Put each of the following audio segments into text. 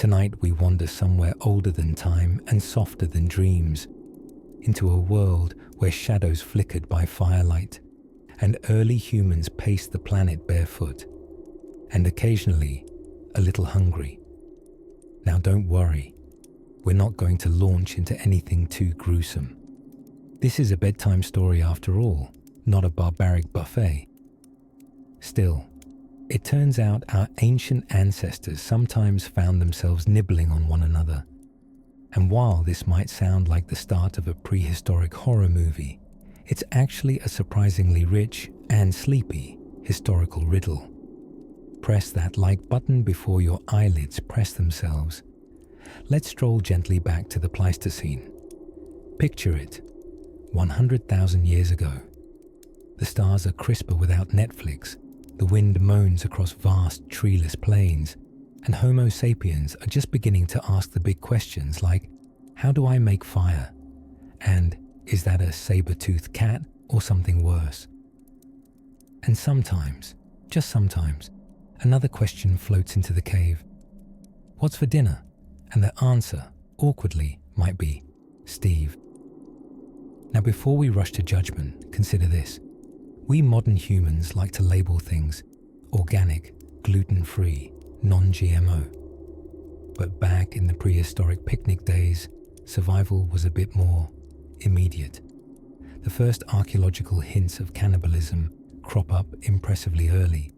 Tonight we wander somewhere older than time and softer than dreams, into a world where shadows flickered by firelight, and early humans paced the planet barefoot, and occasionally a little hungry. Now don't worry, we're not going to launch into anything too gruesome. This is a bedtime story after all, not a barbaric buffet. Still, it turns out our ancient ancestors sometimes found themselves nibbling on one another. And while this might sound like the start of a prehistoric horror movie, it's actually a surprisingly rich and sleepy historical riddle. Press that like button before your eyelids press themselves. Let's stroll gently back to the Pleistocene. Picture it, 100,000 years ago. The stars are crisper without Netflix, the wind moans across vast treeless plains, and Homo sapiens are just beginning to ask the big questions like, how do I make fire? And is that a saber-toothed cat or something worse? And sometimes, just sometimes, another question floats into the cave. What's for dinner? And the answer, awkwardly, might be Steve. Now before we rush to judgment, consider this. We modern humans like to label things organic, gluten-free, non-GMO. But back in the prehistoric picnic days, survival was a bit more immediate. The first archaeological hints of cannibalism crop up impressively early.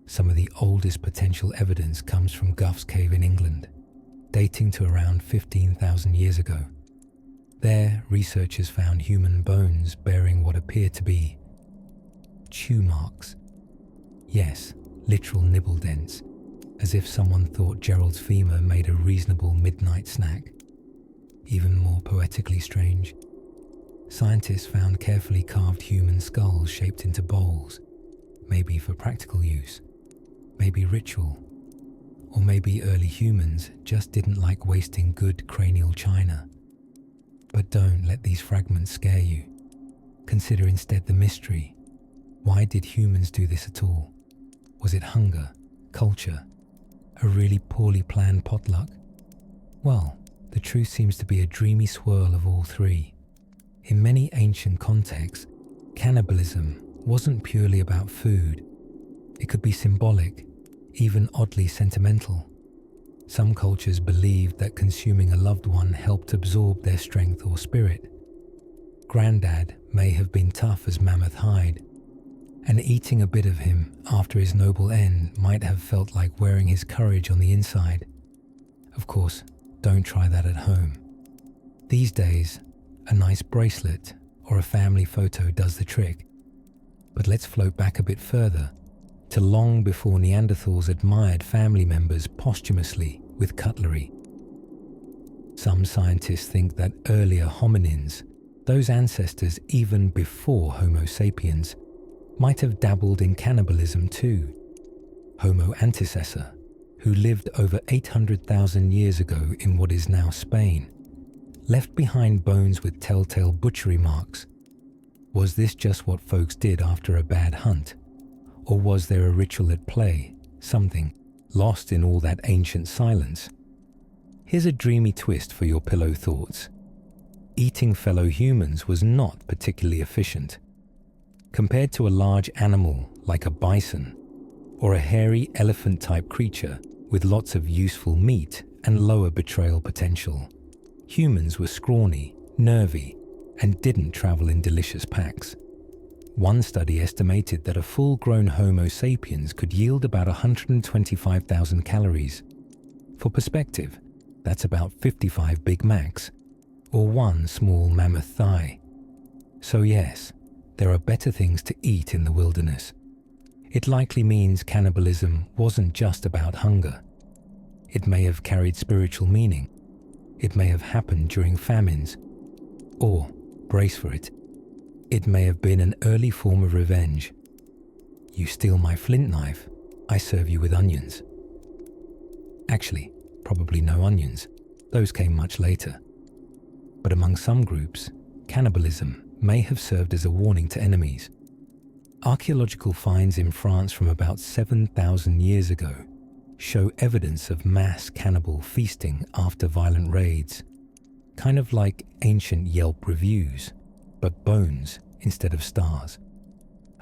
Some of the oldest potential evidence comes from Gough's Cave in England, dating to around 15,000 years ago. There, researchers found human bones bearing what appeared to be chew marks. Yes, literal nibble dents, as if someone thought Gerald's femur made a reasonable midnight snack. Even more poetically strange, scientists found carefully carved human skulls shaped into bowls, maybe for practical use, maybe ritual, or maybe early humans just didn't like wasting good cranial china. But don't let these fragments scare you. Consider instead the mystery. Why did humans do this at all? Was it hunger, culture, a really poorly planned potluck? Well, the truth seems to be a dreamy swirl of all three. In many ancient contexts, cannibalism wasn't purely about food. It could be symbolic, even oddly sentimental. Some cultures believed that consuming a loved one helped absorb their strength or spirit. Grandad may have been tough as mammoth hide, and eating a bit of him after his noble end might have felt like wearing his courage on the inside. Of course, don't try that at home. These days, a nice bracelet or a family photo does the trick. But let's float back a bit further, to long before Neanderthals admired family members posthumously with cutlery. Some scientists think that earlier hominins, those ancestors even before Homo sapiens, might have dabbled in cannibalism too. Homo antecessor, who lived over 800,000 years ago in what is now Spain, left behind bones with telltale butchery marks. Was this just what folks did after a bad hunt? Or was there a ritual at play, something lost in all that ancient silence? Here's a dreamy twist for your pillow thoughts. Eating fellow humans was not particularly efficient. Compared to a large animal like a bison, or a hairy elephant-type creature with lots of useful meat and lower betrayal potential, humans were scrawny, nervy, and didn't travel in delicious packs. One study estimated that a full-grown Homo sapiens could yield about 125,000 calories. For perspective, that's about 55 Big Macs, or one small mammoth thigh. So yes, there are better things to eat in the wilderness. It likely means cannibalism wasn't just about hunger. It may have carried spiritual meaning. It may have happened during famines. Or, brace for it, it may have been an early form of revenge. You steal my flint knife, I serve you with onions. Actually, probably no onions. Those came much later. But among some groups, cannibalism may have served as a warning to enemies. Archaeological finds in France from about 7,000 years ago show evidence of mass cannibal feasting after violent raids, kind of like ancient Yelp reviews, but bones instead of stars.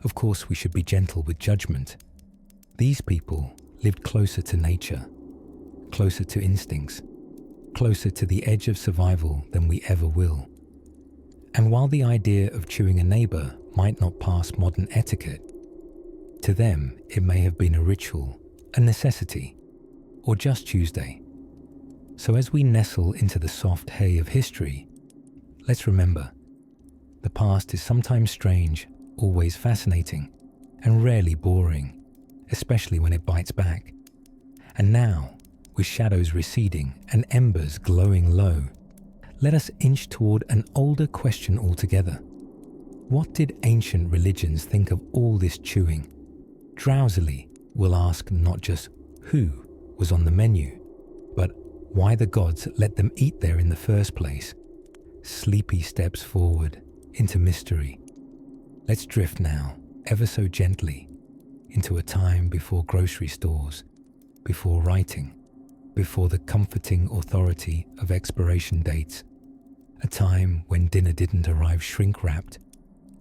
Of course, we should be gentle with judgment. These people lived closer to nature, closer to instincts, closer to the edge of survival than we ever will. And while the idea of chewing a neighbor might not pass modern etiquette, to them it may have been a ritual, a necessity, or just Tuesday. So as we nestle into the soft hay of history, let's remember, the past is sometimes strange, always fascinating, and rarely boring, especially when it bites back. And now, with shadows receding and embers glowing low, let us inch toward an older question altogether. What did ancient religions think of all this chewing? Drowsily, we'll ask not just who was on the menu, but why the gods let them eat there in the first place. Sleepy steps forward into mystery. Let's drift now, ever so gently, into a time before grocery stores, before writing, before the comforting authority of expiration dates. A time when dinner didn't arrive shrink-wrapped.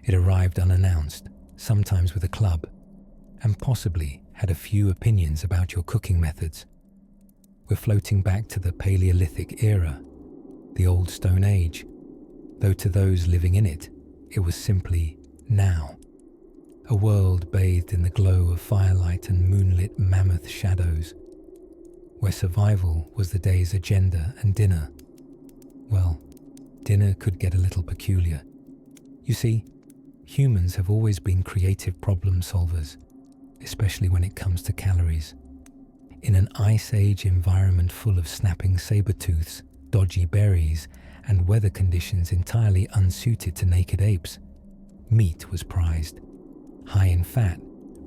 It arrived unannounced, sometimes with a club, and possibly had a few opinions about your cooking methods. We're floating back to the Paleolithic era, the old Stone Age, though to those living in it, it was simply now. A world bathed in the glow of firelight and moonlit mammoth shadows, where survival was the day's agenda and dinner. Well, dinner could get a little peculiar. You see, humans have always been creative problem solvers, especially when it comes to calories. In an ice age environment full of snapping saber-tooths, dodgy berries, and weather conditions entirely unsuited to naked apes, meat was prized, high in fat,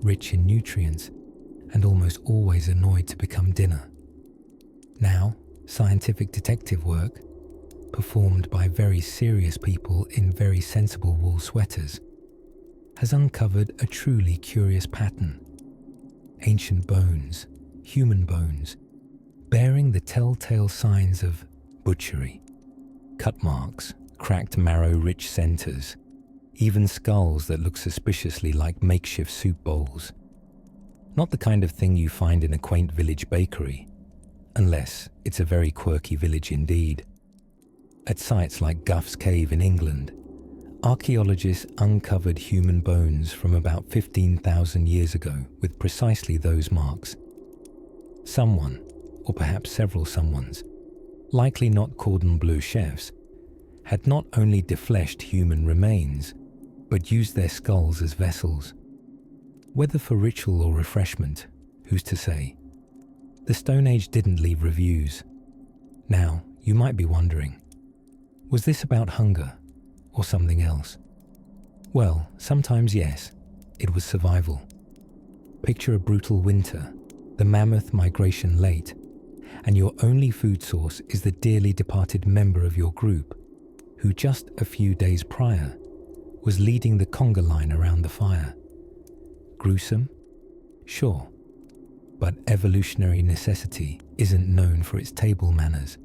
rich in nutrients, and almost always annoyed to become dinner. Now, scientific detective work, performed by very serious people in very sensible wool sweaters, has uncovered a truly curious pattern. Ancient bones, human bones, bearing the telltale signs of butchery. Cut marks, cracked marrow-rich centers, even skulls that look suspiciously like makeshift soup bowls. Not the kind of thing you find in a quaint village bakery, unless it's a very quirky village indeed. At sites like Guff's Cave in England, archaeologists uncovered human bones from about 15,000 years ago with precisely those marks. Someone, or perhaps several someones, likely not cordon bleu chefs, had not only defleshed human remains, but used their skulls as vessels. Whether for ritual or refreshment, who's to say? The Stone Age didn't leave reviews. Now, you might be wondering, was this about hunger or something else? Well, sometimes yes, it was survival. Picture a brutal winter, the mammoth migration late, and your only food source is the dearly departed member of your group, who just a few days prior was leading the conga line around the fire. Gruesome? Sure. But evolutionary necessity isn't known for its table manners.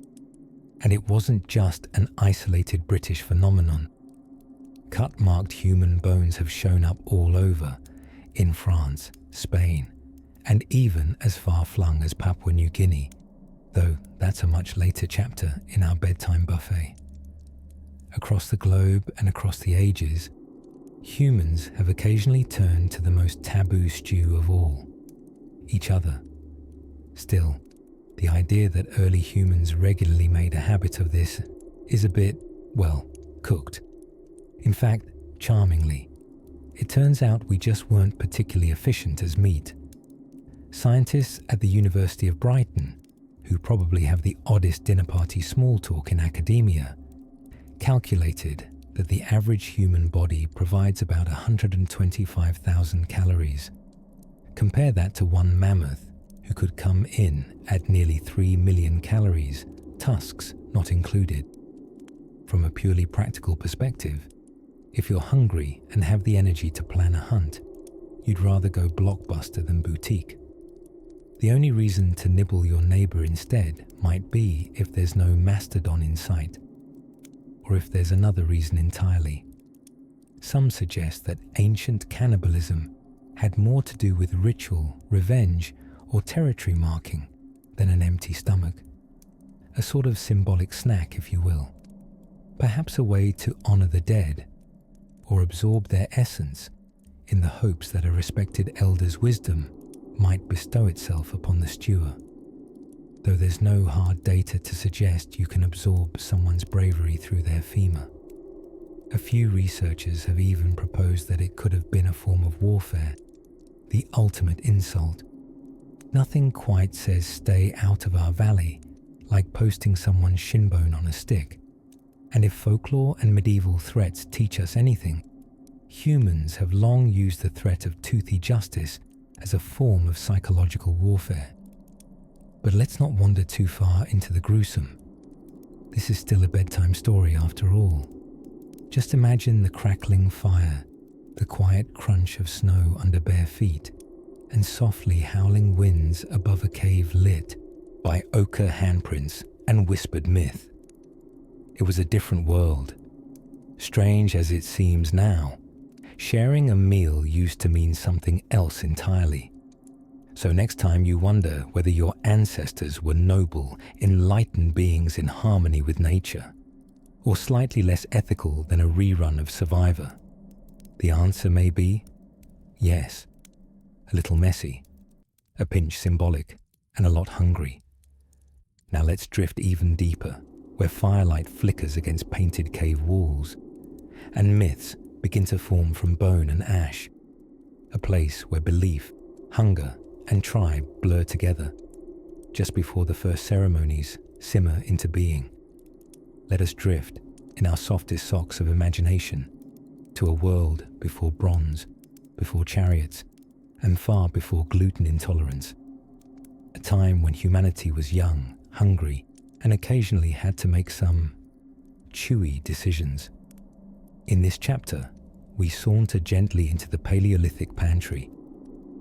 And it wasn't just an isolated British phenomenon. Cut-marked human bones have shown up all over, in France, Spain, and even as far-flung as Papua New Guinea, though that's a much later chapter in our bedtime buffet. Across the globe and across the ages, humans have occasionally turned to the most taboo stew of all, each other. Still, the idea that early humans regularly made a habit of this is a bit, well, cooked. In fact, charmingly, it turns out we just weren't particularly efficient as meat. Scientists at the University of Brighton, who probably have the oddest dinner party small talk in academia, calculated that the average human body provides about 125,000 calories. Compare that to one mammoth who could come in at nearly 3 million calories, tusks not included. From a purely practical perspective, if you're hungry and have the energy to plan a hunt, you'd rather go blockbuster than boutique. The only reason to nibble your neighbor instead might be if there's no mastodon in sight, or if there's another reason entirely. Some suggest that ancient cannibalism had more to do with ritual, revenge, or territory marking than an empty stomach. A sort of symbolic snack, if you will. Perhaps a way to honor the dead, or absorb their essence in the hopes that a respected elder's wisdom might bestow itself upon the stewer. Though there's no hard data to suggest you can absorb someone's bravery through their femur. A few researchers have even proposed that it could have been a form of warfare, the ultimate insult. Nothing quite says stay out of our valley like posting someone's shinbone on a stick. And if folklore and medieval threats teach us anything, humans have long used the threat of toothy justice as a form of psychological warfare. But let's not wander too far into the gruesome. This is still a bedtime story after all. Just imagine the crackling fire, the quiet crunch of snow under bare feet, and softly howling winds above a cave lit by ochre handprints and whispered myth. It was a different world. Strange as it seems now, sharing a meal used to mean something else entirely. So next time you wonder whether your ancestors were noble, enlightened beings in harmony with nature, or slightly less ethical than a rerun of Survivor, the answer may be yes. A little messy, a pinch symbolic, and a lot hungry. Now let's drift even deeper, where firelight flickers against painted cave walls, and myths begin to form from bone and ash, a place where belief, hunger, and tribe blur together, just before the first ceremonies simmer into being. Let us drift, in our softest socks of imagination, to a world before bronze, before chariots, and far before gluten intolerance. A time when humanity was young, hungry, and occasionally had to make some chewy decisions. In this chapter, we saunter gently into the Paleolithic pantry,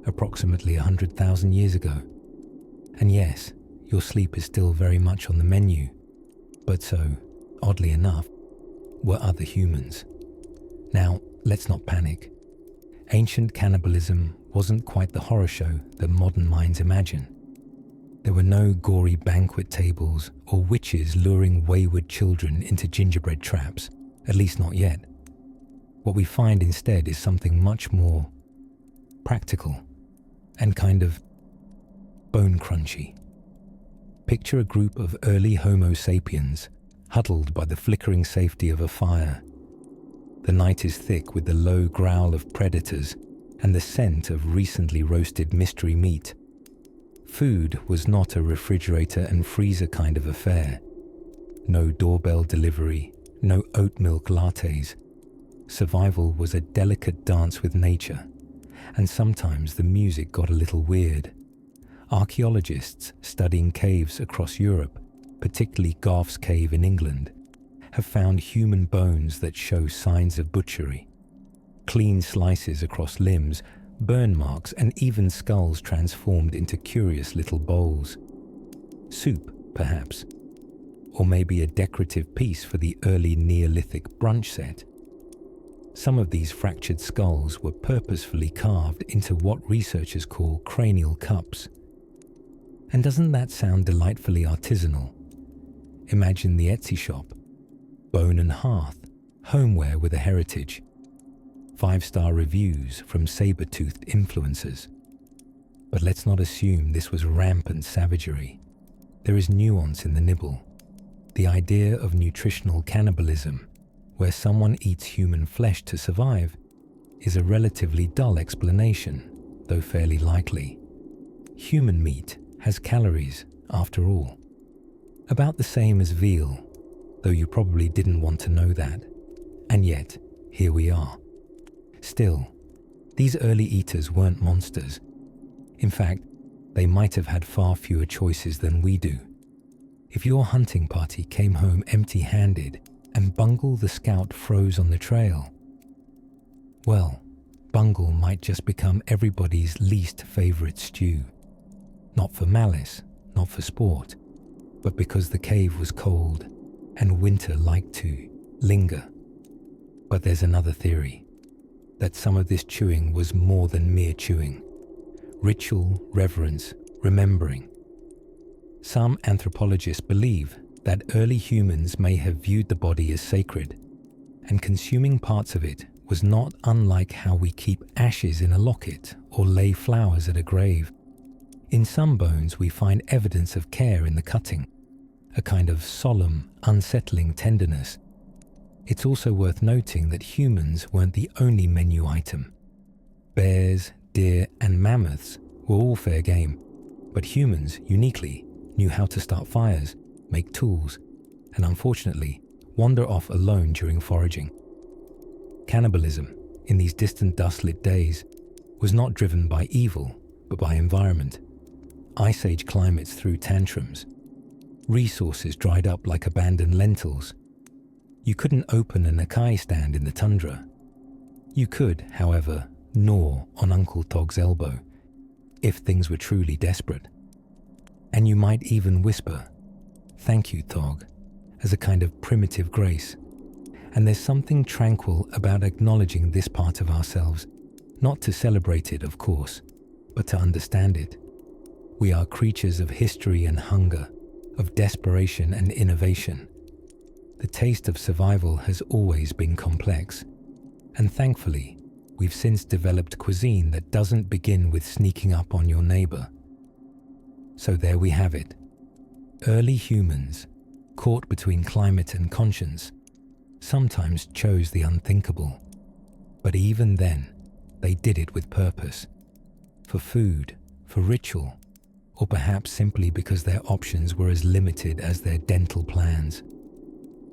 approximately 100,000 years ago. And yes, your sleep is still very much on the menu, but so, oddly enough, were other humans. Now, let's not panic. Ancient cannibalism wasn't quite the horror show that modern minds imagine. There were no gory banquet tables or witches luring wayward children into gingerbread traps, at least not yet. What we find instead is something much more practical and kind of bone crunchy. Picture a group of early Homo sapiens huddled by the flickering safety of a fire. The night is thick with the low growl of predators and the scent of recently roasted mystery meat. Food was not a refrigerator and freezer kind of affair. No doorbell delivery, no oat milk lattes. Survival was a delicate dance with nature, and sometimes the music got a little weird. Archaeologists studying caves across Europe, particularly Garth's Cave in England, have found human bones that show signs of butchery. Clean slices across limbs, burn marks, and even skulls transformed into curious little bowls. Soup, perhaps, or maybe a decorative piece for the early Neolithic brunch set. Some of these fractured skulls were purposefully carved into what researchers call cranial cups. And doesn't that sound delightfully artisanal? Imagine the Etsy shop, Bone and Hearth, homeware with a heritage. 5-star reviews from saber-toothed influencers. But let's not assume this was rampant savagery. There is nuance in the nibble. The idea of nutritional cannibalism, where someone eats human flesh to survive, is a relatively dull explanation, though fairly likely. Human meat has calories, after all. About the same as veal, though you probably didn't want to know that. And yet, here we are. Still, these early eaters weren't monsters. In fact, they might have had far fewer choices than we do. If your hunting party came home empty-handed and Bungle the Scout froze on the trail, well, Bungle might just become everybody's least favorite stew. not for malice, not for sport, but because the cave was cold and winter liked to linger. But there's another theory, that some of this chewing was more than mere chewing. Ritual, reverence, remembering. Some anthropologists believe that early humans may have viewed the body as sacred, and consuming parts of it was not unlike how we keep ashes in a locket or lay flowers at a grave. In some bones we find evidence of care in the cutting, a kind of solemn, unsettling tenderness. It's also worth noting that humans weren't the only menu item. Bears, deer, and mammoths were all fair game, but humans, uniquely, knew how to start fires, make tools, and unfortunately, wander off alone during foraging. Cannibalism, in these distant dust-lit days, was not driven by evil, but by environment. Ice Age climates threw tantrums. Resources dried up like abandoned lentils. You couldn't open an acai stand in the tundra. You could, however, gnaw on Uncle Tog's elbow, if things were truly desperate. And you might even whisper, "Thank you, Tog," as a kind of primitive grace. And there's something tranquil about acknowledging this part of ourselves, not to celebrate it, of course, but to understand it. We are creatures of history and hunger, of desperation and innovation. The taste of survival has always been complex, and thankfully, we've since developed cuisine that doesn't begin with sneaking up on your neighbor. So there we have it. Early humans, caught between climate and conscience, sometimes chose the unthinkable. But even then, they did it with purpose. For food, for ritual, or perhaps simply because their options were as limited as their dental plans.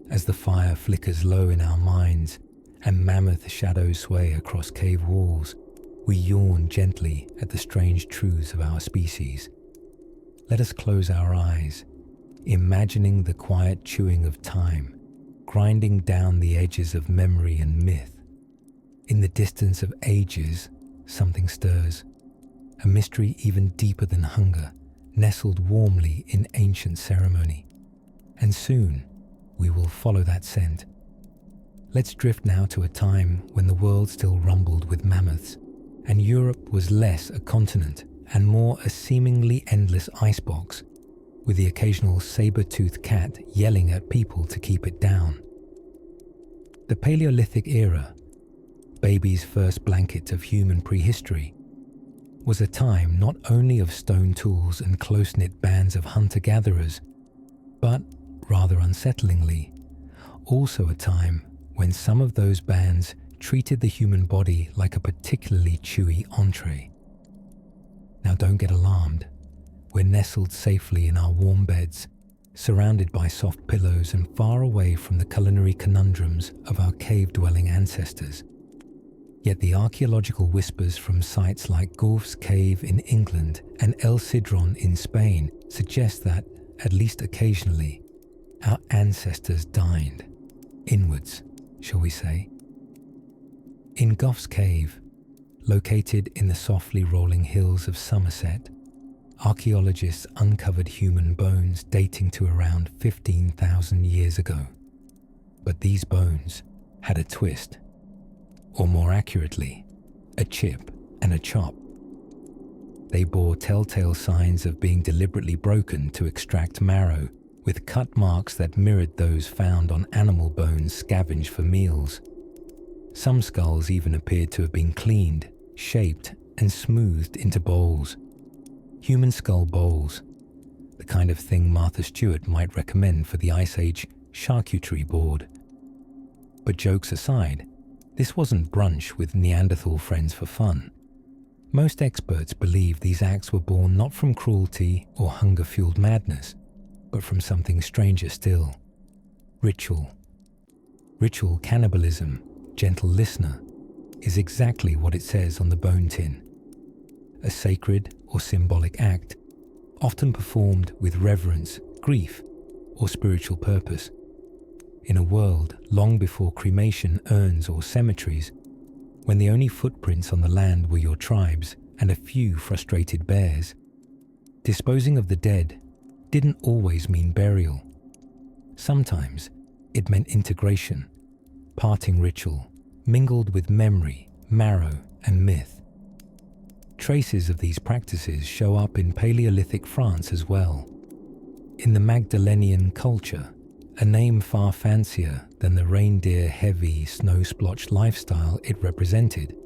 As the fire flickers low in our minds and mammoth shadows sway across cave walls, we yawn gently at the strange truths of our species. Let us close our eyes, imagining the quiet chewing of time, grinding down the edges of memory and myth. In the distance of ages, something stirs, a mystery even deeper than hunger, nestled warmly in ancient ceremony. And soon, we will follow that scent. Let's drift now to a time when the world still rumbled with mammoths, and Europe was less a continent and more a seemingly endless icebox, with the occasional saber-toothed cat yelling at people to keep it down. The Paleolithic era, baby's first blanket of human prehistory, was a time not only of stone tools and close-knit bands of hunter-gatherers, but, rather unsettlingly, also a time when some of those bands treated the human body like a particularly chewy entree. Now don't get alarmed. We're nestled safely in our warm beds, surrounded by soft pillows and far away from the culinary conundrums of our cave-dwelling ancestors. Yet the archaeological whispers from sites like Gough's Cave in England and El Sidron in Spain suggest that, at least occasionally, our ancestors dined, inwards, shall we say. In Gough's Cave, located in the softly rolling hills of Somerset, archaeologists uncovered human bones dating to around 15,000 years ago. But these bones had a twist, or more accurately, a chip and a chop. They bore telltale signs of being deliberately broken to extract marrow, with cut marks that mirrored those found on animal bones scavenged for meals. Some skulls even appeared to have been cleaned, shaped, and smoothed into bowls. Human skull bowls, the kind of thing Martha Stewart might recommend for the Ice Age charcuterie board. But jokes aside, this wasn't brunch with Neanderthal friends for fun. Most experts believe these acts were born not from cruelty or hunger-fueled madness, but from something stranger still. Ritual. Ritual cannibalism, gentle listener, is exactly what it says on the bone tin. A sacred or symbolic act, often performed with reverence, grief, or spiritual purpose. In a world long before cremation urns or cemeteries, when the only footprints on the land were your tribes and a few frustrated bears, Disposing of the dead didn't always mean burial. Sometimes it meant integration, parting ritual, mingled with memory, marrow, and myth. Traces of these practices show up in Paleolithic France as well. In the Magdalenian culture, a name far fancier than the reindeer-heavy, snow-splotched lifestyle it represented,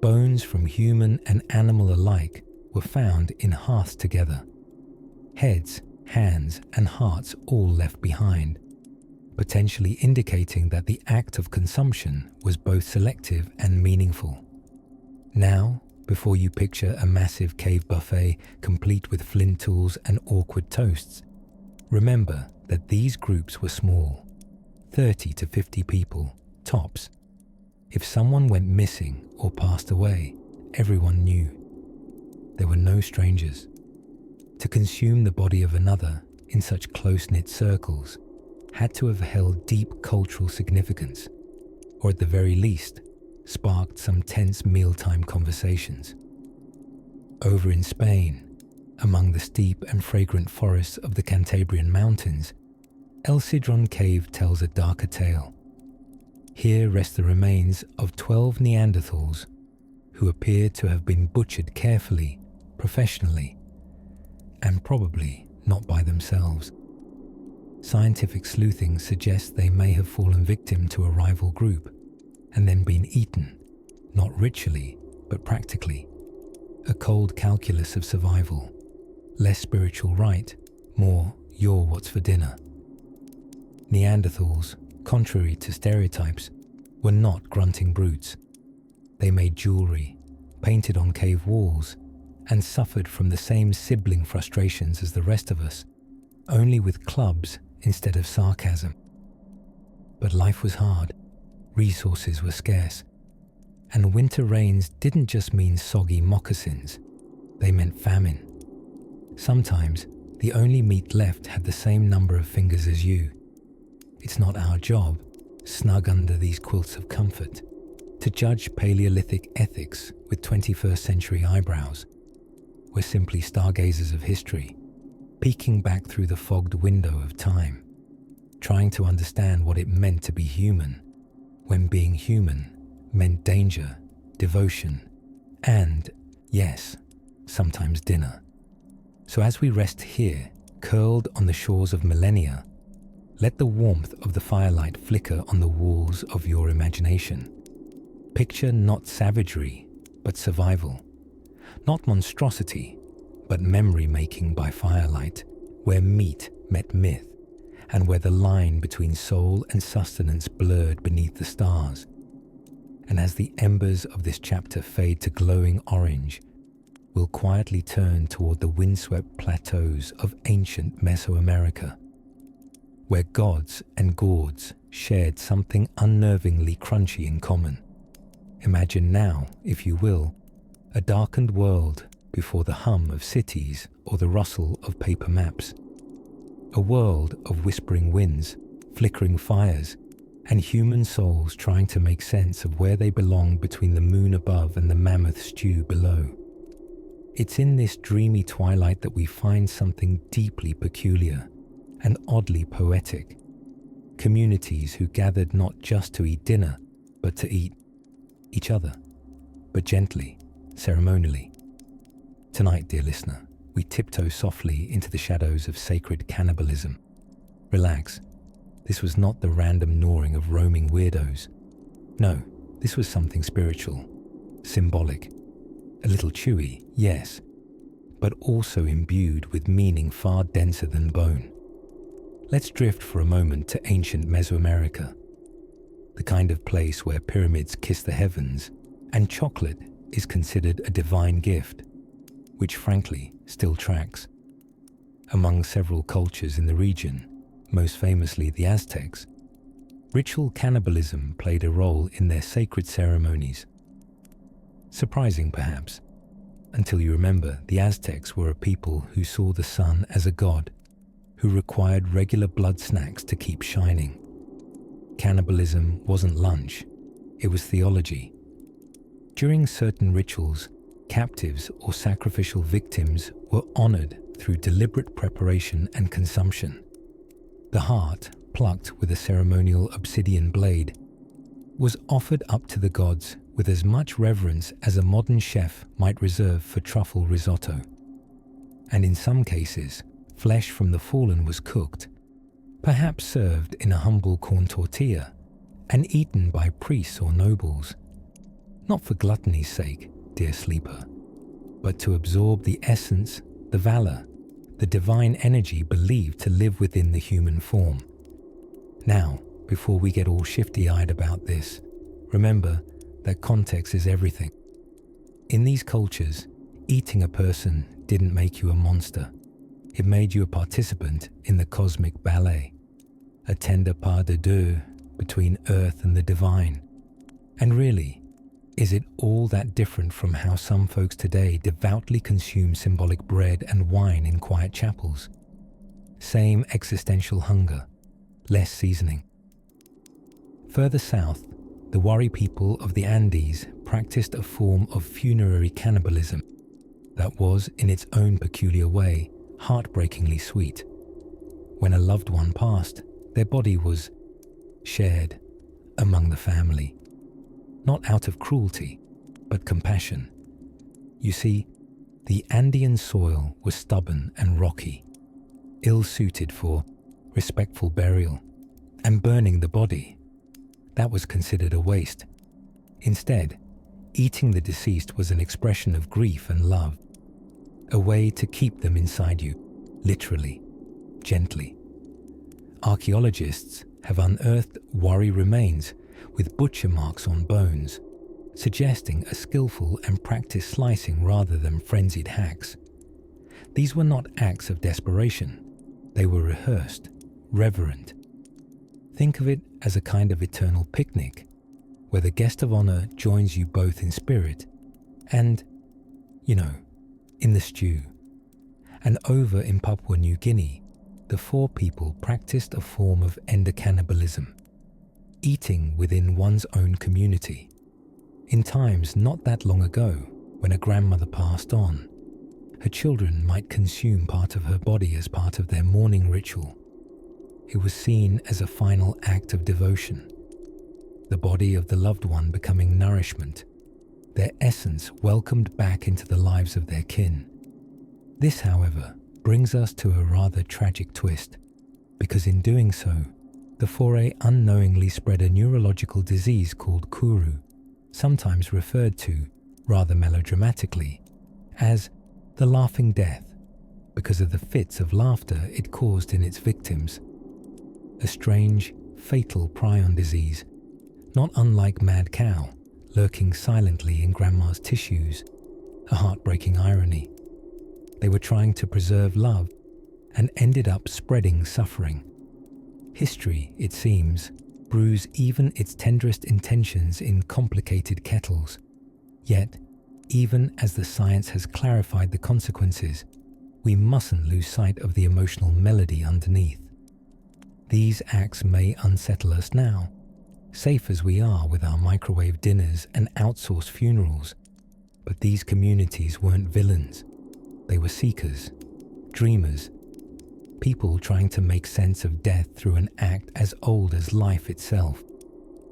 bones from human and animal alike were found in hearths together. Heads, hands, and hearts all left behind, potentially indicating that the act of consumption was both selective and meaningful. Now, before you picture a massive cave buffet complete with flint tools and awkward toasts, remember that these groups were small, 30 to 50 people, tops. If someone went missing or passed away, everyone knew. There were no strangers. To consume the body of another in such close-knit circles had to have held deep cultural significance, or at the very least, sparked some tense mealtime conversations. Over in Spain, among the steep and fragrant forests of the Cantabrian Mountains, El Cidron Cave tells a darker tale. Here rest the remains of 12 Neanderthals who appear to have been butchered carefully, professionally, and probably not by themselves. Scientific sleuthing suggests they may have fallen victim to a rival group and then been eaten, not ritually, but practically. A cold calculus of survival. Less spiritual rite, more you're what's for dinner. Neanderthals, contrary to stereotypes, were not grunting brutes. They made jewelry, painted on cave walls, and suffered from the same sibling frustrations as the rest of us, only with clubs instead of sarcasm. But life was hard, resources were scarce, and winter rains didn't just mean soggy moccasins, they meant famine. Sometimes the only meat left had the same number of fingers as you. It's not our job, snug under these quilts of comfort, to judge Paleolithic ethics with 21st century eyebrows. We're simply stargazers of history, peeking back through the fogged window of time, trying to understand what it meant to be human, when being human meant danger, devotion, and, yes, sometimes dinner. So as we rest here, curled on the shores of millennia, let the warmth of the firelight flicker on the walls of your imagination. Picture not savagery, but survival. Not monstrosity, but memory-making by firelight, where meat met myth, and where the line between soul and sustenance blurred beneath the stars. And as the embers of this chapter fade to glowing orange, we'll quietly turn toward the windswept plateaus of ancient Mesoamerica, where gods and gourds shared something unnervingly crunchy in common. Imagine now, if you will, a darkened world before the hum of cities or the rustle of paper maps. A world of whispering winds, flickering fires, and human souls trying to make sense of where they belong between the moon above and the mammoth stew below. It's in this dreamy twilight that we find something deeply peculiar and oddly poetic. Communities who gathered not just to eat dinner, but to eat each other, but gently, ceremonially. Tonight, dear listener, we tiptoe softly into the shadows of sacred cannibalism. Relax. This was not the random gnawing of roaming weirdos. No, this was something spiritual, symbolic, a little chewy, yes, but also imbued with meaning far denser than bone. Let's drift for a moment to ancient Mesoamerica, the kind of place where pyramids kiss the heavens and chocolate is considered a divine gift, which frankly still tracks. Among several cultures in the region, most famously the Aztecs, ritual cannibalism played a role in their sacred ceremonies. Surprising perhaps, until you remember the Aztecs were a people who saw the sun as a god, who required regular blood snacks to keep shining. Cannibalism wasn't lunch, it was theology. During certain rituals, captives or sacrificial victims were honored through deliberate preparation and consumption. The heart, plucked with a ceremonial obsidian blade, was offered up to the gods with as much reverence as a modern chef might reserve for truffle risotto. And in some cases, flesh from the fallen was cooked, perhaps served in a humble corn tortilla, and eaten by priests or nobles, not for gluttony's sake, dear sleeper, but to absorb the essence, the valor, the divine energy believed to live within the human form. Now, before we get all shifty-eyed about this, remember that context is everything. In these cultures, eating a person didn't make you a monster. It made you a participant in the cosmic ballet, a tender pas de deux between earth and the divine. And really, is it all that different from how some folks today devoutly consume symbolic bread and wine in quiet chapels? Same existential hunger, less seasoning. Further south, the Wari people of the Andes practiced a form of funerary cannibalism that was, in its own peculiar way, heartbreakingly sweet. When a loved one passed, their body was shared among the family, not out of cruelty, but compassion. You see, the Andean soil was stubborn and rocky, ill-suited for respectful burial, and burning the body, that was considered a waste. Instead, eating the deceased was an expression of grief and love, a way to keep them inside you, literally, gently. Archaeologists have unearthed Wari remains with butcher marks on bones, suggesting a skillful and practiced slicing rather than frenzied hacks. These were not acts of desperation. They were rehearsed, reverent. Think of it as a kind of eternal picnic, where the guest of honor joins you both in spirit and, in the stew. And over in Papua New Guinea, the four people practiced a form of endocannibalism, eating within one's own community. In times not that long ago, when a grandmother passed on, her children might consume part of her body as part of their mourning ritual. It was seen as a final act of devotion, the body of the loved one becoming nourishment, their essence welcomed back into the lives of their kin. This, however, brings us to a rather tragic twist, because in doing so, the foray unknowingly spread a neurological disease called kuru, sometimes referred to, rather melodramatically, as the laughing death, because of the fits of laughter it caused in its victims. A strange, fatal prion disease, not unlike mad cow, lurking silently in grandma's tissues, a heartbreaking irony. They were trying to preserve love and ended up spreading suffering. History, it seems, brews even its tenderest intentions in complicated kettles. Yet, even as the science has clarified the consequences, we mustn't lose sight of the emotional melody underneath. These acts may unsettle us now, safe as we are with our microwave dinners and outsourced funerals, but these communities weren't villains. They were seekers, dreamers, people trying to make sense of death through an act as old as life itself,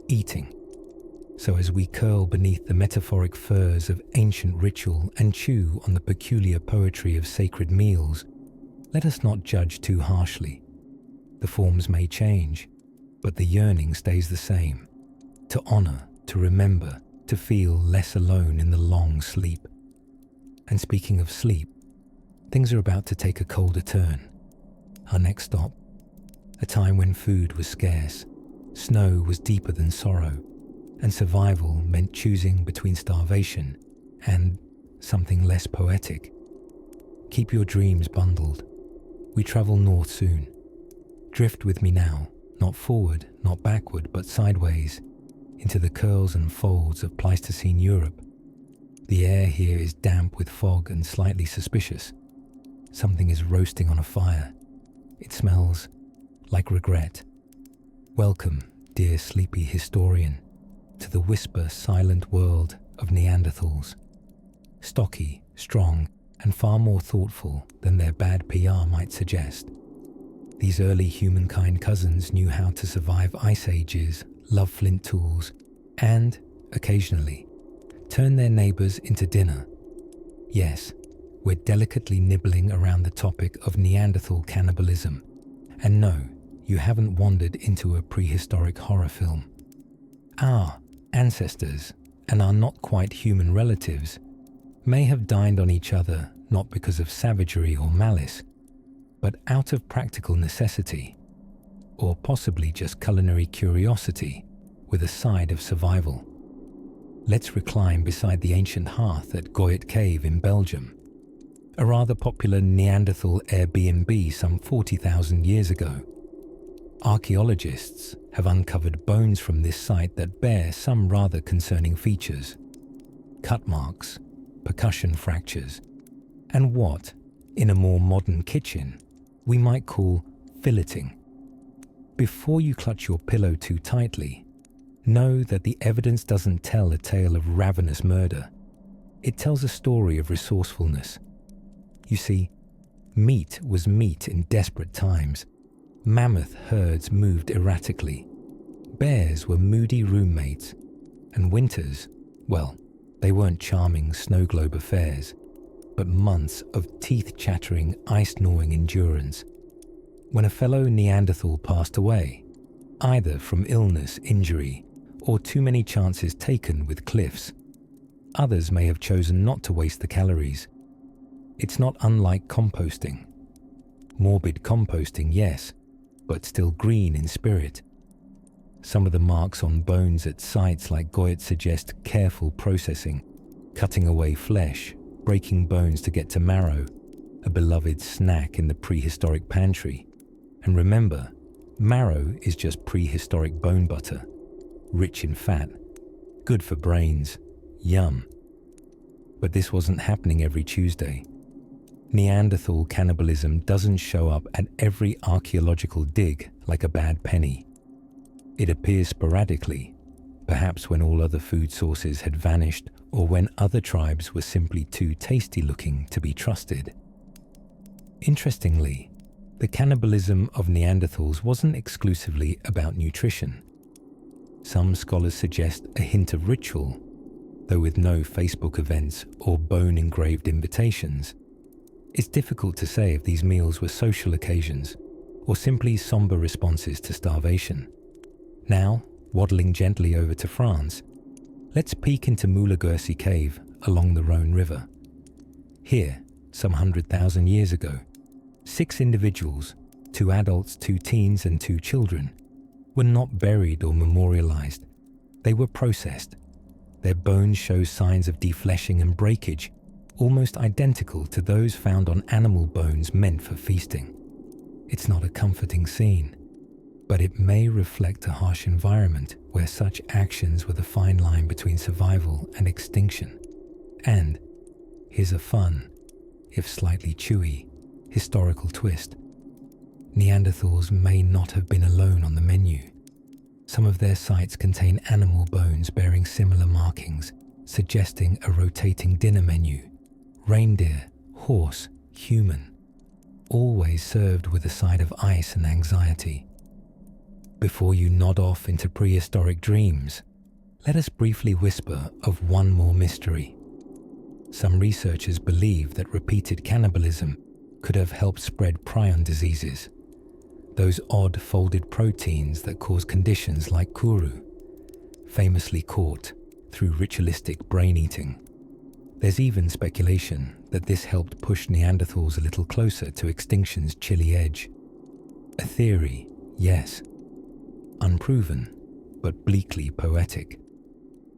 eating. So as we curl beneath the metaphoric furs of ancient ritual and chew on the peculiar poetry of sacred meals, let us not judge too harshly. The forms may change, but the yearning stays the same, to honor, to remember, to feel less alone in the long sleep. And speaking of sleep, things are about to take a colder turn. Our next stop, a time when food was scarce, snow was deeper than sorrow, and survival meant choosing between starvation and something less poetic. Keep your dreams bundled. We travel north soon. Drift with me now, not forward, not backward, but sideways, into the curls and folds of Pleistocene Europe. The air here is damp with fog and slightly suspicious. Something is roasting on a fire. It smells like regret. Welcome, dear sleepy historian, to the whisper-silent world of Neanderthals. stocky, strong, and far more thoughtful than their bad PR might suggest. These early humankind cousins knew how to survive ice ages, love flint tools, and, occasionally, turn their neighbors into dinner. Yes, we're delicately nibbling around the topic of Neanderthal cannibalism. And no, you haven't wandered into a prehistoric horror film. Our ancestors and our not quite human relatives may have dined on each other not because of savagery or malice, but out of practical necessity, or possibly just culinary curiosity with a side of survival. Let's recline beside the ancient hearth at Goyet Cave in Belgium, a rather popular Neanderthal Airbnb some 40,000 years ago. Archaeologists have uncovered bones from this site that bear some rather concerning features: cut marks, percussion fractures, and what, in a more modern kitchen, we might call filleting. Before you clutch your pillow too tightly, know that the evidence doesn't tell a tale of ravenous murder. It tells a story of resourcefulness. You see, meat was meat in desperate times. Mammoth herds moved erratically. Bears were moody roommates. And winters, well, they weren't charming snow globe affairs, but months of teeth-chattering, ice-gnawing endurance. When a fellow Neanderthal passed away, either from illness, injury, or too many chances taken with cliffs, others may have chosen not to waste the calories. It's not unlike composting. Morbid composting, yes, but still green in spirit. Some of the marks on bones at sites like Goyet suggest careful processing, cutting away flesh, breaking bones to get to marrow, a beloved snack in the prehistoric pantry. And remember, marrow is just prehistoric bone butter, rich in fat, good for brains, yum. But this wasn't happening every Tuesday. Neanderthal cannibalism doesn't show up at every archaeological dig like a bad penny. It appears sporadically, perhaps when all other food sources had vanished or when other tribes were simply too tasty-looking to be trusted. Interestingly, the cannibalism of Neanderthals wasn't exclusively about nutrition. Some scholars suggest a hint of ritual, though with no Facebook events or bone-engraved invitations. It's difficult to say if these meals were social occasions or simply somber responses to starvation. Now, waddling gently over to France, let's peek into Moulagursi Cave along the Rhône River. Here, some 100,000 years ago, 6 individuals, 2 adults, 2 teens and 2 children, were not buried or memorialized. They were processed. Their bones show signs of defleshing and breakage, almost identical to those found on animal bones meant for feasting. It's not a comforting scene, but it may reflect a harsh environment where such actions were the fine line between survival and extinction. And here's a fun, if slightly chewy, historical twist. Neanderthals may not have been alone on the menu. Some of their sites contain animal bones bearing similar markings, suggesting a rotating dinner menu. Reindeer, horse, human, always served with a side of ice and anxiety. Before you nod off into prehistoric dreams, let us briefly whisper of one more mystery. Some researchers believe that repeated cannibalism could have helped spread prion diseases, those odd folded proteins that cause conditions like kuru, famously caught through ritualistic brain eating. There's even speculation that this helped push Neanderthals a little closer to extinction's chilly edge. A theory, yes. Unproven, but bleakly poetic.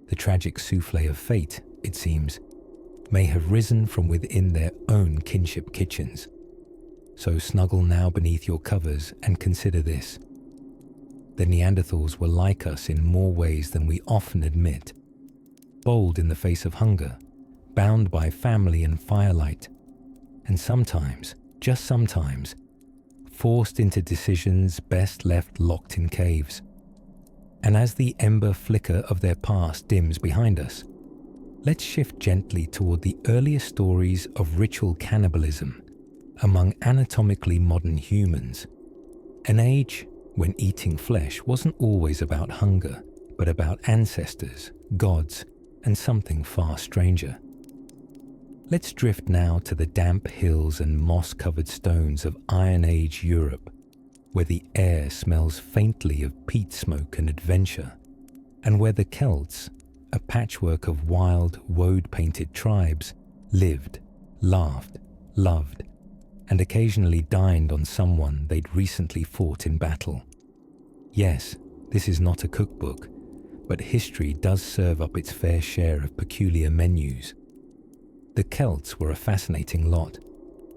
The tragic souffle of fate, it seems, may have risen from within their own kinship kitchens. So snuggle now beneath your covers and consider this. The Neanderthals were like us in more ways than we often admit. Bold in the face of hunger, bound by family and firelight, and sometimes, just sometimes, forced into decisions best left locked in caves. And as the ember flicker of their past dims behind us, let's shift gently toward the earliest stories of ritual cannibalism among anatomically modern humans, an age when eating flesh wasn't always about hunger, but about ancestors, gods, and something far stranger. Let's drift now to the damp hills and moss-covered stones of Iron Age Europe, where the air smells faintly of peat smoke and adventure, and where the Celts, a patchwork of wild, woad-painted tribes, lived, laughed, loved, and occasionally dined on someone they'd recently fought in battle. Yes, this is not a cookbook, but history does serve up its fair share of peculiar menus. The Celts were a fascinating lot,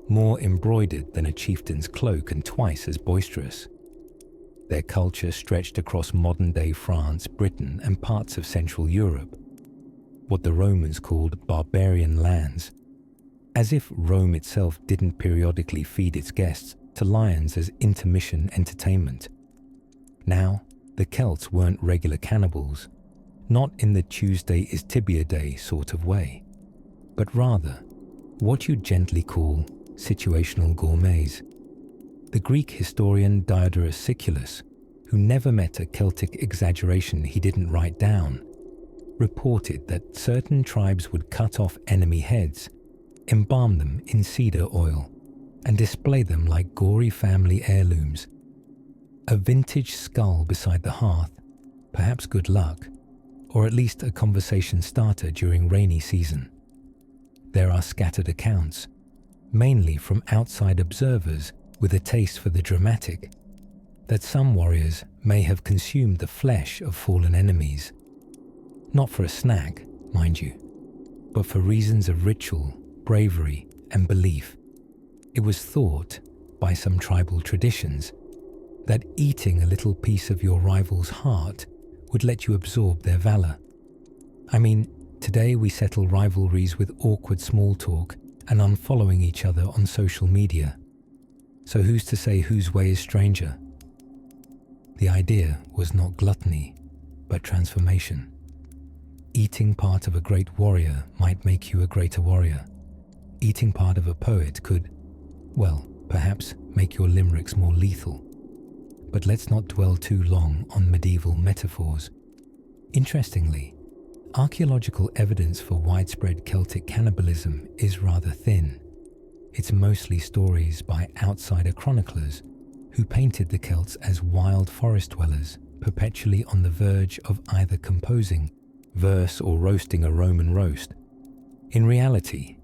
more embroidered than a chieftain's cloak and twice as boisterous. Their culture stretched across modern-day France, Britain, and parts of Central Europe, what the Romans called barbarian lands, as if Rome itself didn't periodically feed its guests to lions as intermission entertainment. Now, the Celts weren't regular cannibals, not in the Tuesday is Tibia Day sort of way, but rather what you'd gently call situational gourmets. The Greek historian Diodorus Siculus, who never met a Celtic exaggeration he didn't write down, reported that certain tribes would cut off enemy heads, embalm them in cedar oil, and display them like gory family heirlooms. A vintage skull beside the hearth, perhaps good luck, or at least a conversation starter during rainy season. There are scattered accounts, mainly from outside observers with a taste for the dramatic, that some warriors may have consumed the flesh of fallen enemies, not for a snack, mind you, but for reasons of ritual, bravery, and belief. It was thought, by some tribal traditions, that eating a little piece of your rival's heart would let you absorb their valor. I mean, today we settle rivalries with awkward small talk and unfollowing each other on social media. So who's to say whose way is stranger? The idea was not gluttony, but transformation. Eating part of a great warrior might make you a greater warrior. Eating part of a poet could, well, perhaps make your limericks more lethal. But let's not dwell too long on medieval metaphors. Interestingly, archaeological evidence for widespread Celtic cannibalism is rather thin. It's mostly stories by outsider chroniclers who painted the Celts as wild forest dwellers, perpetually on the verge of either composing verse or roasting a Roman roast. In reality,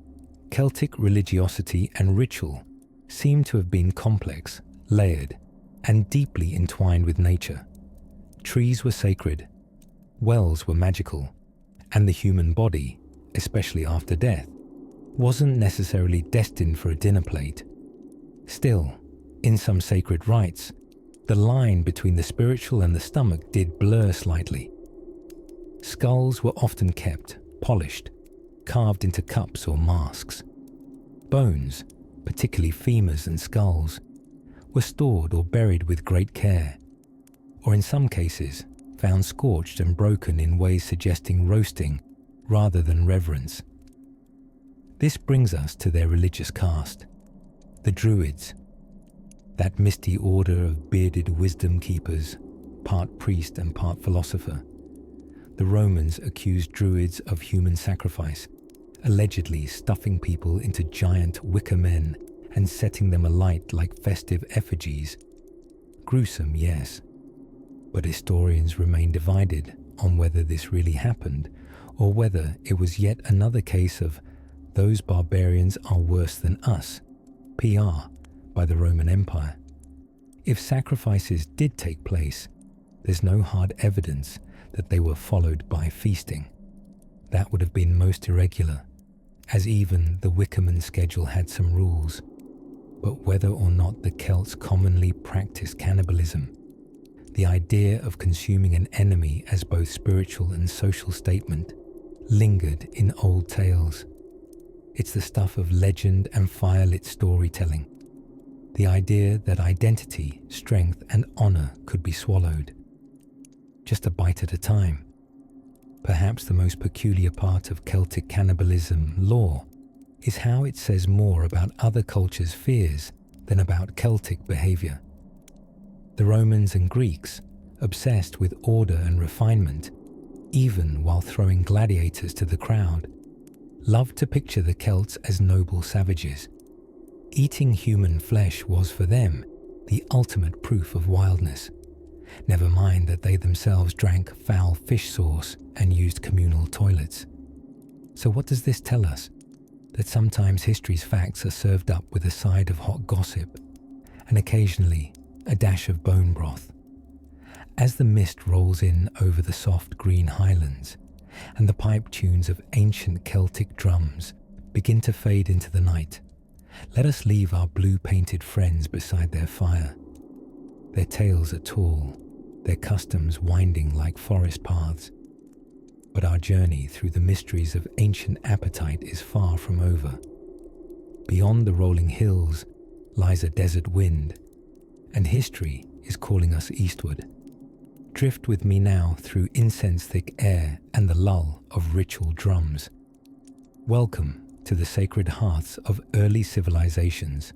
Celtic religiosity and ritual seem to have been complex, layered, and deeply entwined with nature. Trees were sacred, wells were magical, and the human body, especially after death, wasn't necessarily destined for a dinner plate. Still, in some sacred rites, the line between the spiritual and the stomach did blur slightly. Skulls were often kept, polished, carved into cups or masks. Bones, particularly femurs and skulls, were stored or buried with great care, or in some cases found scorched and broken in ways suggesting roasting rather than reverence. This brings us to their religious caste, the Druids, that misty order of bearded wisdom keepers, part priest and part philosopher. The Romans accused Druids of human sacrifice, allegedly stuffing people into giant wicker men and setting them alight like festive effigies. Gruesome, yes, but historians remain divided on whether this really happened or whether it was yet another case of those barbarians are worse than us, PR, by the Roman Empire. If sacrifices did take place, there's no hard evidence that they were followed by feasting. That would have been most irregular, as even the Wickerman schedule had some rules. But whether or not the Celts commonly practiced cannibalism, the idea of consuming an enemy as both spiritual and social statement lingered in old tales. It's the stuff of legend and firelit storytelling. The idea that identity, strength, and honor could be swallowed, just a bite at a time. Perhaps the most peculiar part of Celtic cannibalism lore is how it says more about other cultures' fears than about Celtic behavior. The Romans and Greeks, obsessed with order and refinement, even while throwing gladiators to the crowd, loved to picture the Celts as noble savages. Eating human flesh was for them the ultimate proof of wildness. Never mind that they themselves drank foul fish sauce and used communal toilets. So what does this tell us? That sometimes history's facts are served up with a side of hot gossip, and occasionally a dash of bone broth. As the mist rolls in over the soft green highlands, and the pipe tunes of ancient Celtic drums begin to fade into the night, let us leave our blue-painted friends beside their fire. Their tales are tall, their customs winding like forest paths. But our journey through the mysteries of ancient appetite is far from over. Beyond the rolling hills lies a desert wind, and history is calling us eastward. Drift with me now through incense-thick air and the lull of ritual drums. Welcome to the sacred hearths of early civilizations,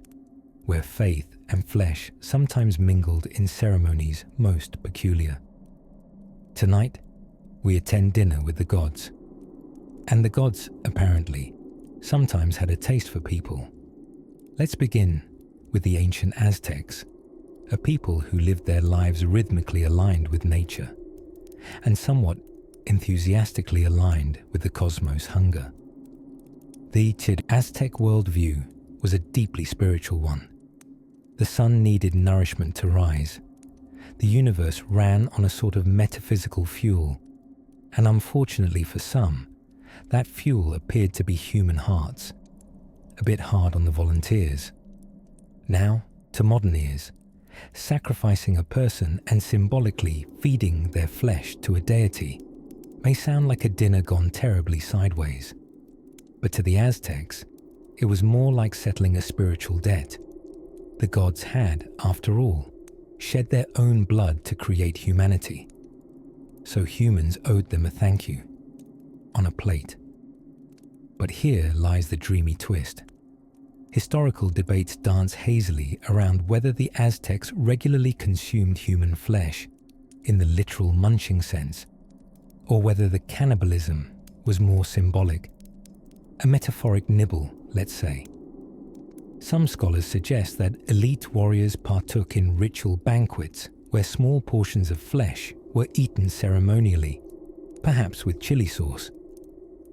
where faith and flesh sometimes mingled in ceremonies most peculiar. Tonight, we attend dinner with the gods. And the gods, apparently, sometimes had a taste for people. Let's begin with the ancient Aztecs, a people who lived their lives rhythmically aligned with nature, and somewhat enthusiastically aligned with the cosmos' hunger. The Aztec worldview was a deeply spiritual one. The sun needed nourishment to rise. The universe ran on a sort of metaphysical fuel, and unfortunately for some, that fuel appeared to be human hearts, a bit hard on the volunteers. Now, to modern ears, sacrificing a person and symbolically feeding their flesh to a deity may sound like a dinner gone terribly sideways. But to the Aztecs, it was more like settling a spiritual debt. The gods had, after all, shed their own blood to create humanity. So humans owed them a thank you, on a plate. But here lies the dreamy twist. Historical debates dance hazily around whether the Aztecs regularly consumed human flesh, in the literal munching sense, or whether the cannibalism was more symbolic, a metaphoric nibble, let's say. Some scholars suggest that elite warriors partook in ritual banquets where small portions of flesh were eaten ceremonially, perhaps with chili sauce.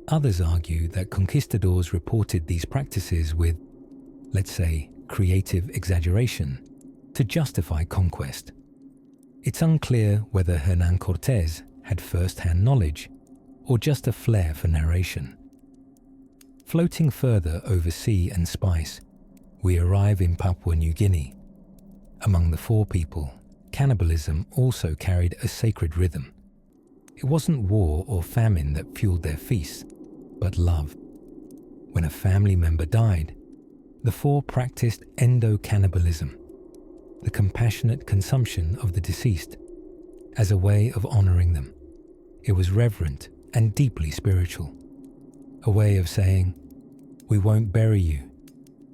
Others argue that conquistadors reported these practices with, let's say, creative exaggeration to justify conquest. It's unclear whether Hernán Cortés had first-hand knowledge or just a flair for narration. Floating further over sea and spice, we arrive in Papua New Guinea. Among the Fore people, cannibalism also carried a sacred rhythm. It wasn't war or famine that fueled their feasts, but love. When a family member died, the Fore practiced endo-cannibalism, the compassionate consumption of the deceased, as a way of honoring them. It was reverent and deeply spiritual, a way of saying, "We won't bury you,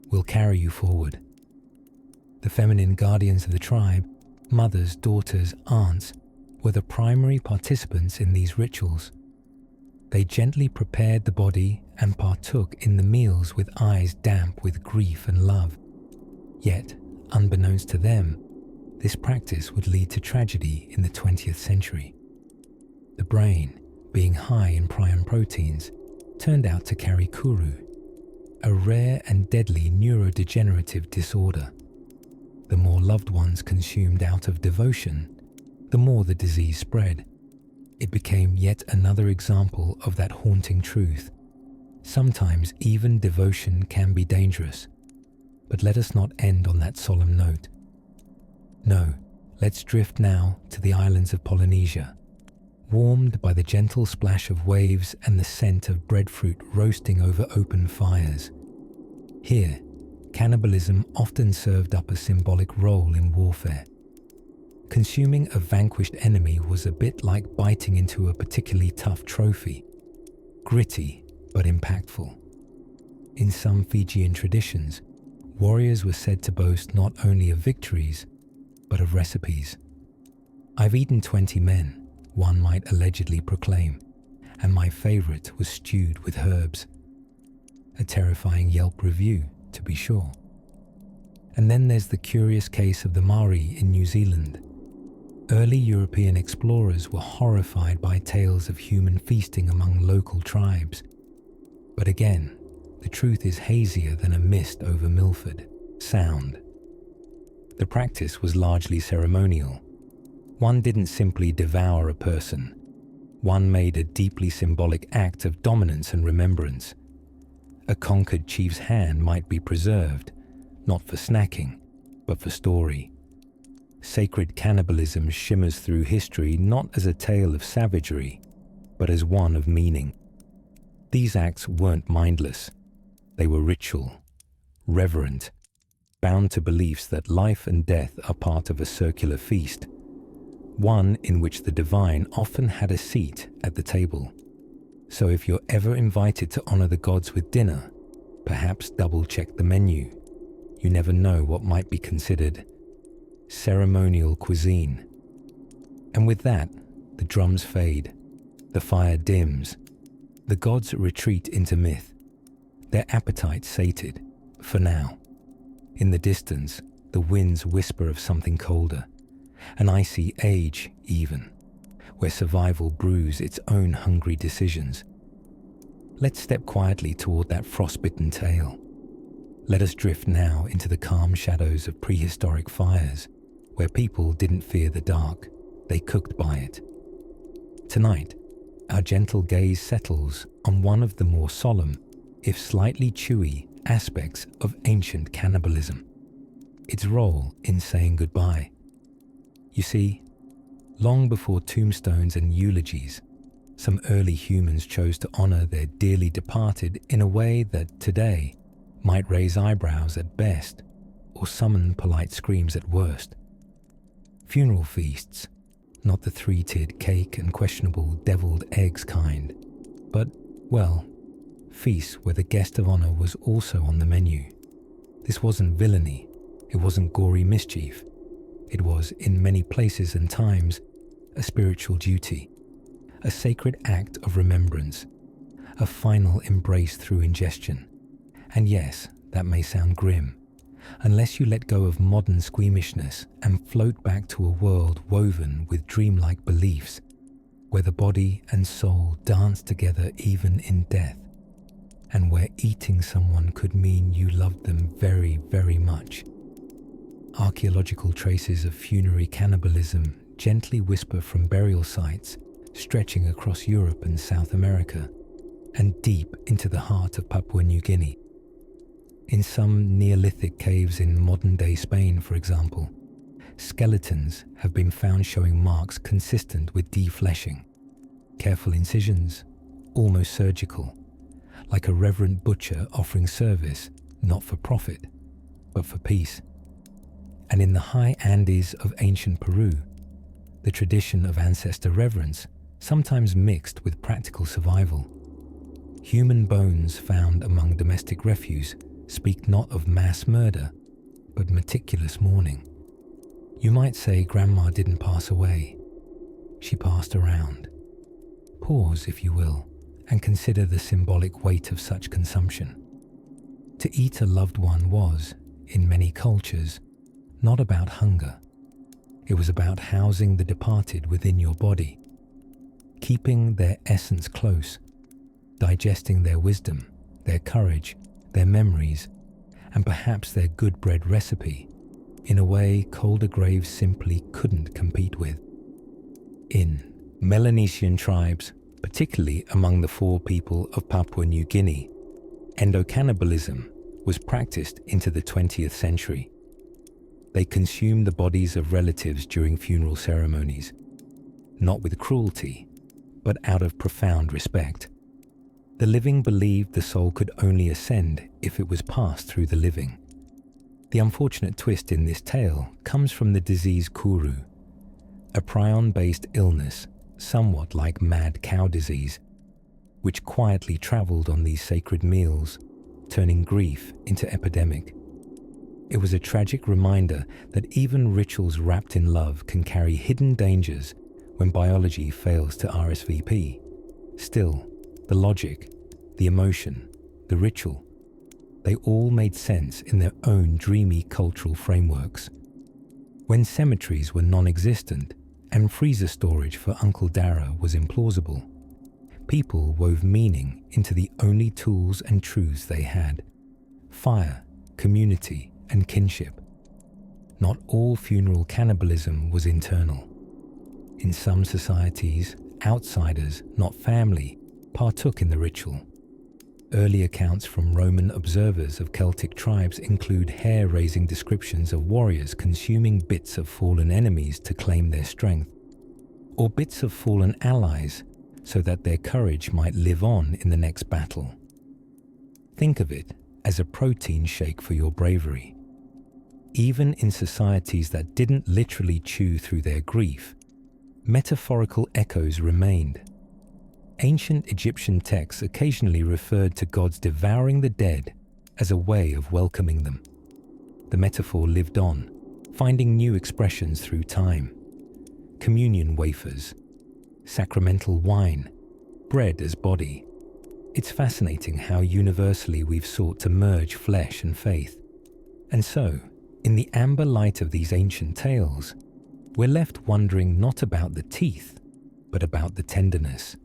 we'll carry you forward." The feminine guardians of the tribe, mothers, daughters, aunts, were the primary participants in these rituals. They gently prepared the body and partook in the meals with eyes damp with grief and love. Yet, unbeknownst to them, this practice would lead to tragedy in the 20th century. The brain, being high in prion proteins, turned out to carry kuru, a rare and deadly neurodegenerative disorder. The more loved ones consumed out of devotion, the more the disease spread. It became yet another example of that haunting truth. Sometimes even devotion can be dangerous. But let us not end on that solemn note. No, let's drift now to the islands of Polynesia, warmed by the gentle splash of waves and the scent of breadfruit roasting over open fires. Here, cannibalism often served up a symbolic role in warfare. Consuming a vanquished enemy was a bit like biting into a particularly tough trophy, gritty but impactful. In some Fijian traditions, warriors were said to boast not only of victories, but of recipes. "I've eaten 20 men," one might allegedly proclaim, "and my favourite was stewed with herbs." A terrifying Yelp review, to be sure. And then there's the curious case of the Maori in New Zealand. Early European explorers were horrified by tales of human feasting among local tribes. But again, the truth is hazier than a mist over Milford Sound. The practice was largely ceremonial. One didn't simply devour a person. One made a deeply symbolic act of dominance and remembrance. A conquered chief's hand might be preserved, not for snacking, but for story. Sacred cannibalism shimmers through history not as a tale of savagery, but as one of meaning. These acts weren't mindless. They were ritual, reverent, bound to beliefs that life and death are part of a circular feast, one in which the divine often had a seat at the table. So if you're ever invited to honor the gods with dinner, perhaps double-check the menu. You never know what might be considered ceremonial cuisine. And with that, the drums fade, the fire dims, the gods retreat into myth, their appetite sated, for now. In the distance, the winds whisper of something colder, an icy age even, where survival brews its own hungry decisions. Let's step quietly toward that frostbitten tale. Let us drift now into the calm shadows of prehistoric fires, where people didn't fear the dark, they cooked by it. Tonight, our gentle gaze settles on one of the more solemn, if slightly chewy, aspects of ancient cannibalism, its role in saying goodbye. You see, long before tombstones and eulogies, some early humans chose to honor their dearly departed in a way that today might raise eyebrows at best or summon polite screams at worst. Funeral feasts, not the three-tiered cake and questionable deviled eggs kind, but, well, feasts where the guest of honor was also on the menu. This wasn't villainy, it wasn't gory mischief. It was, in many places and times, a spiritual duty, a sacred act of remembrance, a final embrace through ingestion. And yes, that may sound grim, unless you let go of modern squeamishness and float back to a world woven with dreamlike beliefs, where the body and soul dance together even in death, and where eating someone could mean you loved them very, very much. Archaeological traces of funerary cannibalism gently whisper from burial sites stretching across Europe and South America, and deep into the heart of Papua New Guinea. In some Neolithic caves in modern-day Spain, for example, skeletons have been found showing marks consistent with defleshing. Careful incisions, almost surgical, like a reverent butcher offering service not for profit, but for peace. And in the high Andes of ancient Peru, the tradition of ancestor reverence sometimes mixed with practical survival. Human bones found among domestic refuse speak not of mass murder, but meticulous mourning. You might say Grandma didn't pass away. She passed around. Pause, if you will, and consider the symbolic weight of such consumption. To eat a loved one was, in many cultures, not about hunger. It was about housing the departed within your body, keeping their essence close, digesting their wisdom, their courage, their memories, and perhaps their good bread recipe, in a way colder graves simply couldn't compete with. In Melanesian tribes, particularly among the Fore people of Papua New Guinea, endocannibalism was practiced into the 20th century. They consumed the bodies of relatives during funeral ceremonies, not with cruelty, but out of profound respect. The living believed the soul could only ascend if it was passed through the living. The unfortunate twist in this tale comes from the disease kuru, a prion-based illness somewhat like mad cow disease, which quietly travelled on these sacred meals, turning grief into epidemic. It was a tragic reminder that even rituals wrapped in love can carry hidden dangers when biology fails to RSVP. Still, the logic, the emotion, the ritual, they all made sense in their own dreamy cultural frameworks. When cemeteries were non-existent and freezer storage for Uncle Dara was implausible, people wove meaning into the only tools and truths they had: fire, community, and kinship. Not all funeral cannibalism was internal. In some societies, outsiders, not family, partook in the ritual. Early accounts from Roman observers of Celtic tribes include hair-raising descriptions of warriors consuming bits of fallen enemies to claim their strength, or bits of fallen allies so that their courage might live on in the next battle. Think of it as a protein shake for your bravery. Even in societies that didn't literally chew through their grief, metaphorical echoes remained. Ancient Egyptian texts occasionally referred to gods devouring the dead as a way of welcoming them. The metaphor lived on, finding new expressions through time. Communion wafers, sacramental wine, bread as body. It's fascinating how universally we've sought to merge flesh and faith. And so, in the amber light of these ancient tales, we're left wondering not about the teeth, but about the tenderness.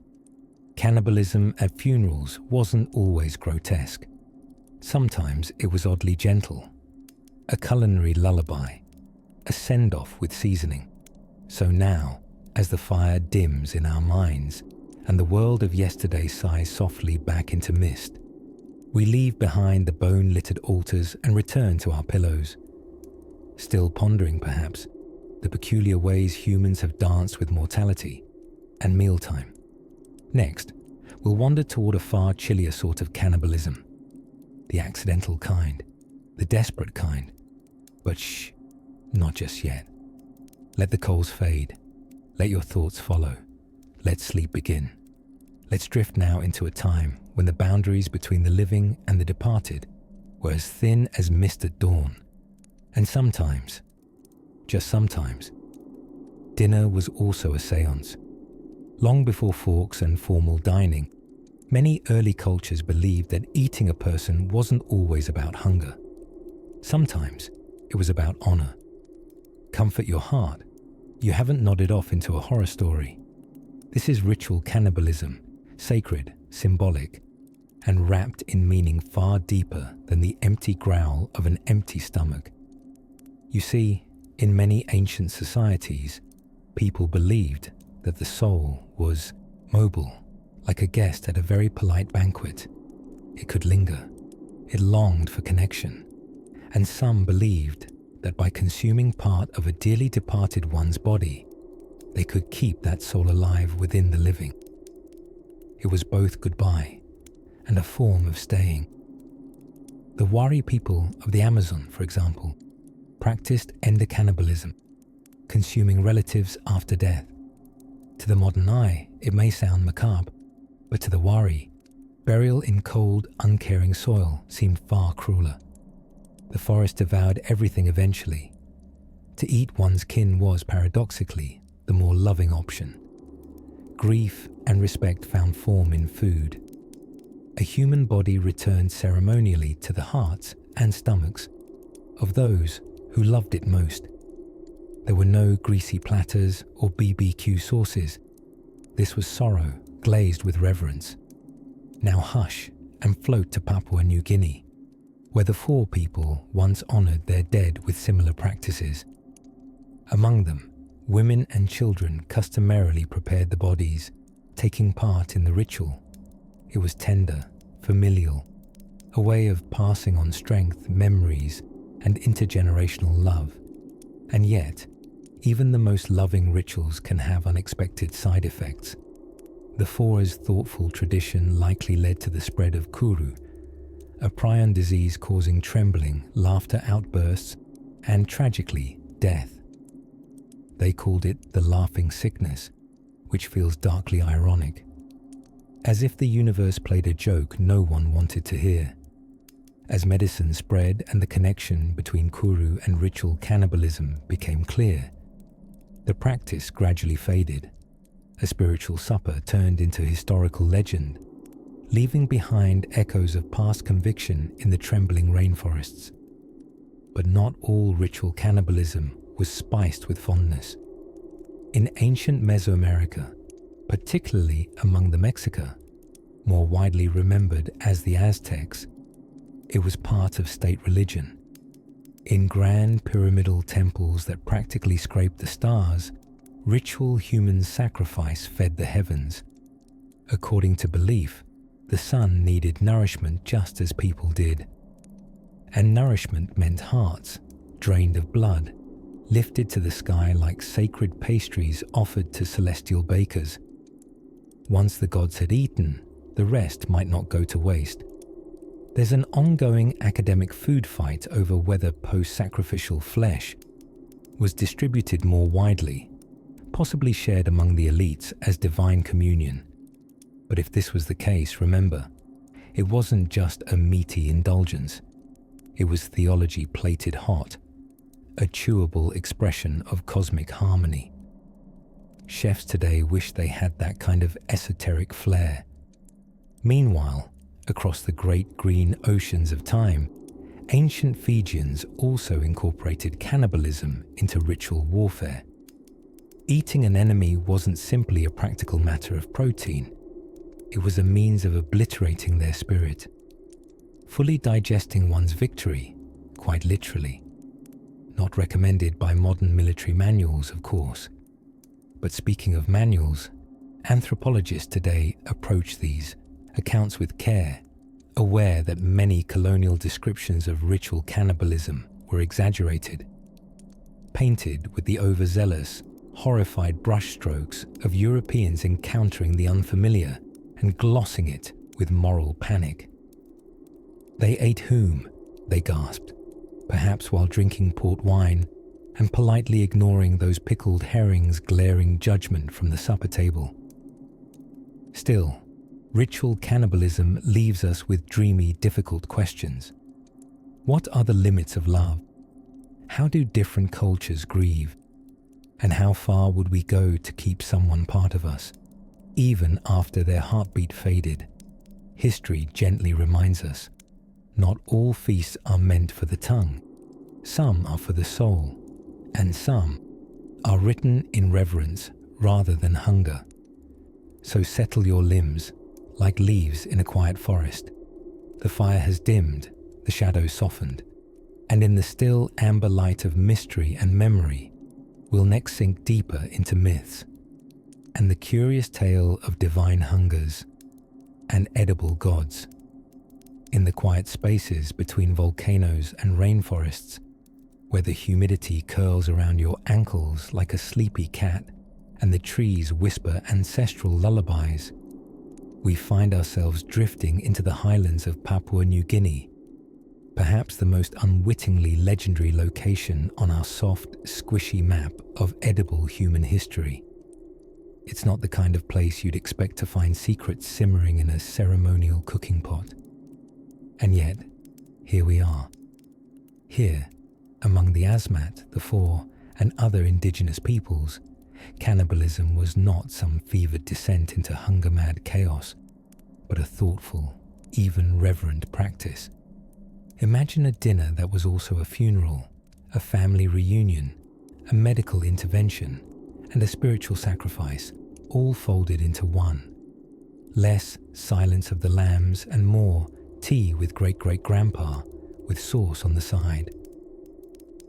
Cannibalism at funerals wasn't always grotesque. Sometimes it was oddly gentle. A culinary lullaby, a send-off with seasoning. So now, as the fire dims in our minds and the world of yesterday sighs softly back into mist, we leave behind the bone-littered altars and return to our pillows. Still pondering, perhaps, the peculiar ways humans have danced with mortality and mealtime. Next, we'll wander toward a far chillier sort of cannibalism. The accidental kind, the desperate kind. But shh, not just yet. Let the coals fade. Let your thoughts follow. Let sleep begin. Let's drift now into a time when the boundaries between the living and the departed were as thin as mist at dawn. And sometimes, just sometimes, dinner was also a séance. Long before forks and formal dining, many early cultures believed that eating a person wasn't always about hunger. Sometimes it was about honor. Comfort your heart. You haven't nodded off into a horror story. This is ritual cannibalism, sacred, symbolic, and wrapped in meaning far deeper than the empty growl of an empty stomach. You see, in many ancient societies, people believed that the soul was mobile, like a guest at a very polite banquet. It could linger. It longed for connection. And some believed that by consuming part of a dearly departed one's body, they could keep that soul alive within the living. It was both goodbye and a form of staying. The Wari people of the Amazon, for example, practiced endocannibalism, consuming relatives after death. To the modern eye, it may sound macabre, but to the Wari, burial in cold, uncaring soil seemed far crueler. The forest devoured everything eventually. To eat one's kin was, paradoxically, the more loving option. Grief and respect found form in food. A human body returned ceremonially to the hearts and stomachs of those who loved it most. There were no greasy platters or BBQ sauces. This was sorrow glazed with reverence. Now hush and float to Papua New Guinea, where the Fore people once honoured their dead with similar practices. Among them, women and children customarily prepared the bodies, taking part in the ritual. It was tender, familial, a way of passing on strength, memories, and intergenerational love. And yet, even the most loving rituals can have unexpected side effects. The Fore's thoughtful tradition likely led to the spread of kuru, a prion disease causing trembling, laughter outbursts, and tragically, death. They called it the laughing sickness, which feels darkly ironic, as if the universe played a joke no one wanted to hear. As medicine spread and the connection between Kuru and ritual cannibalism became clear, the practice gradually faded. A spiritual supper turned into historical legend, leaving behind echoes of past conviction in the trembling rainforests. But not all ritual cannibalism was spiced with fondness. In ancient Mesoamerica, particularly among the Mexica, more widely remembered as the Aztecs, it was part of state religion. In grand pyramidal temples that practically scraped the stars, ritual human sacrifice fed the heavens. According to belief, the sun needed nourishment just as people did. And nourishment meant hearts, drained of blood, lifted to the sky like sacred pastries offered to celestial bakers. Once the gods had eaten, the rest might not go to waste. There's an ongoing academic food fight over whether post-sacrificial flesh was distributed more widely, possibly shared among the elites as divine communion. But if this was the case, remember, it wasn't just a meaty indulgence. It was theology plated hot, a chewable expression of cosmic harmony. Chefs today wish they had that kind of esoteric flair. Meanwhile, across the great green oceans of time, ancient Fijians also incorporated cannibalism into ritual warfare. Eating an enemy wasn't simply a practical matter of protein. It was a means of obliterating their spirit, fully digesting one's victory, quite literally. Not recommended by modern military manuals, of course. But speaking of manuals, anthropologists today approach these accounts with care, aware that many colonial descriptions of ritual cannibalism were exaggerated, painted with the overzealous, horrified brushstrokes of Europeans encountering the unfamiliar and glossing it with moral panic. They ate whom? They gasped, perhaps while drinking port wine and politely ignoring those pickled herrings glaring judgment from the supper table. Still, ritual cannibalism leaves us with dreamy, difficult questions. What are the limits of love? How do different cultures grieve? And how far would we go to keep someone part of us, even after their heartbeat faded? History gently reminds us, not all feasts are meant for the tongue. Some are for the soul, and some are written in reverence rather than hunger. So settle your limbs, like leaves in a quiet forest. The fire has dimmed, the shadows softened, and in the still amber light of mystery and memory, we'll next sink deeper into myths and the curious tale of divine hungers and edible gods. In the quiet spaces between volcanoes and rainforests, where the humidity curls around your ankles like a sleepy cat and the trees whisper ancestral lullabies, we find ourselves drifting into the highlands of Papua New Guinea, perhaps the most unwittingly legendary location on our soft, squishy map of edible human history. It's not the kind of place you'd expect to find secrets simmering in a ceremonial cooking pot. And yet, here we are. Here, among the Asmat, the Fore, and other indigenous peoples, cannibalism was not some fevered descent into hunger-mad chaos, but a thoughtful, even reverent practice. Imagine a dinner that was also a funeral, a family reunion, a medical intervention, and a spiritual sacrifice, all folded into one. Less silence of the lambs and more tea with great-great-grandpa, with sauce on the side.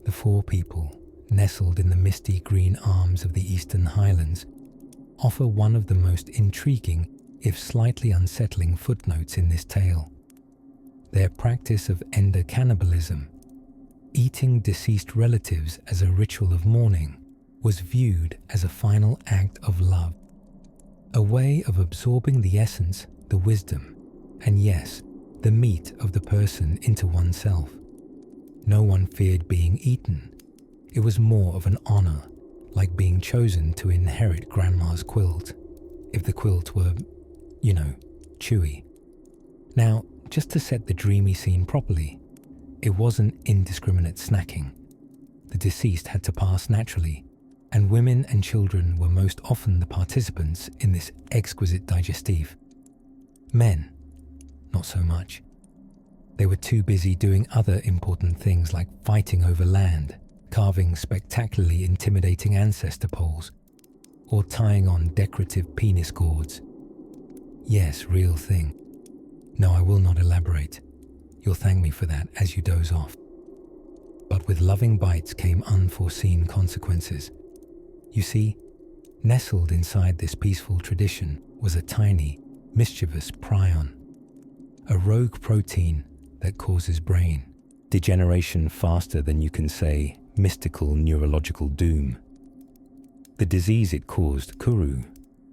The Fore people, nestled in the misty green arms of the Eastern Highlands, offer one of the most intriguing, if slightly unsettling footnotes in this tale. Their practice of endocannibalism, eating deceased relatives as a ritual of mourning, was viewed as a final act of love, a way of absorbing the essence, the wisdom, and yes, the meat of the person into oneself. No one feared being eaten. It was more of an honor, like being chosen to inherit grandma's quilt, if the quilt were, chewy. Now, just to set the dreamy scene properly, it wasn't indiscriminate snacking. The deceased had to pass naturally, and women and children were most often the participants in this exquisite digestif. Men, not so much. They were too busy doing other important things like fighting over land, carving spectacularly intimidating ancestor poles, or tying on decorative penis gourds. Yes, real thing. No, I will not elaborate. You'll thank me for that as you doze off. But with loving bites came unforeseen consequences. You see, nestled inside this peaceful tradition was a tiny, mischievous prion, a rogue protein that causes brain degeneration faster than you can say mystical neurological doom. The disease it caused, kuru,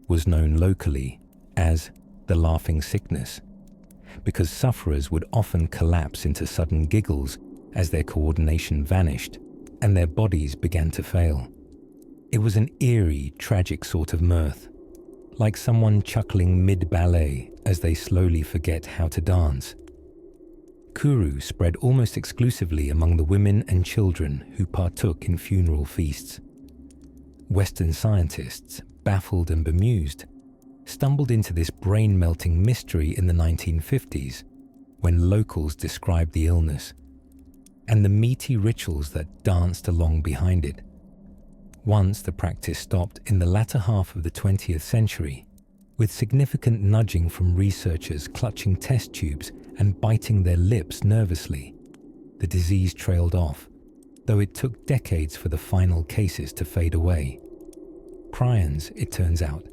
was known locally as the laughing sickness, because sufferers would often collapse into sudden giggles as their coordination vanished and their bodies began to fail. It was an eerie, tragic sort of mirth, like someone chuckling mid-ballet as they slowly forget how to dance. Kuru spread almost exclusively among the women and children who partook in funeral feasts. Western scientists, baffled and bemused, stumbled into this brain-melting mystery in the 1950s when locals described the illness and the meaty rituals that danced along behind it. Once the practice stopped in the latter half of the 20th century, with significant nudging from researchers clutching test tubes and biting their lips nervously, the disease trailed off, though it took decades for the final cases to fade away. Prions, it turns out,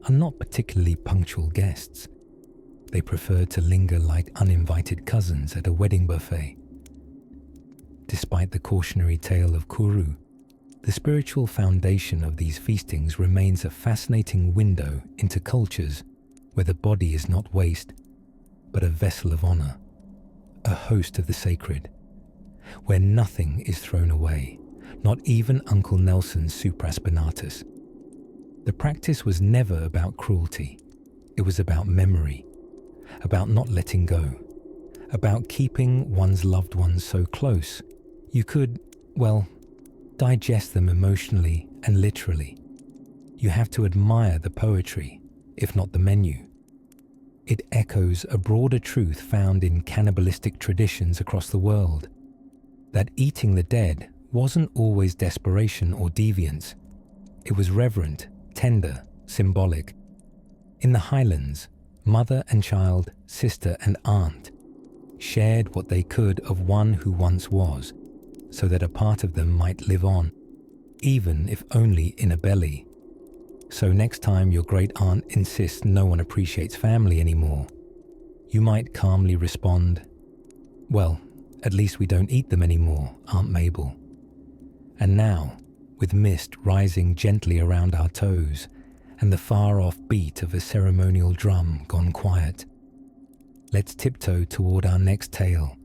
are not particularly punctual guests. They prefer to linger like uninvited cousins at a wedding buffet. Despite the cautionary tale of Kuru, the spiritual foundation of these feastings remains a fascinating window into cultures where the body is not waste, but a vessel of honor, a host of the sacred, where nothing is thrown away, not even Uncle Nelson's supraspinatus. The practice was never about cruelty. It was about memory, about not letting go, about keeping one's loved ones so close you could, digest them emotionally and literally. You have to admire the poetry, if not the menu. It echoes a broader truth found in cannibalistic traditions across the world, that eating the dead wasn't always desperation or deviance. It was reverent, tender, symbolic. In the Highlands, mother and child, sister and aunt shared what they could of one who once was, so that a part of them might live on, even if only in a belly. So next time your great aunt insists no one appreciates family anymore, you might calmly respond, "Well, at least we don't eat them anymore, Aunt Mabel." And now, with mist rising gently around our toes and the far-off beat of a ceremonial drum gone quiet, let's tiptoe toward our next tale,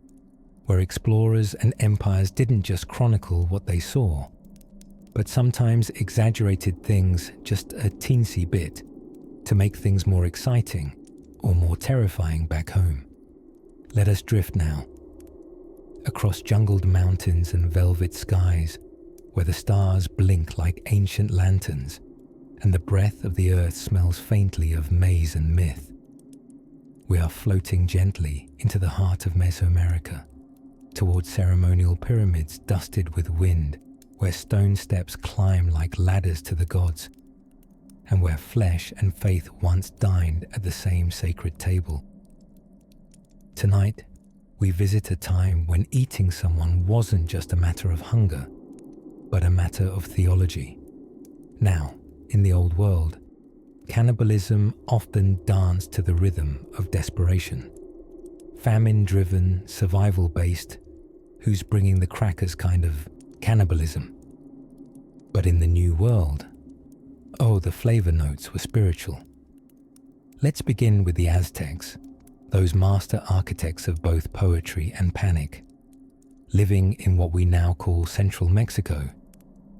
where explorers and empires didn't just chronicle what they saw, but sometimes exaggerated things just a teensy bit to make things more exciting or more terrifying back home. Let us drift now, across jungled mountains and velvet skies, where the stars blink like ancient lanterns and the breath of the earth smells faintly of maize and myth. We are floating gently into the heart of Mesoamerica, towards ceremonial pyramids dusted with wind, where stone steps climb like ladders to the gods, and where flesh and faith once dined at the same sacred table. Tonight, we visit a time when eating someone wasn't just a matter of hunger, but a matter of theology. Now, in the old world, cannibalism often danced to the rhythm of desperation. Famine-driven, survival-based, who's bringing the crackers kind of cannibalism. But in the new world, the flavor notes were spiritual. Let's begin with the Aztecs, those master architects of both poetry and panic. Living in what we now call central Mexico,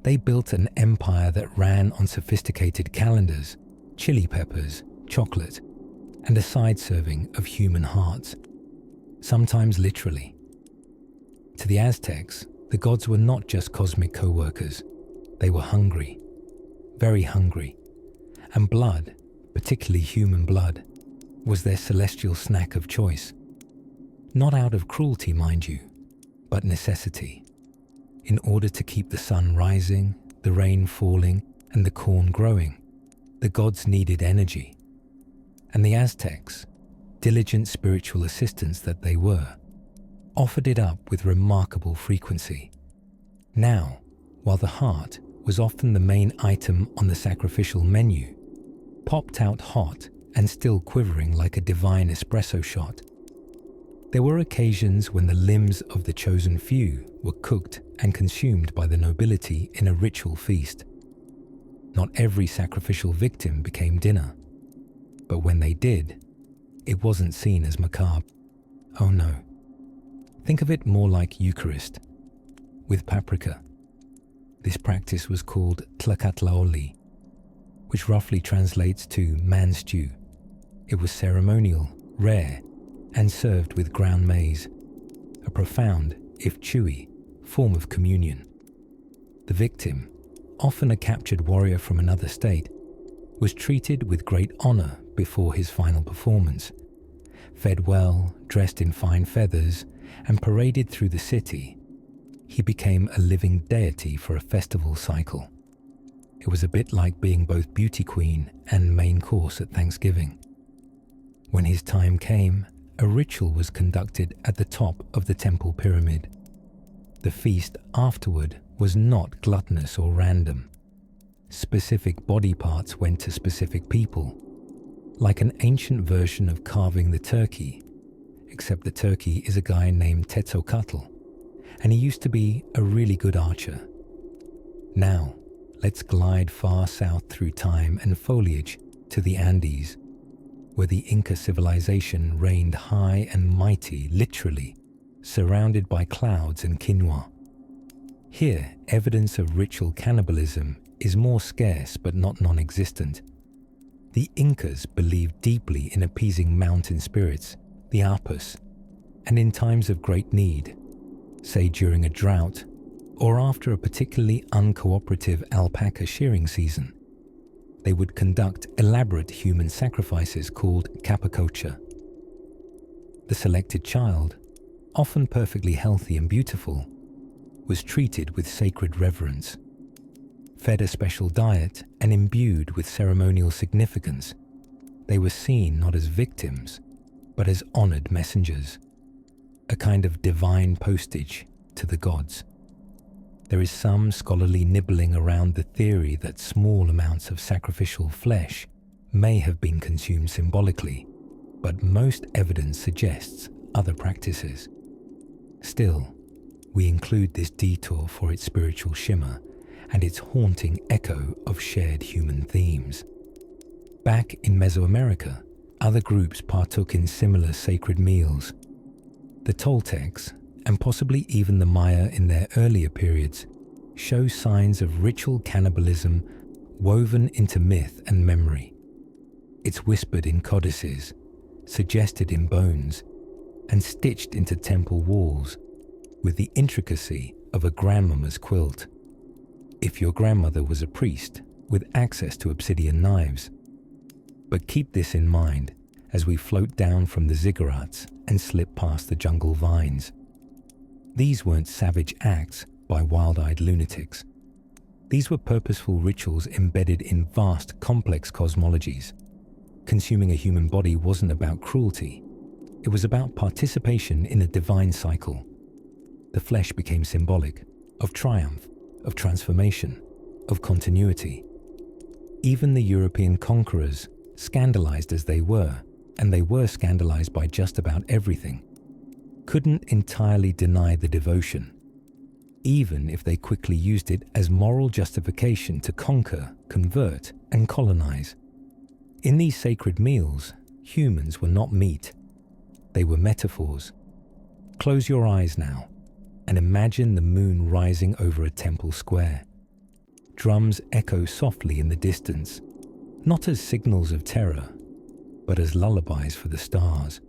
They built an empire that ran on sophisticated calendars, chili peppers, chocolate, and a side serving of human hearts, sometimes literally. To the Aztecs, the gods were not just cosmic co-workers. They were hungry, very hungry, and blood, particularly human blood, was their celestial snack of choice. Not out of cruelty, mind you, but necessity. In order to keep the sun rising, the rain falling, and the corn growing, the gods needed energy. And the Aztecs, diligent spiritual assistants that they were, offered it up with remarkable frequency. Now, while the heart was often the main item on the sacrificial menu, popped out hot and still quivering like a divine espresso shot, there were occasions when the limbs of the chosen few were cooked and consumed by the nobility in a ritual feast. Not every sacrificial victim became dinner, but when they did, it wasn't seen as macabre. Oh no. Think of it more like Eucharist, with paprika. This practice was called tlacatlaoli, which roughly translates to man stew. It was ceremonial, rare, and served with ground maize, a profound, if chewy, form of communion. The victim, often a captured warrior from another state, was treated with great honor before his final performance, fed well, dressed in fine feathers, and paraded through the city. He became a living deity for a festival cycle. It was a bit like being both beauty queen and main course at Thanksgiving. When his time came, a ritual was conducted at the top of the temple pyramid. The feast afterward was not gluttonous or random. Specific body parts went to specific people, like an ancient version of carving the turkey, except the turkey is a guy named Quetzalcoatl, and he used to be a really good archer. Now, let's glide far south through time and foliage to the Andes, where the Inca civilization reigned high and mighty, literally, surrounded by clouds and quinoa. Here, evidence of ritual cannibalism is more scarce but not non-existent. The Incas believed deeply in appeasing mountain spirits, the apus, and in times of great need, say during a drought or after a particularly uncooperative alpaca shearing season, they would conduct elaborate human sacrifices called capacocha. The selected child, often perfectly healthy and beautiful, was treated with sacred reverence, fed a special diet, and imbued with ceremonial significance. They were seen not as victims, but as honored messengers, a kind of divine postage to the gods. There is some scholarly nibbling around the theory that small amounts of sacrificial flesh may have been consumed symbolically, but most evidence suggests other practices. Still, we include this detour for its spiritual shimmer and its haunting echo of shared human themes. Back in Mesoamerica, other groups partook in similar sacred meals. The Toltecs, and possibly even the Maya in their earlier periods, show signs of ritual cannibalism woven into myth and memory. It's whispered in codices, suggested in bones, and stitched into temple walls with the intricacy of a grandmama's quilt. If your grandmother was a priest with access to obsidian knives. But keep this in mind as we float down from the ziggurats and slip past the jungle vines. These weren't savage acts by wild-eyed lunatics. These were purposeful rituals embedded in vast, complex cosmologies. Consuming a human body wasn't about cruelty. It was about participation in a divine cycle. The flesh became symbolic of triumph, of transformation, of continuity. Even the European conquerors, scandalized as they were, and they were scandalized by just about everything, couldn't entirely deny the devotion, even if they quickly used it as moral justification to conquer, convert, and colonize. In these sacred meals, humans were not meat. They were metaphors. Close your eyes now and imagine the moon rising over a temple square. drums echo softly in the distance, not as signals of terror, but as lullabies for the stars.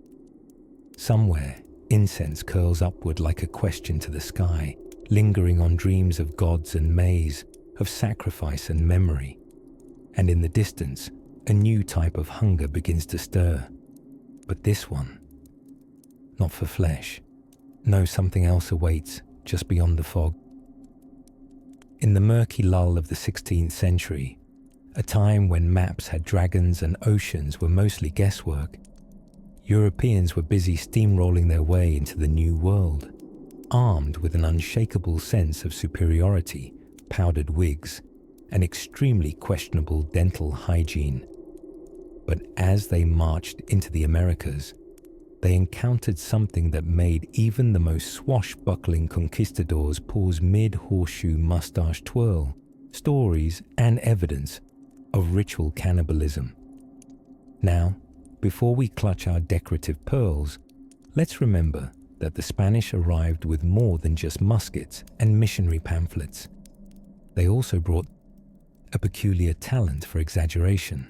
Somewhere, incense curls upward like a question to the sky, lingering on dreams of gods and maize, of sacrifice and memory. And in the distance, a new type of hunger begins to stir. But this one, not for flesh. No, something else awaits just beyond the fog. In the murky lull of the 16th century, a time when maps had dragons and oceans were mostly guesswork, Europeans were busy steamrolling their way into the New World, armed with an unshakable sense of superiority, powdered wigs, and extremely questionable dental hygiene. But as they marched into the Americas, they encountered something that made even the most swashbuckling conquistadors pause mid-horseshoe mustache twirl, stories and evidence of ritual cannibalism. Now, before we clutch our decorative pearls, let's remember that the Spanish arrived with more than just muskets and missionary pamphlets. They also brought a peculiar talent for exaggeration.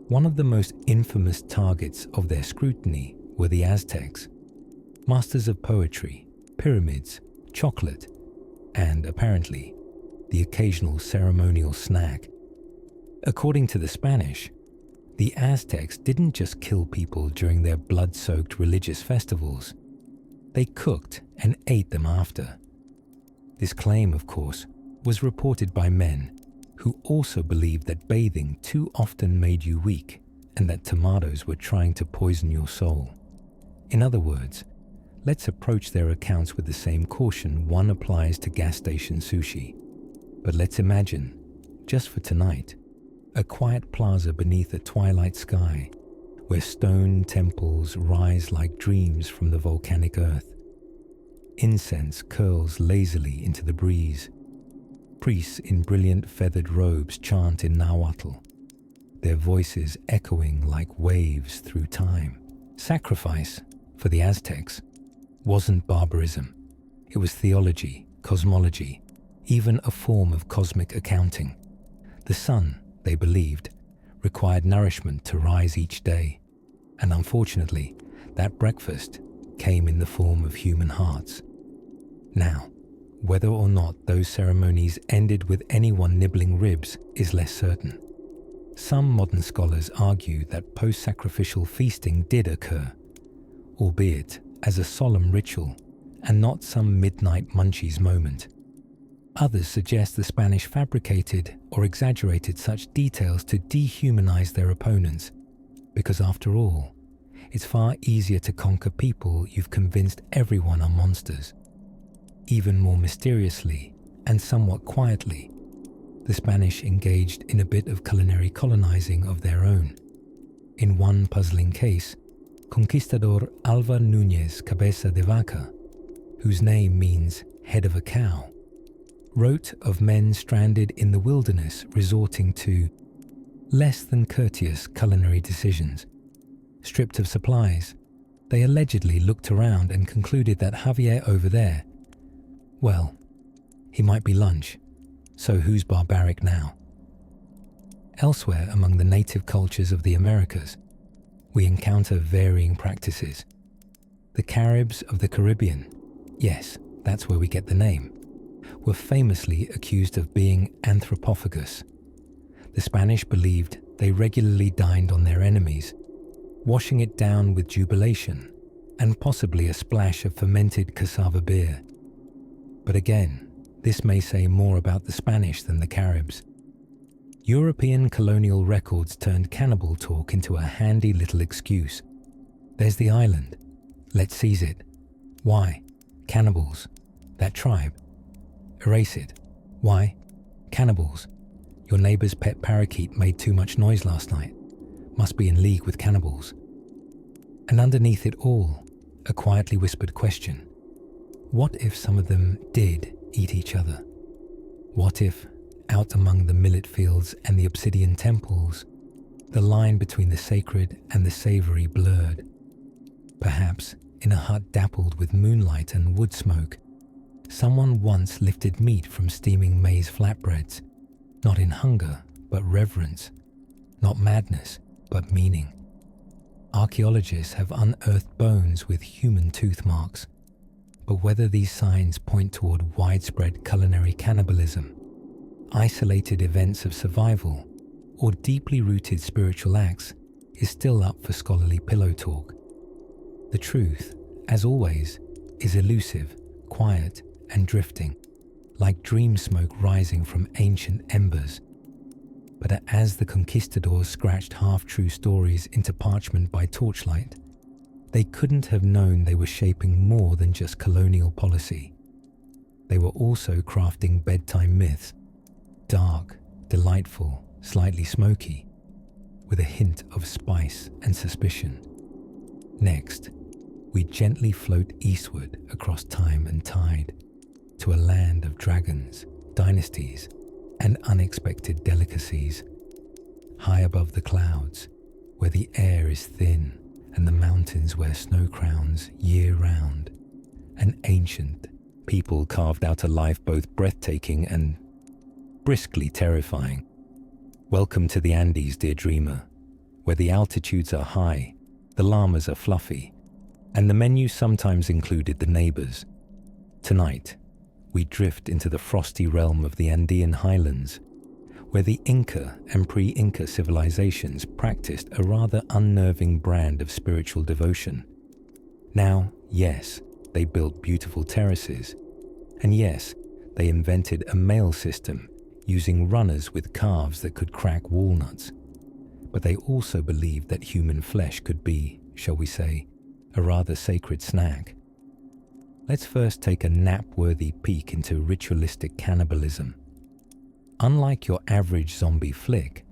One of the most infamous targets of their scrutiny were the Aztecs, masters of poetry, pyramids, chocolate, and, apparently, the occasional ceremonial snack. According to the Spanish, the Aztecs didn't just kill people during their blood-soaked religious festivals. They cooked and ate them after. This claim, of course, was reported by men who also believed that bathing too often made you weak and that tomatoes were trying to poison your soul. In other words, let's approach their accounts with the same caution one applies to gas station sushi. But let's imagine, just for tonight, a quiet plaza beneath a twilight sky where stone temples rise like dreams from the volcanic earth. Incense curls lazily into the breeze. Priests in brilliant feathered robes chant in Nahuatl, their voices echoing like waves through time. Sacrifice, for the Aztecs, wasn't barbarism. It was theology, cosmology, even a form of cosmic accounting. The sun, they believed, required nourishment to rise each day, and unfortunately, that breakfast came in the form of human hearts. Now, whether or not those ceremonies ended with anyone nibbling ribs is less certain. Some modern scholars argue that post-sacrificial feasting did occur, albeit as a solemn ritual and not some midnight munchies moment. Others suggest the Spanish fabricated or exaggerated such details to dehumanize their opponents, because after all, it's far easier to conquer people you've convinced everyone are monsters. Even more mysteriously and somewhat quietly, the Spanish engaged in a bit of culinary colonizing of their own. In one puzzling case, Conquistador Alvar Núñez Cabeza de Vaca, whose name means head of a cow, wrote of men stranded in the wilderness resorting to less than courteous culinary decisions. Stripped of supplies, they allegedly looked around and concluded that Javier over there, well, he might be lunch, so who's barbaric now? Elsewhere among the native cultures of the Americas, we encounter varying practices. The Caribs of the Caribbean, yes, that's where we get the name, were famously accused of being anthropophagus. The Spanish believed they regularly dined on their enemies, washing it down with jubilation and possibly a splash of fermented cassava beer. But again, this may say more about the Spanish than the Caribs. European colonial records turned cannibal talk into a handy little excuse. There's the island. Let's seize it. Why? Cannibals. That tribe. Erase it. Why? Cannibals. Your neighbor's pet parakeet made too much noise last night. Must be in league with cannibals. And underneath it all, a quietly whispered question. What if some of them did eat each other? What if, out among the millet fields and the obsidian temples, the line between the sacred and the savory blurred? Perhaps in a hut dappled with moonlight and wood smoke, Someone once lifted meat from steaming maize flatbreads, not in hunger, but reverence, not madness, but meaning. Archaeologists have unearthed bones with human tooth marks, but whether these signs point toward widespread culinary cannibalism, isolated events of survival, or deeply rooted spiritual acts is still up for scholarly pillow talk. The truth, as always, is elusive, quiet, and drifting, like dream smoke rising from ancient embers. But as the conquistadors scratched half-true stories into parchment by torchlight, they couldn't have known they were shaping more than just colonial policy. They were also crafting bedtime myths, dark, delightful, slightly smoky, with a hint of spice and suspicion. Next, we gently float eastward across time and tide to a land of dragons, dynasties, and unexpected delicacies. High above the clouds, where the air is thin and the mountains wear snow crowns year-round, an ancient people carved out a life both breathtaking and briskly terrifying. Welcome to the Andes, dear dreamer, where the altitudes are high, the llamas are fluffy, and the menu sometimes included the neighbors. Tonight, we drift into the frosty realm of the Andean highlands, where the Inca and pre-Inca civilizations practiced a rather unnerving brand of spiritual devotion. Now, yes, they built beautiful terraces, and yes, they invented a mail system using runners with calves that could crack walnuts. But they also believed that human flesh could be, shall we say, a rather sacred snack. Let's first take a nap-worthy peek into ritualistic cannibalism. Unlike your average zombie flick,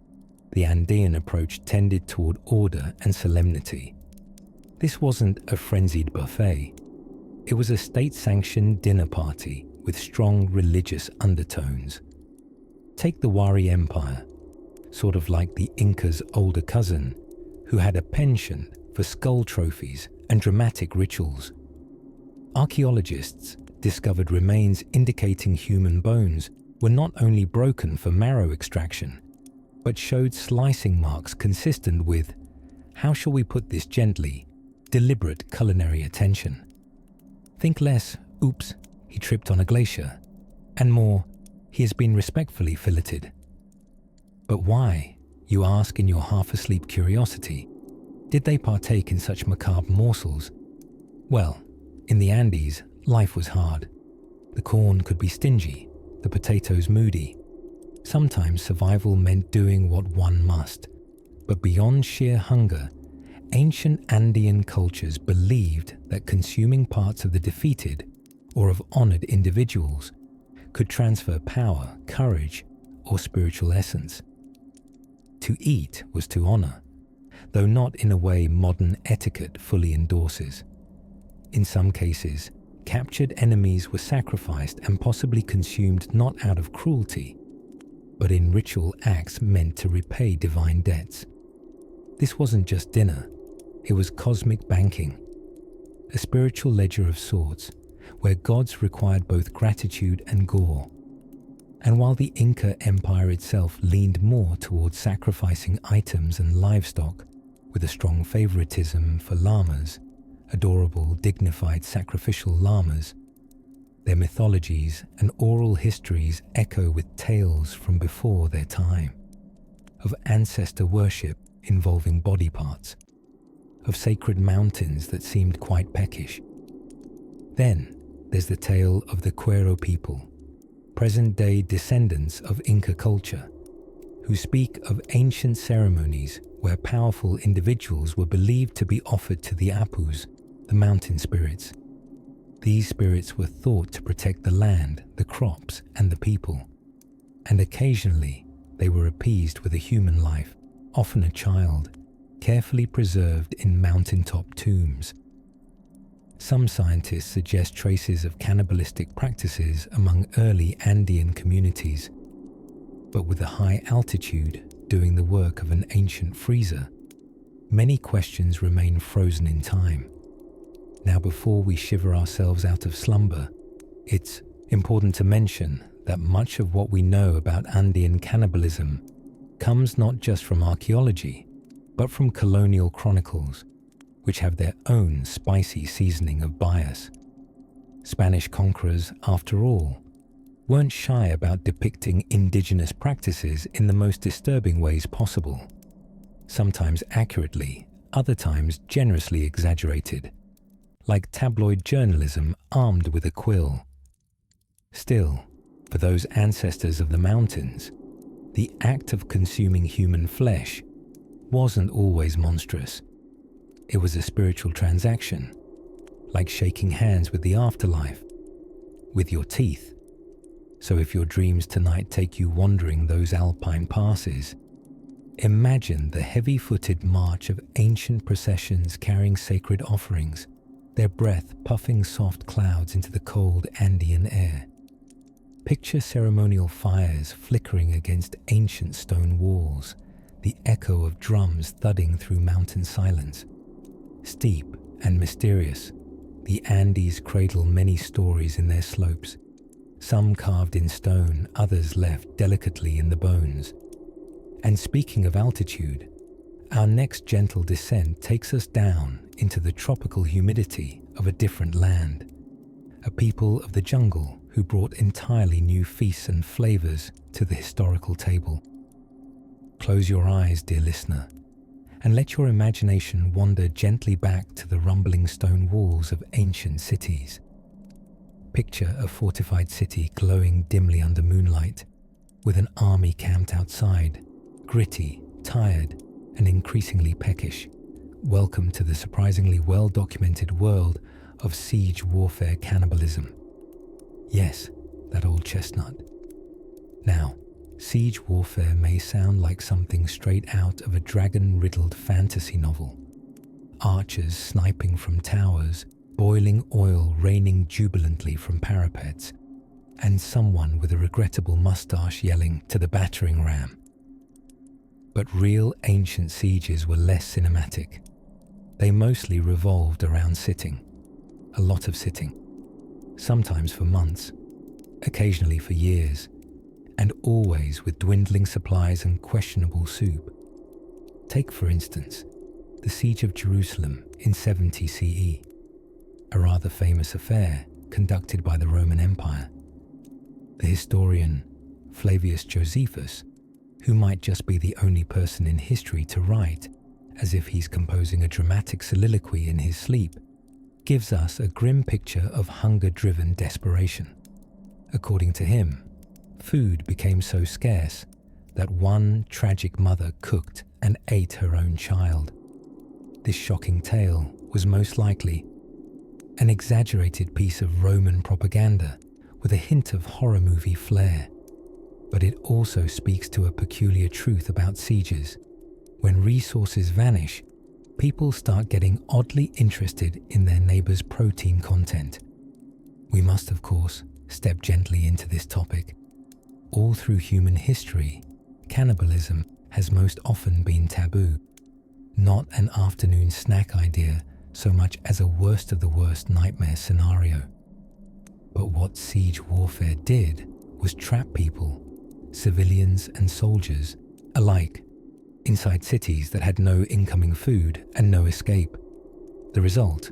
the Andean approach tended toward order and solemnity. This wasn't a frenzied buffet. It was a state-sanctioned dinner party with strong religious undertones. Take the Wari Empire, sort of like the Inca's older cousin, who had a penchant for skull trophies and dramatic rituals. Archaeologists discovered remains indicating human bones were not only broken for marrow extraction, but showed slicing marks consistent with, how shall we put this gently, deliberate culinary attention. Think less, oops, he tripped on a glacier, and more, he has been respectfully filleted. But why, you ask in your half-asleep curiosity, did they partake in such macabre morsels? Well, in the Andes, life was hard. The corn could be stingy, the potatoes moody. Sometimes survival meant doing what one must. But beyond sheer hunger, ancient Andean cultures believed that consuming parts of the defeated or of honored individuals could transfer power, courage, or spiritual essence. To eat was to honor, though not in a way modern etiquette fully endorses. In some cases, captured enemies were sacrificed and possibly consumed not out of cruelty, but in ritual acts meant to repay divine debts. This wasn't just dinner, it was cosmic banking, a spiritual ledger of sorts, where gods required both gratitude and gore. And while the Inca Empire itself leaned more towards sacrificing items and livestock, with a strong favoritism for llamas, adorable, dignified sacrificial llamas, their mythologies and oral histories echo with tales from before their time, of ancestor worship involving body parts, of sacred mountains that seemed quite peckish. Then there's the tale of the Quero people, present-day descendants of Inca culture, who speak of ancient ceremonies where powerful individuals were believed to be offered to the Apus, the mountain spirits. These spirits were thought to protect the land, the crops, and the people. And occasionally, they were appeased with a human life, often a child, carefully preserved in mountaintop tombs. Some scientists suggest traces of cannibalistic practices among early Andean communities, but with a high altitude doing the work of an ancient freezer, many questions remain frozen in time. Now, before we shiver ourselves out of slumber, It's important to mention that much of what we know about Andean cannibalism comes not just from archaeology, but from colonial chronicles, which have their own spicy seasoning of bias. Spanish conquerors, after all, weren't shy about depicting indigenous practices in the most disturbing ways possible, sometimes accurately, other times generously exaggerated, like tabloid journalism armed with a quill. Still, for those ancestors of the mountains, the act of consuming human flesh wasn't always monstrous. It was a spiritual transaction, like shaking hands with the afterlife, with your teeth. So if your dreams tonight take you wandering those alpine passes, imagine the heavy-footed march of ancient processions carrying sacred offerings, their breath puffing soft clouds into the cold Andean air. Picture ceremonial fires flickering against ancient stone walls, the echo of drums thudding through mountain silence. Steep and mysterious, the Andes cradle many stories in their slopes, some carved in stone, others left delicately in the bones. And speaking of altitude, our next gentle descent takes us down into the tropical humidity of a different land, a people of the jungle who brought entirely new feasts and flavors to the historical table. Close your eyes, dear listener, and let your imagination wander gently back to the rumbling stone walls of ancient cities. Picture a fortified city glowing dimly under moonlight, with an army camped outside, gritty, tired, and increasingly peckish. Welcome to the surprisingly well-documented world of siege warfare cannibalism. Yes, that old chestnut. Now, siege warfare may sound like something straight out of a dragon-riddled fantasy novel. Archers sniping from towers, boiling oil raining jubilantly from parapets, and someone with a regrettable mustache yelling to the battering ram. But real ancient sieges were less cinematic. They mostly revolved around sitting, a lot of sitting, sometimes for months, occasionally for years, and always with dwindling supplies and questionable soup. Take, for instance, the Siege of Jerusalem in 70 CE, a rather famous affair conducted by the Roman Empire. The historian Flavius Josephus, who might just be the only person in history to write as if he's composing a dramatic soliloquy in his sleep, gives us a grim picture of hunger-driven desperation. According to him, food became so scarce that one tragic mother cooked and ate her own child. This shocking tale was most likely an exaggerated piece of Roman propaganda with a hint of horror movie flair. But it also speaks to a peculiar truth about sieges. When resources vanish, people start getting oddly interested in their neighbor's protein content. We must, of course, step gently into this topic. All through human history, cannibalism has most often been taboo, not an afternoon snack idea so much as a worst of the worst nightmare scenario. But what siege warfare did was trap people, civilians and soldiers alike, inside cities that had no incoming food and no escape. The result?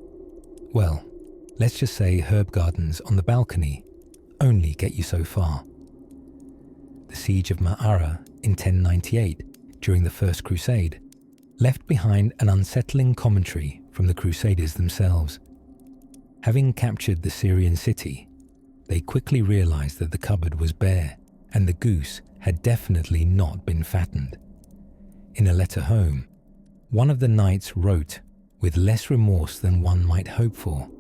Well, let's just say herb gardens on the balcony only get you so far. The Siege of Ma'ara in 1098, during the First Crusade, left behind an unsettling commentary from the Crusaders themselves. Having captured the Syrian city, they quickly realized that the cupboard was bare and the goose had definitely not been fattened. In a letter home, one of the knights wrote, with less remorse than one might hope for,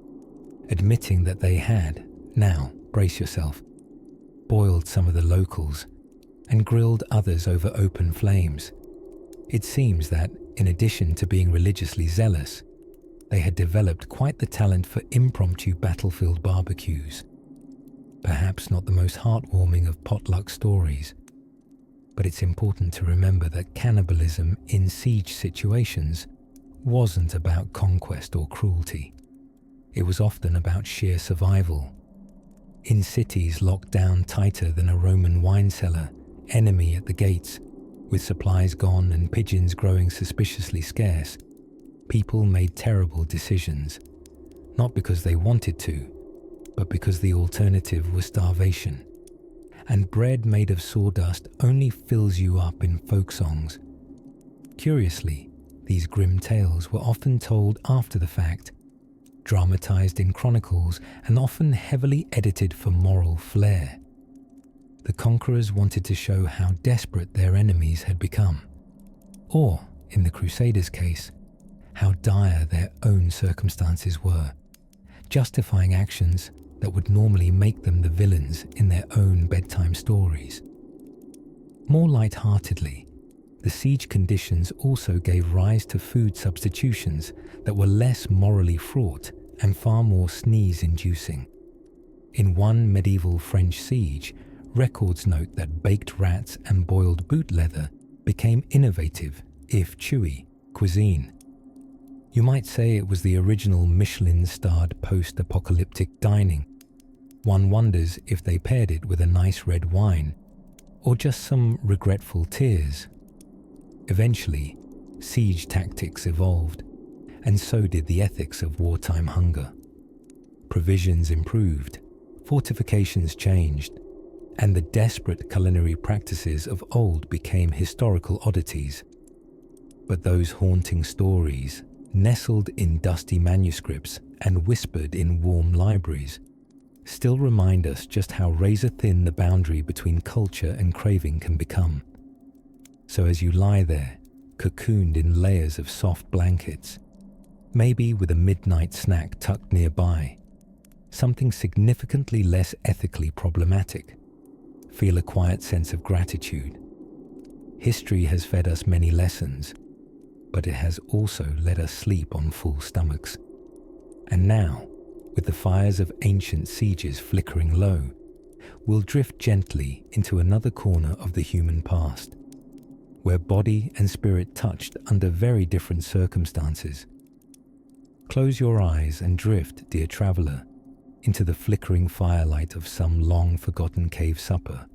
admitting that they had, now brace yourself, boiled some of the locals and grilled others over open flames. It seems that, in addition to being religiously zealous, they had developed quite the talent for impromptu battlefield barbecues. Perhaps not the most heartwarming of potluck stories, but it's important to remember that cannibalism in siege situations wasn't about conquest or cruelty. It was often about sheer survival. In cities locked down tighter than a Roman wine cellar, enemy at the gates, with supplies gone and pigeons growing suspiciously scarce, people made terrible decisions, not because they wanted to, but because the alternative was starvation. And bread made of sawdust only fills you up in folk songs. Curiously, these grim tales were often told after the fact, dramatized in chronicles and often heavily edited for moral flair. The conquerors wanted to show how desperate their enemies had become, or, in the Crusaders' case, how dire their own circumstances were, justifying actions that would normally make them the villains in their own bedtime stories. More light-heartedly, the siege conditions also gave rise to food substitutions that were less morally fraught and far more sneeze-inducing. In one medieval French siege, records note that baked rats and boiled boot leather became innovative, if chewy, cuisine. You might say it was the original Michelin-starred post-apocalyptic dining. One wonders if they paired it with a nice red wine, or just some regretful tears. Eventually, siege tactics evolved, and so did the ethics of wartime hunger. Provisions improved, fortifications changed, and the desperate culinary practices of old became historical oddities. But those haunting stories, nestled in dusty manuscripts and whispered in warm libraries, still remind us just how razor-thin the boundary between culture and craving can become. So as you lie there, cocooned in layers of soft blankets, maybe with a midnight snack tucked nearby, something significantly less ethically problematic, feel a quiet sense of gratitude. History has fed us many lessons, but it has also let us sleep on full stomachs. And now, with the fires of ancient sieges flickering low, we'll drift gently into another corner of the human past, where body and spirit touched under very different circumstances. Close your eyes and drift, dear traveller, into the flickering firelight of some long-forgotten cave supper.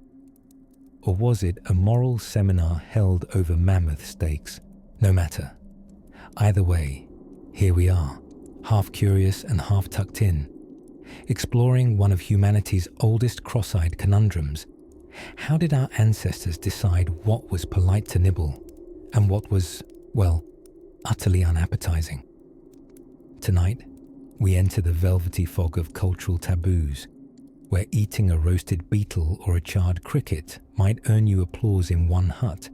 Or was it a moral seminar held over mammoth steaks? No matter. Either way, here we are, half curious and half tucked in, exploring one of humanity's oldest cross-eyed conundrums. How did our ancestors decide what was polite to nibble and what was, well, utterly unappetizing? Tonight, we enter the velvety fog of cultural taboos, where eating a roasted beetle or a charred cricket might earn you applause in one hut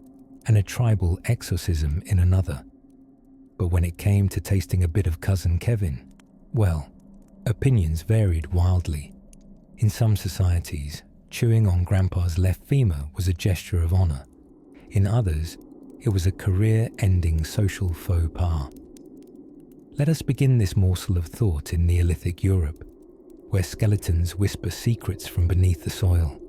and a tribal exorcism in another. But when it came to tasting a bit of cousin Kevin, well, opinions varied wildly. In some societies, chewing on Grandpa's left femur was a gesture of honor. In others, it was a career-ending social faux pas. Let us begin this morsel of thought in Neolithic Europe, where skeletons whisper secrets from beneath the soil.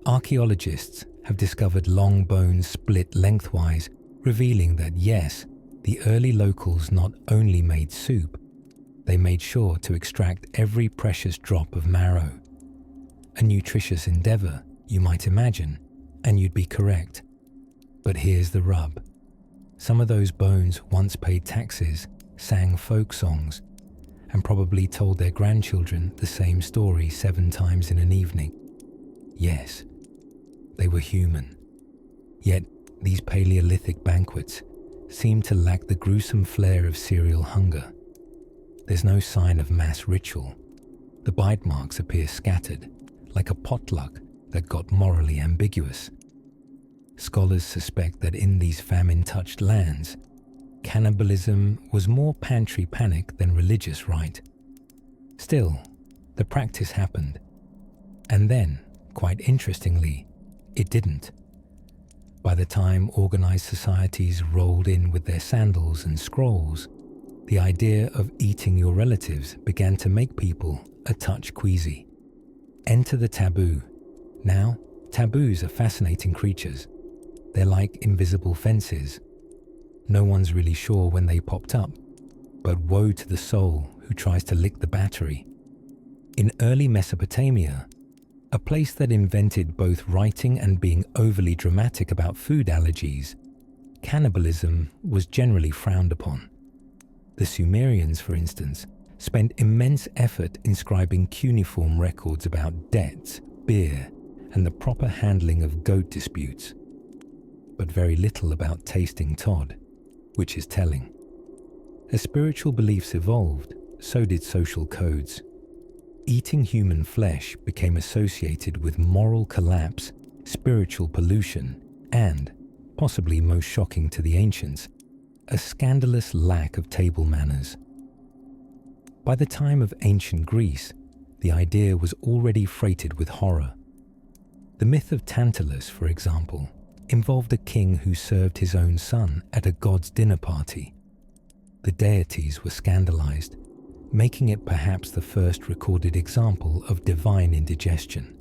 Archaeologists have discovered long bones split lengthwise, revealing that yes, the early locals not only made soup, they made sure to extract every precious drop of marrow. A nutritious endeavor, you might imagine, and you'd be correct. But here's the rub. Some of those bones once paid taxes, sang folk songs, and probably told their grandchildren the same story 7 times in an evening. Yes, they were human. Yet these Paleolithic banquets seem to lack the gruesome flair of serial hunger. There's no sign of mass ritual. The bite marks appear scattered, like a potluck that got morally ambiguous. Scholars suspect that in these famine-touched lands, cannibalism was more pantry panic than religious rite. Still, the practice happened. And then, quite interestingly, it didn't. By the time organized societies rolled in with their sandals and scrolls, the idea of eating your relatives began to make people a touch queasy. Enter the taboo. Now, taboos are fascinating creatures. They're like invisible fences. No one's really sure when they popped up, but woe to the soul who tries to lick the battery. In early Mesopotamia, a place that invented both writing and being overly dramatic about food allergies, cannibalism was generally frowned upon. The Sumerians, for instance, spent immense effort inscribing cuneiform records about debts, beer, and the proper handling of goat disputes, but very little about tasting Todd, which is telling. As spiritual beliefs evolved, so did social codes. Eating human flesh became associated with moral collapse, spiritual pollution, and, possibly most shocking to the ancients, a scandalous lack of table manners. By the time of ancient Greece, the idea was already freighted with horror. The myth of Tantalus, for example, involved a king who served his own son at a god's dinner party. The deities were scandalized, making it perhaps the first recorded example of divine indigestion.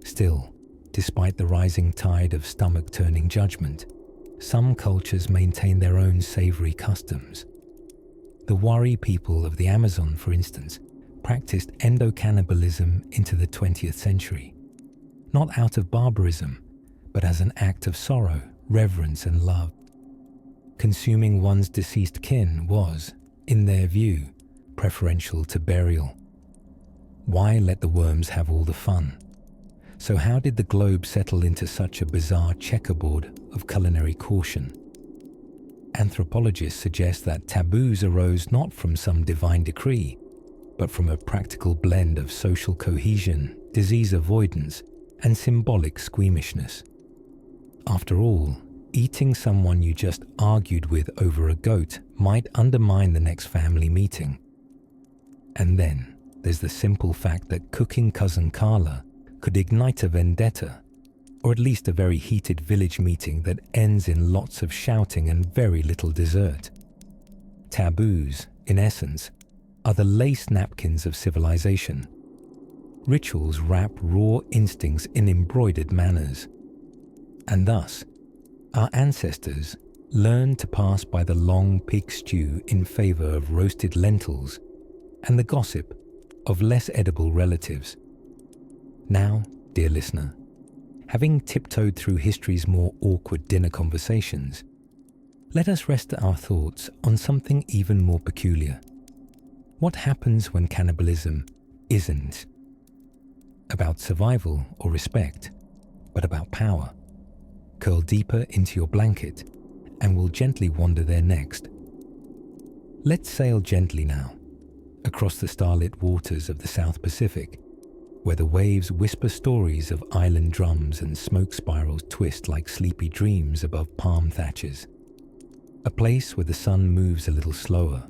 Still, despite the rising tide of stomach-turning judgment, some cultures maintain their own savory customs. The Wari people of the Amazon, for instance, practiced endocannibalism into the 20th century, not out of barbarism, but as an act of sorrow, reverence, and love. Consuming one's deceased kin was, in their view, preferential to burial. Why let the worms have all the fun? So how did the globe settle into such a bizarre checkerboard of culinary caution? Anthropologists suggest that taboos arose not from some divine decree, but from a practical blend of social cohesion, disease avoidance, and symbolic squeamishness. After all, eating someone you just argued with over a goat might undermine the next family meeting. And then there's the simple fact that cooking cousin Carla could ignite a vendetta, or at least a very heated village meeting that ends in lots of shouting and very little dessert. Taboos, in essence, are the lace napkins of civilization. Rituals wrap raw instincts in embroidered manners. And thus, our ancestors learned to pass by the long pig stew in favor of roasted lentils and the gossip of less edible relatives. Now, dear listener, having tiptoed through history's more awkward dinner conversations, let us rest our thoughts on something even more peculiar. What happens when cannibalism isn't about survival or respect, but about power? Curl deeper into your blanket, and we'll gently wander there next. Let's sail gently now, across the starlit waters of the South Pacific, where the waves whisper stories of island drums and smoke spirals twist like sleepy dreams above palm thatches. A place where the sun moves a little slower,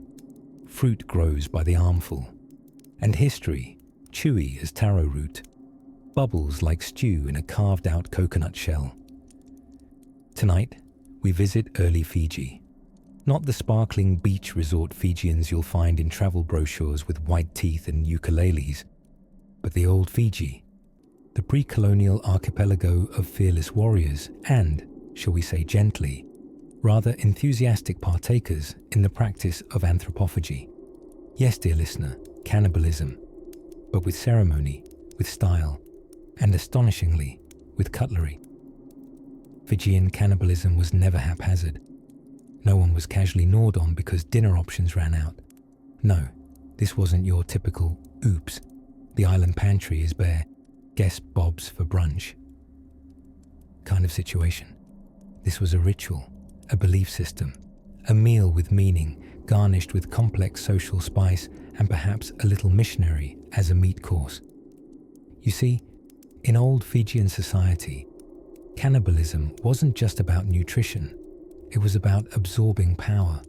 fruit grows by the armful, and history, chewy as taro root, bubbles like stew in a carved-out coconut shell. Tonight, we visit early Fiji. Not the sparkling beach resort Fijians you'll find in travel brochures with white teeth and ukuleles, but the old Fiji, the pre-colonial archipelago of fearless warriors and, shall we say gently, rather enthusiastic partakers in the practice of anthropophagy. Yes, dear listener, cannibalism, but with ceremony, with style, and astonishingly, with cutlery. Fijian cannibalism was never haphazard. No one was casually gnawed on because dinner options ran out. No, this wasn't your typical, oops, the island pantry is bare, guess Bob's for brunch kind of situation. This was a ritual, a belief system, a meal with meaning, garnished with complex social spice and perhaps a little missionary as a meat course. You see, in old Fijian society, cannibalism wasn't just about nutrition, it was about absorbing power.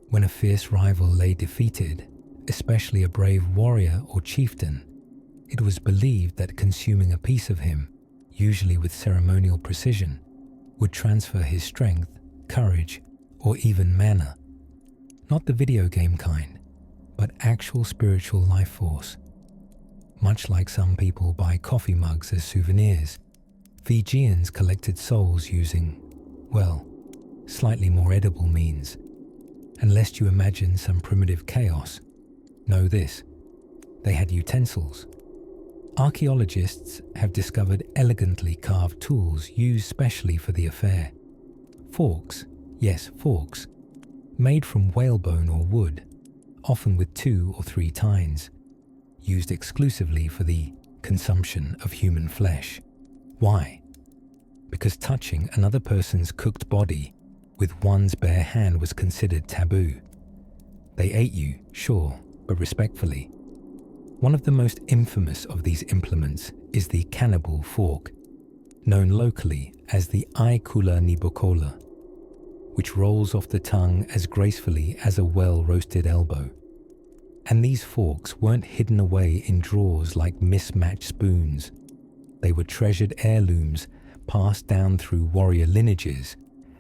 When a fierce rival lay defeated, especially a brave warrior or chieftain, it was believed that consuming a piece of him, usually with ceremonial precision, would transfer his strength, courage, or even mana. Not the video game kind, but actual spiritual life force. Much like some people buy coffee mugs as souvenirs, Fijians collected souls using, well, slightly more edible means. And lest you imagine some primitive chaos, know this: They had utensils. Archaeologists have discovered elegantly carved tools used specially for the affair. Forks, yes, forks, made from whalebone or wood, often with 2 or 3 tines, used exclusively for the consumption of human flesh. Why? Because touching another person's cooked body with one's bare hand was considered taboo. They ate you, sure, but respectfully. One of the most infamous of these implements is the cannibal fork, known locally as the aikula nibokola, which rolls off the tongue as gracefully as a well-roasted elbow. And these forks weren't hidden away in drawers like mismatched spoons. They were treasured heirlooms passed down through warrior lineages,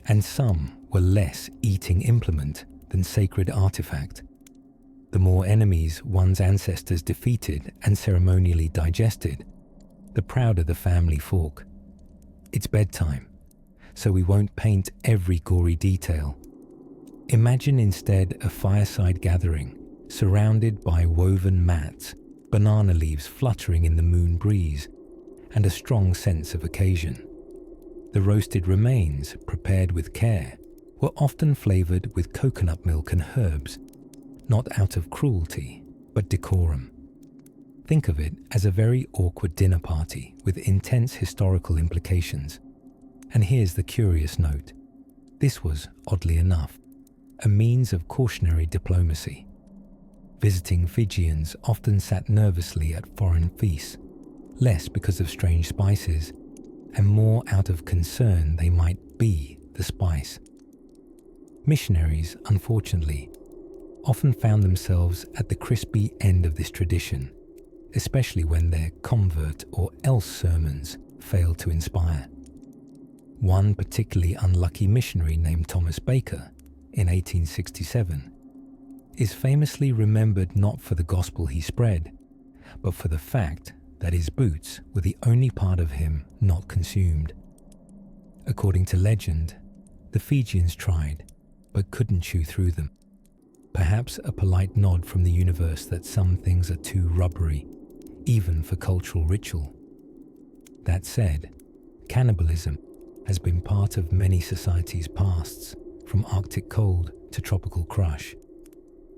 and some were less eating implement than sacred artifact. The more enemies one's ancestors defeated and ceremonially digested, the prouder the family fork. It's bedtime, so we won't paint every gory detail. Imagine instead a fireside gathering, surrounded by woven mats, banana leaves fluttering in the moon breeze, and a strong sense of occasion. The roasted remains, prepared with care, were often flavored with coconut milk and herbs, not out of cruelty, but decorum. Think of it as a very awkward dinner party with intense historical implications. And here's the curious note. This was, oddly enough, a means of cautionary diplomacy. Visiting Fijians often sat nervously at foreign feasts, less because of strange spices, and more out of concern they might be the spice. Missionaries, unfortunately, often found themselves at the crispy end of this tradition, especially when their convert or else sermons failed to inspire. One particularly unlucky missionary named Thomas Baker, in 1867, is famously remembered not for the gospel he spread, but for the fact that his boots were the only part of him not consumed. According to legend, the Fijians tried, but couldn't chew through them. Perhaps a polite nod from the universe that some things are too rubbery, even for cultural ritual. That said, cannibalism has been part of many societies' pasts, from Arctic cold to tropical crush,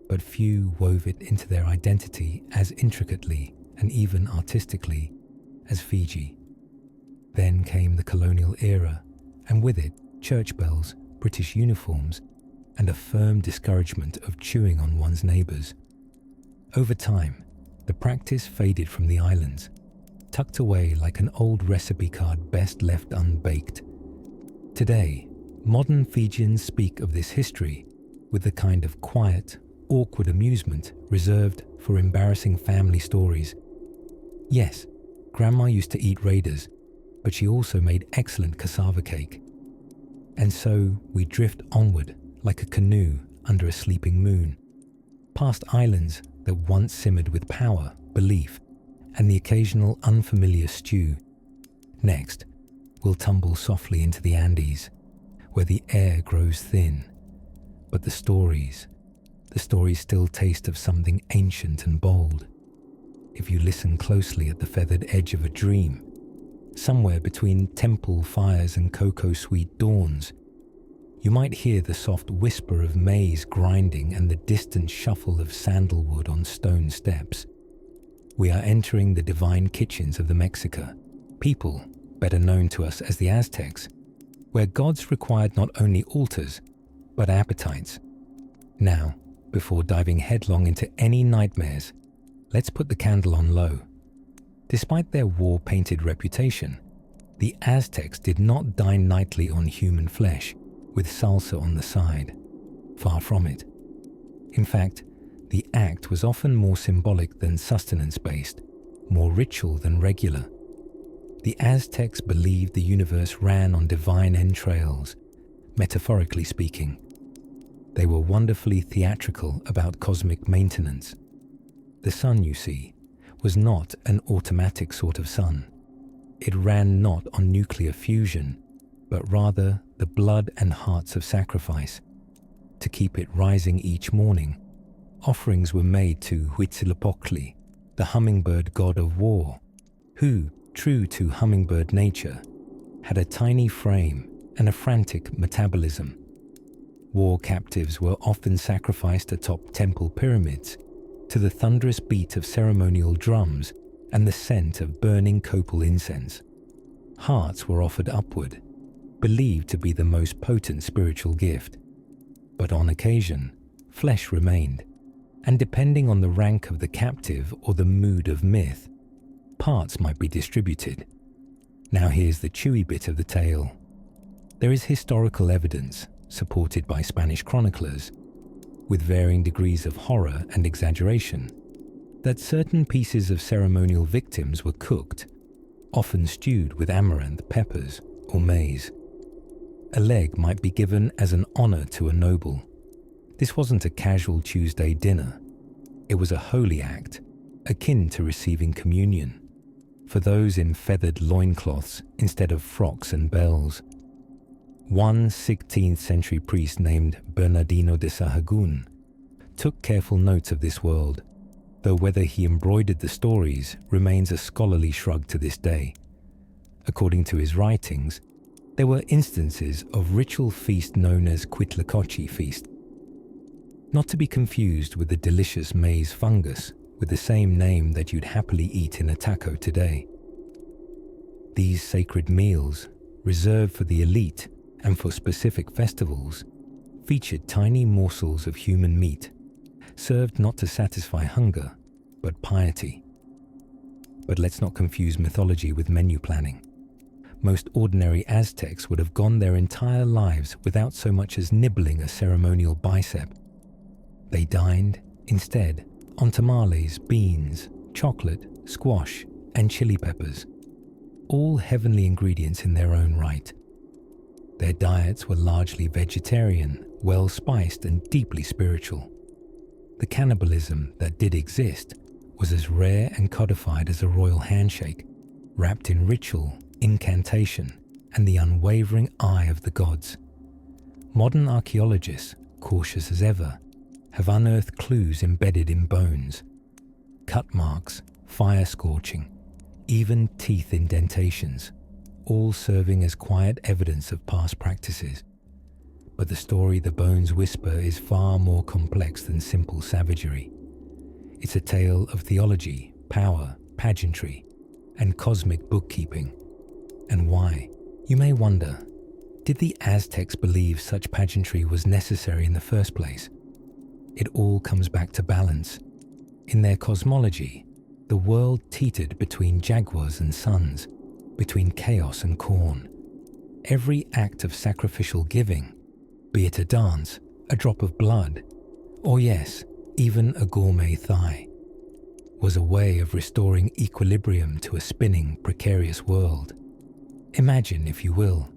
but few wove it into their identity as intricately and even artistically as Fiji. Then came the colonial era, and with it, church bells, British uniforms, and a firm discouragement of chewing on one's neighbours. Over time, the practice faded from the islands, tucked away like an old recipe card best left unbaked. Today, modern Fijians speak of this history with the kind of quiet, awkward amusement reserved for embarrassing family stories. Yes, Grandma used to eat raiders, but she also made excellent cassava cake. And so we drift onward like a canoe under a sleeping moon, past islands that once simmered with power, belief, and the occasional unfamiliar stew. Next, we'll tumble softly into the Andes, where the air grows thin, but the stories still taste of something ancient and bold. If you listen closely at the feathered edge of a dream, somewhere between temple fires and cocoa sweet dawns, you might hear the soft whisper of maize grinding and the distant shuffle of sandalwood on stone steps. We are entering the divine kitchens of the Mexica, people better known to us as the Aztecs, where gods required not only altars, but appetites. Now, before diving headlong into any nightmares, let's put the candle on low. Despite their war-painted reputation, the Aztecs did not dine nightly on human flesh, with salsa on the side. Far from it. In fact, the act was often more symbolic than sustenance-based, more ritual than regular. The Aztecs believed the universe ran on divine entrails, metaphorically speaking. They were wonderfully theatrical about cosmic maintenance. The sun, you see, was not an automatic sort of sun. It ran not on nuclear fusion, but rather the blood and hearts of sacrifice. To keep it rising each morning, offerings were made to Huitzilopochtli, the hummingbird god of war, who, true to hummingbird nature, had a tiny frame and a frantic metabolism. War captives were often sacrificed atop temple pyramids to the thunderous beat of ceremonial drums and the scent of burning copal incense. Hearts were offered upward, believed to be the most potent spiritual gift. But on occasion, flesh remained, and depending on the rank of the captive or the mood of myth, parts might be distributed. Now here's the chewy bit of the tale. There is historical evidence, supported by Spanish chroniclers, with varying degrees of horror and exaggeration, that certain pieces of ceremonial victims were cooked, often stewed with amaranth, peppers, or maize. A leg might be given as an honor to a noble. This wasn't a casual Tuesday dinner. It was a holy act, akin to receiving communion, for those in feathered loincloths instead of frocks and bells. One 16th century priest named Bernardino de Sahagún took careful notes of this world, though whether he embroidered the stories remains a scholarly shrug to this day. According to his writings, there were instances of ritual feast known as Huitlacoche feast, not to be confused with the delicious maize fungus with the same name that you'd happily eat in a taco today. These sacred meals, reserved for the elite and for specific festivals, featured tiny morsels of human meat, served not to satisfy hunger, but piety. But let's not confuse mythology with menu planning. Most ordinary Aztecs would have gone their entire lives without so much as nibbling a ceremonial bicep. They dined, instead, on tamales, beans, chocolate, squash, and chili peppers, all heavenly ingredients in their own right. Their diets were largely vegetarian, well-spiced, and deeply spiritual. The cannibalism that did exist was as rare and codified as a royal handshake, wrapped in ritual, incantation, and the unwavering eye of the gods. Modern archaeologists, cautious as ever, have unearthed clues embedded in bones, cut marks, fire scorching, even teeth indentations, all serving as quiet evidence of past practices. But the story the bones whisper is far more complex than simple savagery. It's a tale of theology, power, pageantry, and cosmic bookkeeping. And why? You may wonder, did the Aztecs believe such pageantry was necessary in the first place? It all comes back to balance. In their cosmology, the world teetered between jaguars and suns, between chaos and corn. Every act of sacrificial giving, be it a dance, a drop of blood, or yes, even a gourmet thigh, was a way of restoring equilibrium to a spinning, precarious world. Imagine, if you will,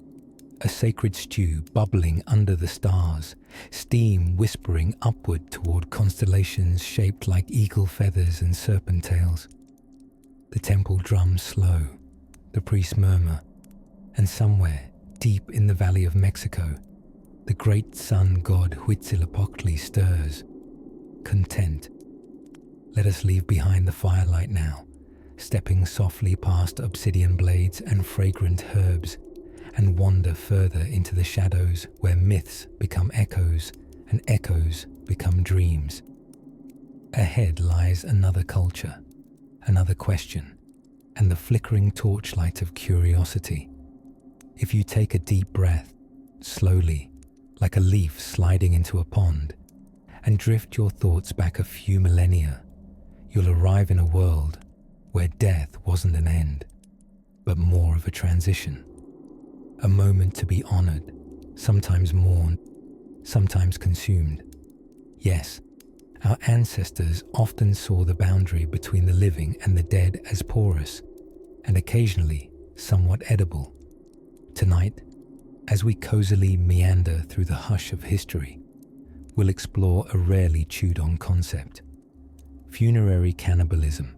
a sacred stew bubbling under the stars, steam whispering upward toward constellations shaped like eagle feathers and serpent tails. The temple drums slow, the priests murmur, and somewhere, deep in the Valley of Mexico, the great sun god Huitzilopochtli stirs, content. Let us leave behind the firelight now, stepping softly past obsidian blades and fragrant herbs, and wander further into the shadows where myths become echoes and echoes become dreams. Ahead lies another culture, another question, and the flickering torchlight of curiosity. If you take a deep breath, slowly, like a leaf sliding into a pond, and drift your thoughts back a few millennia, you'll arrive in a world where death wasn't an end, but more of a transition. A moment to be honored, sometimes mourned, sometimes consumed. Yes, our ancestors often saw the boundary between the living and the dead as porous, and occasionally somewhat edible. Tonight, as we cozily meander through the hush of history, we'll explore a rarely chewed-on concept: funerary cannibalism.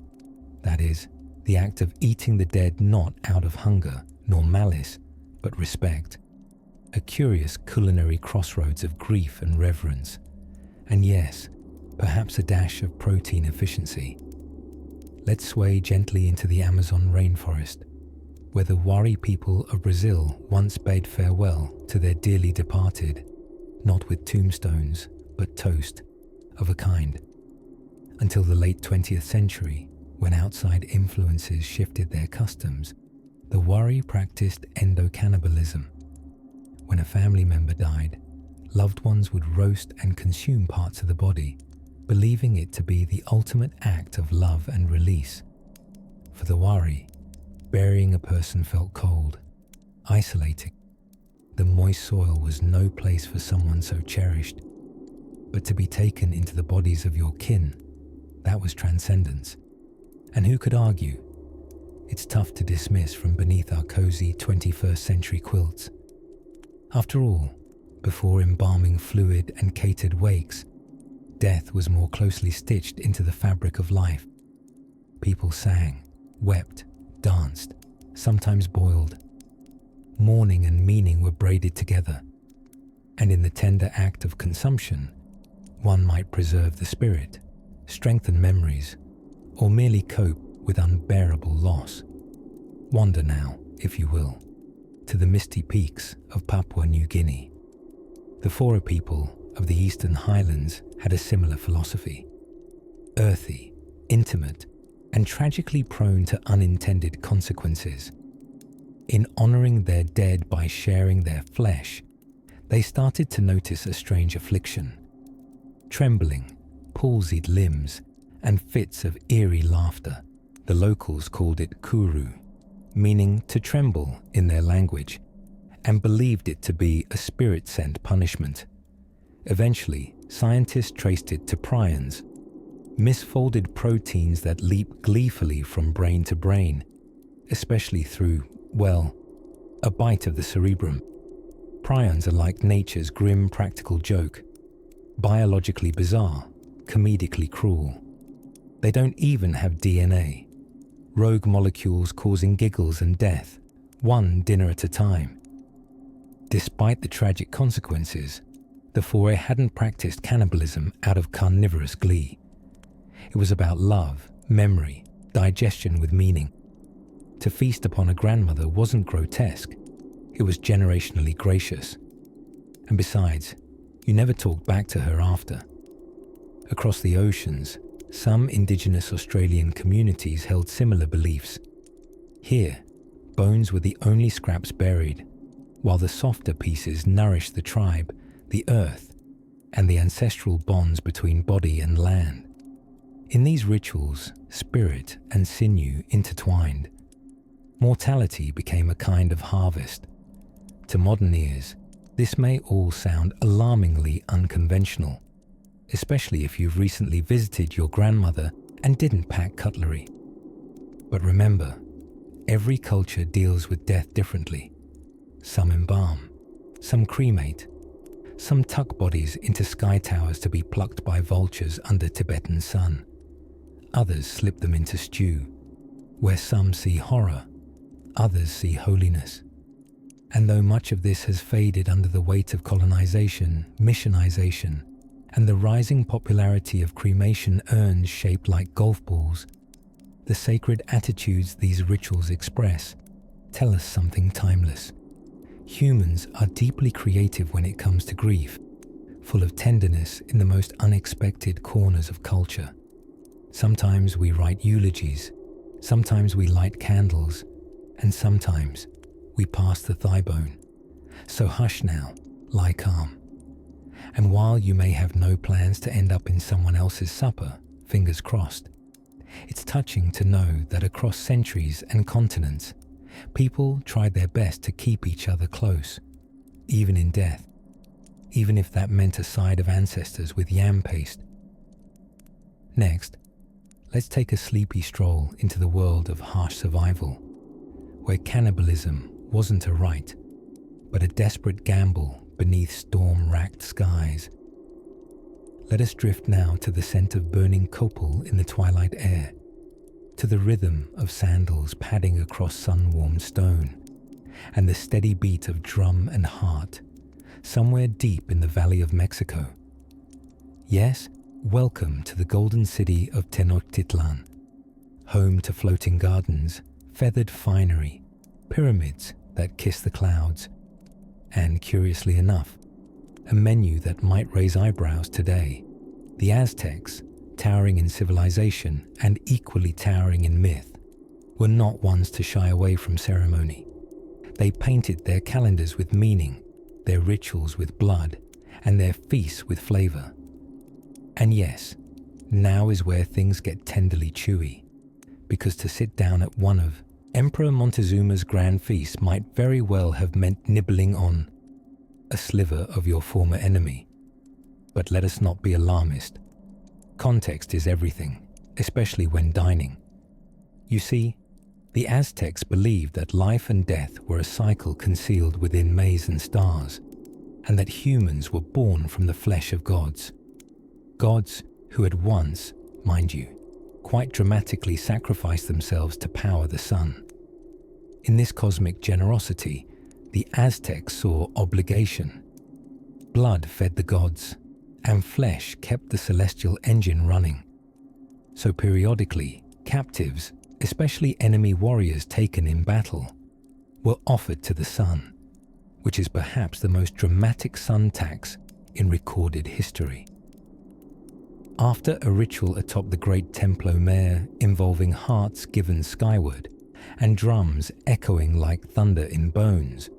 That is, the act of eating the dead not out of hunger nor malice, but respect. A curious culinary crossroads of grief and reverence, and yes, perhaps a dash of protein efficiency. let's sway gently into the Amazon rainforest, where the Wari people of Brazil once bade farewell to their dearly departed, not with tombstones, but toast, of a kind. Until the late 20th century, when outside influences shifted their customs, the Wari practiced endo-cannibalism. When a family member died, loved ones would roast and consume parts of the body, believing it to be the ultimate act of love and release. For the Wari, burying a person felt cold, isolating. The moist soil was no place for someone so cherished. But to be taken into the bodies of your kin, that was transcendence. And who could argue? It's tough to dismiss from beneath our cozy 21st century quilts. After all, before embalming fluid and catered wakes, death was more closely stitched into the fabric of life. People sang, wept, danced, sometimes boiled. Mourning and meaning were braided together. And in the tender act of consumption, one might preserve the spirit, strengthen memories, or merely cope with unbearable loss. Wander now, if you will, to the misty peaks of Papua New Guinea. The Fora people of the Eastern Highlands had a similar philosophy. Earthy, intimate, and tragically prone to unintended consequences. In honoring their dead by sharing their flesh, they started to notice a strange affliction. Trembling, palsied limbs, and fits of eerie laughter. The locals called it kuru, meaning to tremble in their language, and believed it to be a spirit-sent punishment. Eventually, scientists traced it to prions, misfolded proteins that leap gleefully from brain to brain, especially through, well, a bite of the cerebrum. Prions are like nature's grim practical joke, biologically bizarre, comedically cruel. They don't even have DNA. Rogue molecules causing giggles and death, one dinner at a time. Despite the tragic consequences, the Fora hadn't practiced cannibalism out of carnivorous glee. It was about love, memory, digestion with meaning. To feast upon a grandmother wasn't grotesque, it was generationally gracious. And besides, you never talked back to her after. Across the oceans, some indigenous Australian communities held similar beliefs. Here, bones were the only scraps buried, while the softer pieces nourished the tribe, the earth, and the ancestral bonds between body and land. In these rituals, spirit and sinew intertwined. Mortality became a kind of harvest. To modern ears, this may all sound alarmingly unconventional, especially if you've recently visited your grandmother and didn't pack cutlery. But remember, every culture deals with death differently. Some embalm, some cremate, some tuck bodies into sky towers to be plucked by vultures under Tibetan sun. Others slip them into stew, where some see horror, others see holiness. And though much of this has faded under the weight of colonization, missionization, and the rising popularity of cremation urns shaped like golf balls, the sacred attitudes these rituals express tell us something timeless. Humans are deeply creative when it comes to grief, full of tenderness in the most unexpected corners of culture. Sometimes we write eulogies, sometimes we light candles, and sometimes we pass the thigh bone. So hush now, lie calm. And while you may have no plans to end up in someone else's supper, fingers crossed, it's touching to know that across centuries and continents, people tried their best to keep each other close, even in death, even if that meant a side of ancestors with yam paste. Next, let's take a sleepy stroll into the world of harsh survival, where cannibalism wasn't a rite, but a desperate gamble beneath storm-racked skies. Let us drift now to the scent of burning copal in the twilight air, to the rhythm of sandals padding across sun-warmed stone, and the steady beat of drum and heart, somewhere deep in the Valley of Mexico. Yes, welcome to the golden city of Tenochtitlan, home to floating gardens, feathered finery, pyramids that kiss the clouds, and curiously enough, a menu that might raise eyebrows today. The Aztecs, towering in civilization and equally towering in myth, were not ones to shy away from ceremony. They painted their calendars with meaning, their rituals with blood, and their feasts with flavor. And yes, now is where things get tenderly chewy, because to sit down at one of Emperor Montezuma's grand feasts might very well have meant nibbling on a sliver of your former enemy. But let us not be alarmist. Context is everything, especially when dining. You see, the Aztecs believed that life and death were a cycle concealed within maize and stars, and that humans were born from the flesh of gods. Gods who had once, mind you, quite dramatically sacrificed themselves to power the sun. In this cosmic generosity, the Aztecs saw obligation. Blood fed the gods, and flesh kept the celestial engine running. So periodically, captives, especially enemy warriors taken in battle, were offered to the sun, which is perhaps the most dramatic sun tax in recorded history. After a ritual atop the great Templo Mayor involving hearts given skyward and drums echoing like thunder in bones,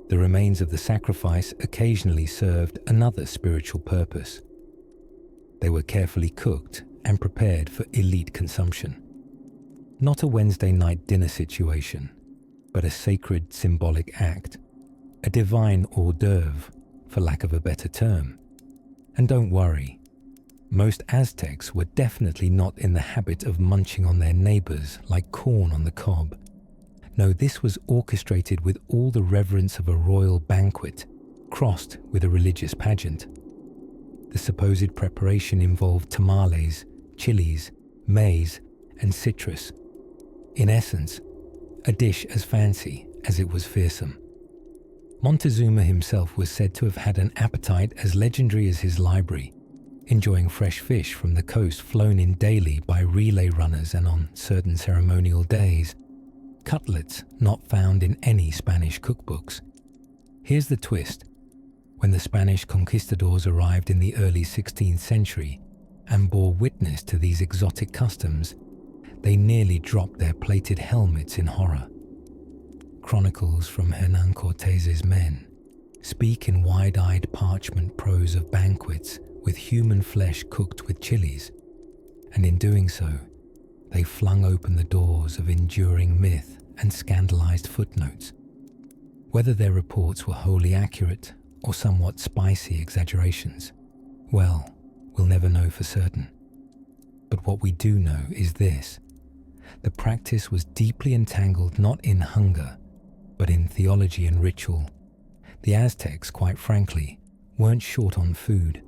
the remains of the sacrifice occasionally served another spiritual purpose. They were carefully cooked and prepared for elite consumption. Not a Wednesday night dinner situation, but a sacred symbolic act, a divine hors d'oeuvre, for lack of a better term. And don't worry, most Aztecs were definitely not in the habit of munching on their neighbors like corn on the cob. No, this was orchestrated with all the reverence of a royal banquet, crossed with a religious pageant. The supposed preparation involved tamales, chilies, maize, and citrus. In essence, a dish as fancy as it was fearsome. Montezuma himself was said to have had an appetite as legendary as his library, enjoying fresh fish from the coast flown in daily by relay runners and on certain ceremonial days, cutlets not found in any Spanish cookbooks. Here's the twist. When the Spanish conquistadors arrived in the early 16th century and bore witness to these exotic customs, they nearly dropped their plated helmets in horror. Chronicles from Hernán Cortés's men speak in wide-eyed parchment prose of banquets with human flesh cooked with chilies, and in doing so, they flung open the doors of enduring myth and scandalized footnotes. Whether their reports were wholly accurate or somewhat spicy exaggerations, well, we'll never know for certain. But what we do know is this: the practice was deeply entangled not in hunger, but in theology and ritual. The Aztecs, quite frankly, weren't short on food.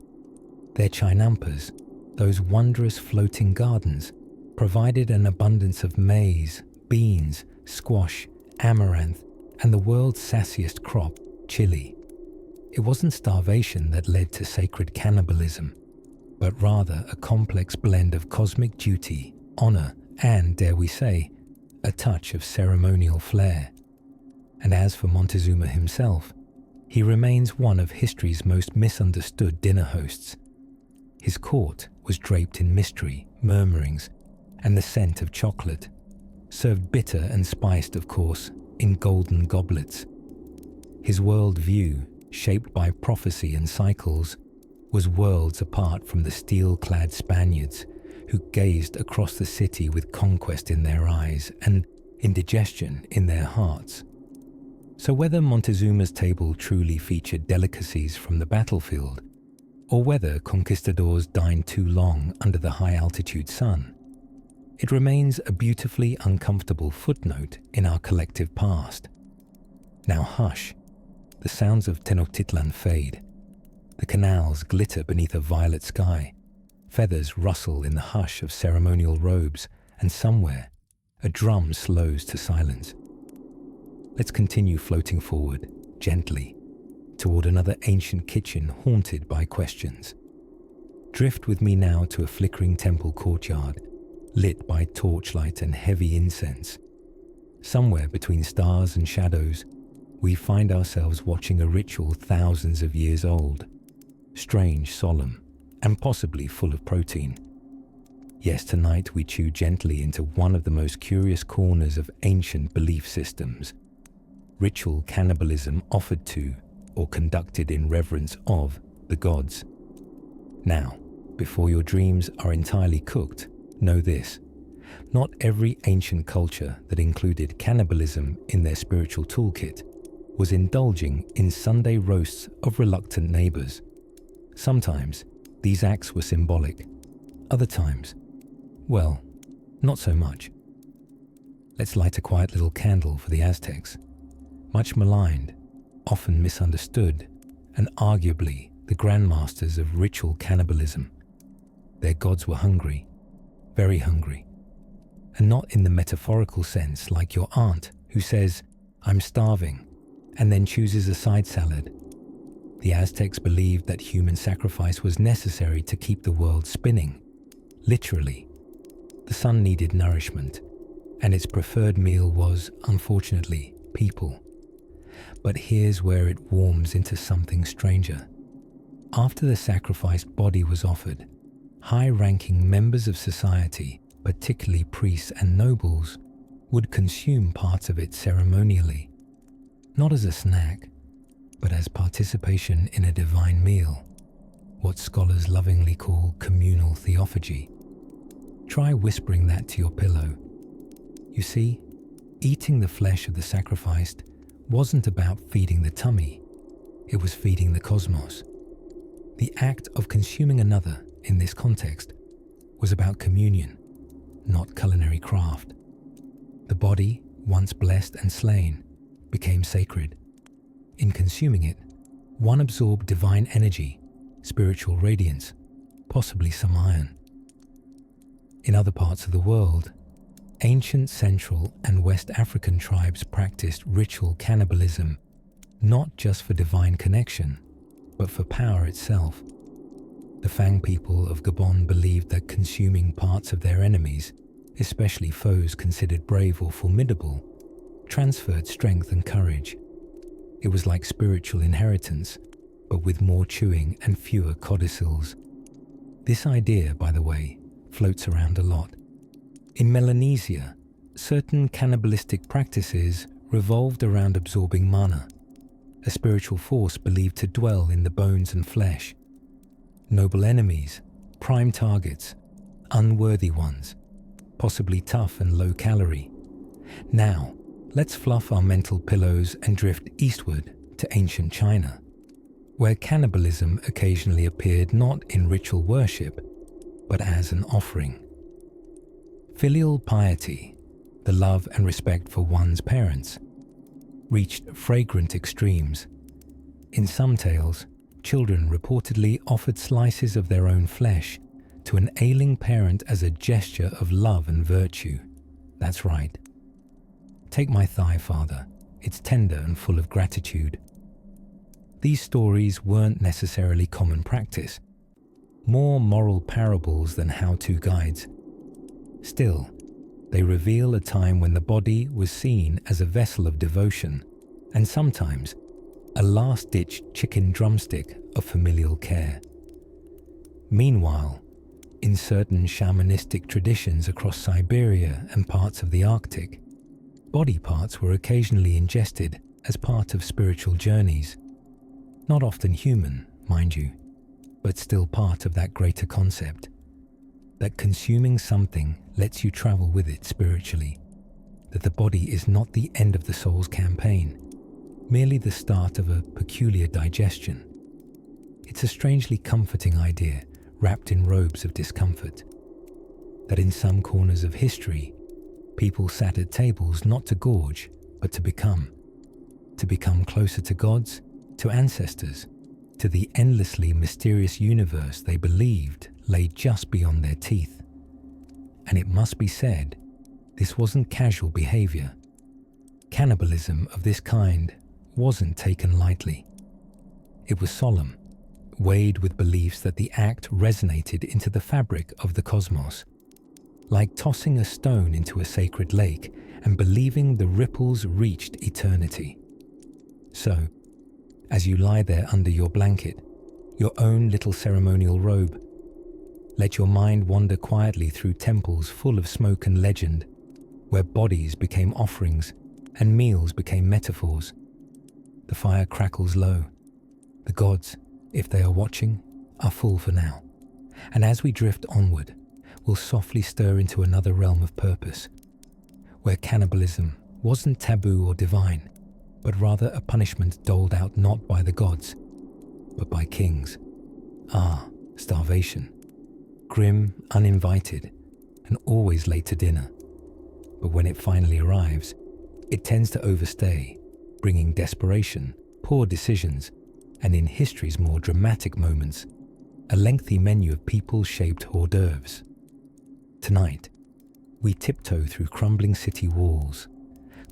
Their chinampas, those wondrous floating gardens, provided an abundance of maize, beans, squash, amaranth, and the world's sassiest crop, chili. It wasn't starvation that led to sacred cannibalism, but rather a complex blend of cosmic duty, honor, and, dare we say, a touch of ceremonial flair. And as for Montezuma himself, he remains one of history's most misunderstood dinner hosts. His court was draped in mystery, murmurings, and the scent of chocolate, served bitter and spiced, of course, in golden goblets. His world view, shaped by prophecy and cycles, was worlds apart from the steel-clad Spaniards who gazed across the city with conquest in their eyes and indigestion in their hearts. So whether Montezuma's table truly featured delicacies from the battlefield, or whether conquistadors dined too long under the high-altitude sun, it remains a beautifully uncomfortable footnote in our collective past. Now hush, the sounds of Tenochtitlan fade. The canals glitter beneath a violet sky, feathers rustle in the hush of ceremonial robes, and somewhere, a drum slows to silence. Let's continue floating forward, gently, toward another ancient kitchen haunted by questions. Drift with me now to a flickering temple courtyard, lit by torchlight and heavy incense. Somewhere between stars and shadows, we find ourselves watching a ritual thousands of years old, strange, solemn, and possibly full of protein. Yes, tonight we chew gently into one of the most curious corners of ancient belief systems: ritual cannibalism offered to or conducted in reverence of the gods. Now, before your dreams are entirely cooked, know this: not every ancient culture that included cannibalism in their spiritual toolkit was indulging in Sunday roasts of reluctant neighbors. Sometimes these acts were symbolic, other times, well, not so much. Let's light a quiet little candle for the Aztecs. Much maligned, often misunderstood, and arguably the grandmasters of ritual cannibalism. Their gods were hungry, very hungry, and not in the metaphorical sense like your aunt who says, "I'm starving," and then chooses a side salad. The Aztecs believed that human sacrifice was necessary to keep the world spinning. Literally, the sun needed nourishment, and its preferred meal was, unfortunately, people. But here's where it warms into something stranger. After the sacrificed body was offered, high-ranking members of society, particularly priests and nobles, would consume parts of it ceremonially, not as a snack, but as participation in a divine meal, what scholars lovingly call communal theophagy. Try whispering that to your pillow. You see, eating the flesh of the sacrificed wasn't about feeding the tummy, it was feeding the cosmos. The act of consuming another, in this context, was about communion, not culinary craft. The body, once blessed and slain, became sacred. In consuming it, one absorbed divine energy, spiritual radiance, possibly some iron. In other parts of the world, ancient Central and West African tribes practiced ritual cannibalism, not just for divine connection, but for power itself. The Fang people of Gabon believed that consuming parts of their enemies, especially foes considered brave or formidable, transferred strength and courage. It was like spiritual inheritance, but with more chewing and fewer codicils. This idea, by the way, floats around a lot. In Melanesia, certain cannibalistic practices revolved around absorbing mana, a spiritual force believed to dwell in the bones and flesh. Noble enemies, prime targets, unworthy ones, possibly tough and low calorie. Now, let's fluff our mental pillows and drift eastward to ancient China, where cannibalism occasionally appeared not in ritual worship, but as an offering. Filial piety, the love and respect for one's parents, reached fragrant extremes. In some tales, children reportedly offered slices of their own flesh to an ailing parent as a gesture of love and virtue. That's right. Take my thigh, Father. It's tender and full of gratitude. These stories weren't necessarily common practice, more moral parables than how-to guides. Still, they reveal a time when the body was seen as a vessel of devotion, and sometimes a last-ditch chicken drumstick of familial care. Meanwhile, in certain shamanistic traditions across Siberia and parts of the Arctic, body parts were occasionally ingested as part of spiritual journeys. Not often human, mind you, but still part of that greater concept, that consuming something lets you travel with it spiritually, that the body is not the end of the soul's campaign, merely the start of a peculiar digestion. It's a strangely comforting idea wrapped in robes of discomfort, that in some corners of history, people sat at tables not to gorge, but to become closer to gods, to ancestors, to the endlessly mysterious universe they believed lay just beyond their teeth. And it must be said, this wasn't casual behavior. Cannibalism of this kind wasn't taken lightly. It was solemn, weighed with beliefs that the act resonated into the fabric of the cosmos, like tossing a stone into a sacred lake and believing the ripples reached eternity. So, as you lie there under your blanket, your own little ceremonial robe, let your mind wander quietly through temples full of smoke and legend, where bodies became offerings and meals became metaphors. The fire crackles low. The gods, if they are watching, are full for now. And as we drift onward, we'll softly stir into another realm of purpose, where cannibalism wasn't taboo or divine, but rather a punishment doled out not by the gods, but by kings. Starvation. Grim, uninvited, and always late to dinner. But when it finally arrives, it tends to overstay, bringing desperation, poor decisions, and in history's more dramatic moments, a lengthy menu of people-shaped hors d'oeuvres. Tonight, we tiptoe through crumbling city walls,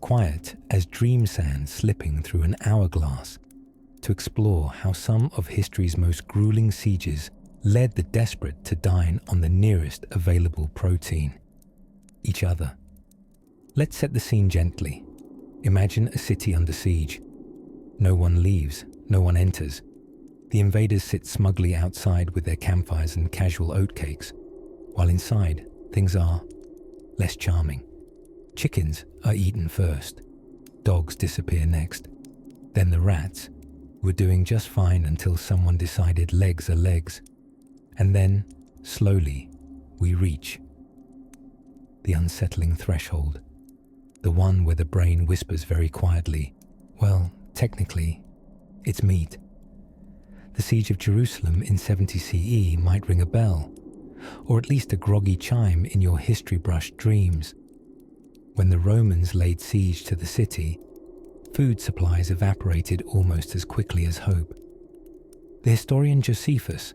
quiet as dream sand slipping through an hourglass, to explore how some of history's most grueling sieges led the desperate to dine on the nearest available protein: each other. Let's set the scene gently. Imagine a city under siege. No one leaves, no one enters. The invaders sit smugly outside with their campfires and casual oatcakes, while inside things are less charming. Chickens are eaten first. Dogs disappear next. Then the rats, who were doing just fine until someone decided legs are legs. And then, slowly, we reach the unsettling threshold, the one where the brain whispers very quietly, well, technically, it's meat. The siege of Jerusalem in 70 CE might ring a bell, or at least a groggy chime in your history-brushed dreams. When the Romans laid siege to the city, food supplies evaporated almost as quickly as hope. The historian Josephus,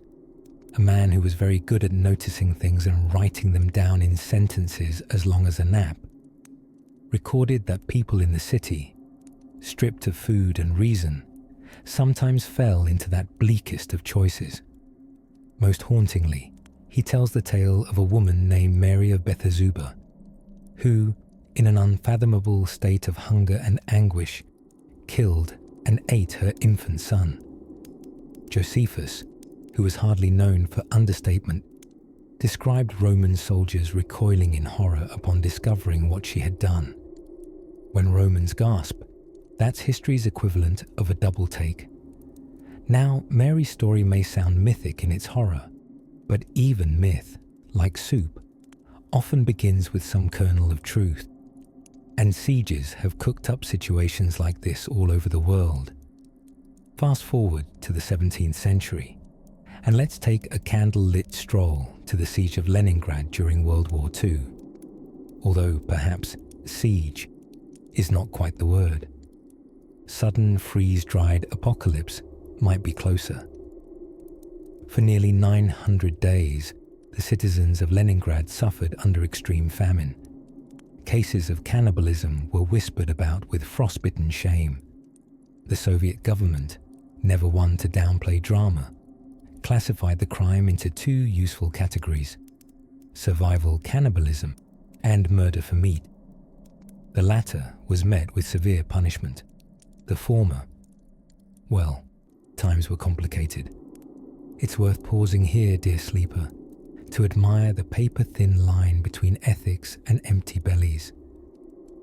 a man who was very good at noticing things and writing them down in sentences as long as a nap, recorded that people in the city, stripped of food and reason, sometimes fell into that bleakest of choices. Most hauntingly, he tells the tale of a woman named Mary of Bethesda, who, in an unfathomable state of hunger and anguish, killed and ate her infant son. Josephus, who was hardly known for understatement, described Roman soldiers recoiling in horror upon discovering what she had done. When Romans gasp, that's history's equivalent of a double take. Now, Mary's story may sound mythic in its horror, but even myth, like soup, often begins with some kernel of truth. And sieges have cooked up situations like this all over the world. Fast forward to the 17th century, and let's take a candle-lit stroll to the siege of Leningrad during World War II. Although perhaps siege is not quite the word. Sudden freeze-dried apocalypse might be closer. For nearly 900 days, the citizens of Leningrad suffered under extreme famine. Cases of cannibalism were whispered about with frostbitten shame. The Soviet government, never one to downplay drama, classified the crime into two useful categories: survival cannibalism and murder for meat. The latter was met with severe punishment. The former, well, times were complicated. It's worth pausing here, dear sleeper, to admire the paper-thin line between ethics and empty bellies.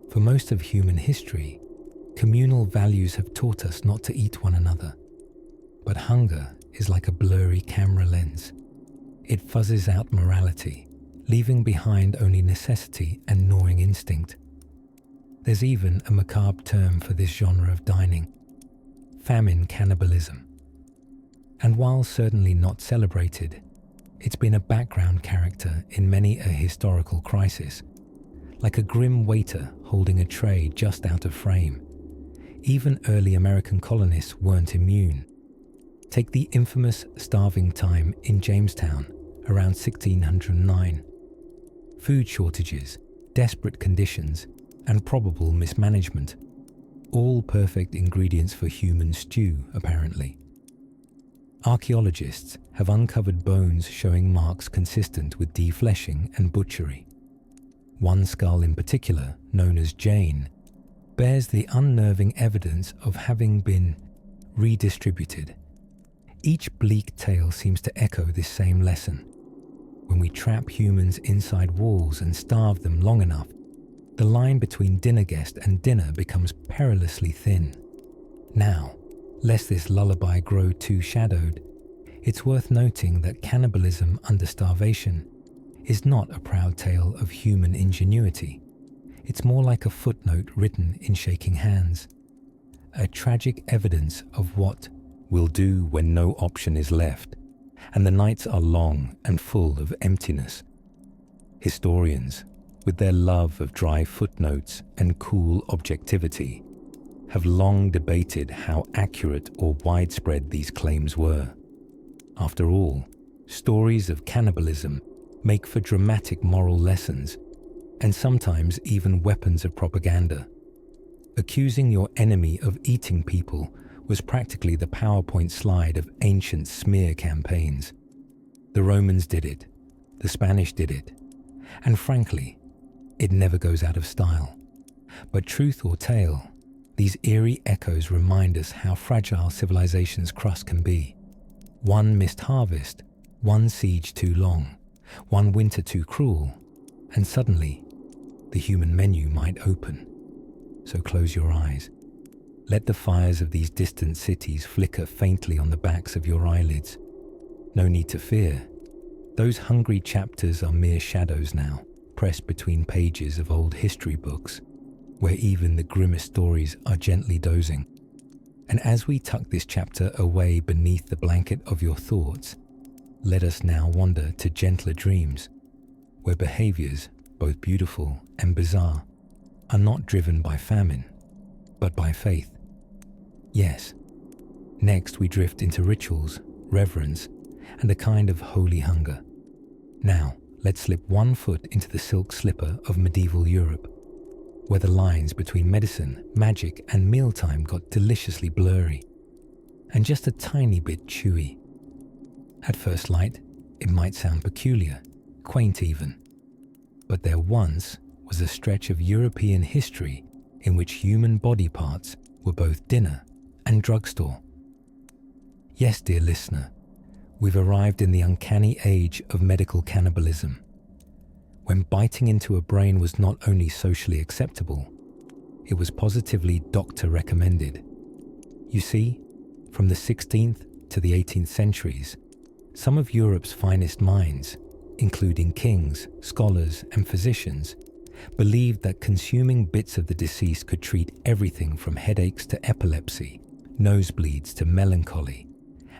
For most of human history, communal values have taught us not to eat one another. But hunger is like a blurry camera lens. It fuzzes out morality, leaving behind only necessity and gnawing instinct. There's even a macabre term for this genre of dining: famine cannibalism. And while certainly not celebrated, it's been a background character in many a historical crisis, like a grim waiter holding a tray just out of frame. Even early American colonists weren't immune. Take the infamous starving time in Jamestown around 1609. Food shortages, desperate conditions, and probable mismanagement. All perfect ingredients for human stew, apparently. Archaeologists have uncovered bones showing marks consistent with defleshing and butchery. One skull in particular, known as Jane, bears the unnerving evidence of having been redistributed. Each bleak tale seems to echo this same lesson. When we trap humans inside walls and starve them long enough, the line between dinner guest and dinner becomes perilously thin. Now, lest this lullaby grow too shadowed, it's worth noting that cannibalism under starvation is not a proud tale of human ingenuity. It's more like a footnote written in shaking hands, a tragic evidence of what we'll do when no option is left, and the nights are long and full of emptiness. Historians, with their love of dry footnotes and cool objectivity, have long debated how accurate or widespread these claims were. After all, stories of cannibalism make for dramatic moral lessons and sometimes even weapons of propaganda. Accusing your enemy of eating people was practically the PowerPoint slide of ancient smear campaigns. The Romans did it, the Spanish did it, and frankly, it never goes out of style. But truth or tale, these eerie echoes remind us how fragile civilization's crust can be. One missed harvest, one siege too long, one winter too cruel, and suddenly, the human menu might open. So close your eyes. Let the fires of these distant cities flicker faintly on the backs of your eyelids. No need to fear. Those hungry chapters are mere shadows now, pressed between pages of old history books, where even the grimmest stories are gently dozing. And as we tuck this chapter away beneath the blanket of your thoughts, let us now wander to gentler dreams, where behaviors, both beautiful and bizarre, are not driven by famine, but by faith. Yes, next we drift into rituals, reverence, and a kind of holy hunger. Now, let's slip one foot into the silk slipper of medieval Europe, where the lines between medicine, magic, and mealtime got deliciously blurry, and just a tiny bit chewy. At first light, it might sound peculiar, quaint even, but there once was a stretch of European history in which human body parts were both dinner and drugstore. Yes, dear listener, we've arrived in the uncanny age of medical cannibalism, when biting into a brain was not only socially acceptable, it was positively doctor recommended. You see, from the 16th to the 18th centuries, some of Europe's finest minds, including kings, scholars, and physicians, believed that consuming bits of the deceased could treat everything from headaches to epilepsy, nosebleeds to melancholy,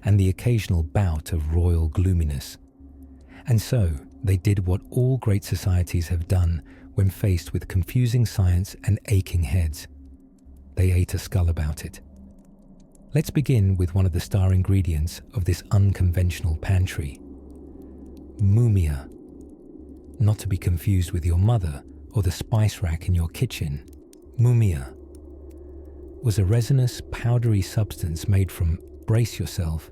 and the occasional bout of royal gloominess. And so, they did what all great societies have done when faced with confusing science and aching heads. They ate a skull about it. Let's begin with one of the star ingredients of this unconventional pantry. Mumia. Not to be confused with your mother or the spice rack in your kitchen. Mumia was a resinous, powdery substance made from, brace yourself,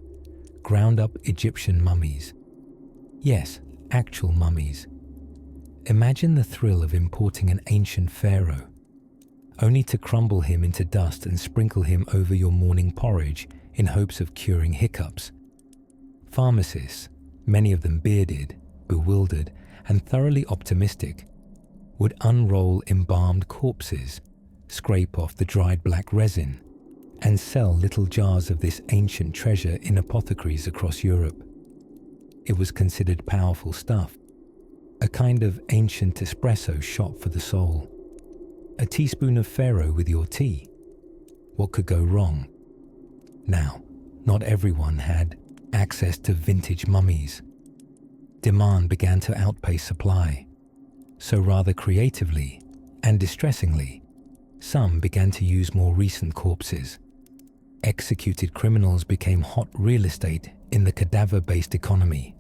ground-up Egyptian mummies. Yes, actual mummies. Imagine the thrill of importing an ancient pharaoh, only to crumble him into dust and sprinkle him over your morning porridge in hopes of curing hiccups. Pharmacists, many of them bearded, bewildered, and thoroughly optimistic, would unroll embalmed corpses, scrape off the dried black resin, and sell little jars of this ancient treasure in apothecaries across Europe. It was considered powerful stuff, a kind of ancient espresso shot for the soul. A teaspoon of Pharaoh with your tea. What could go wrong? Now, not everyone had access to vintage mummies. Demand began to outpace supply, so rather creatively and distressingly, some began to use more recent corpses. Executed criminals became hot real estate in the cadaver-based economy.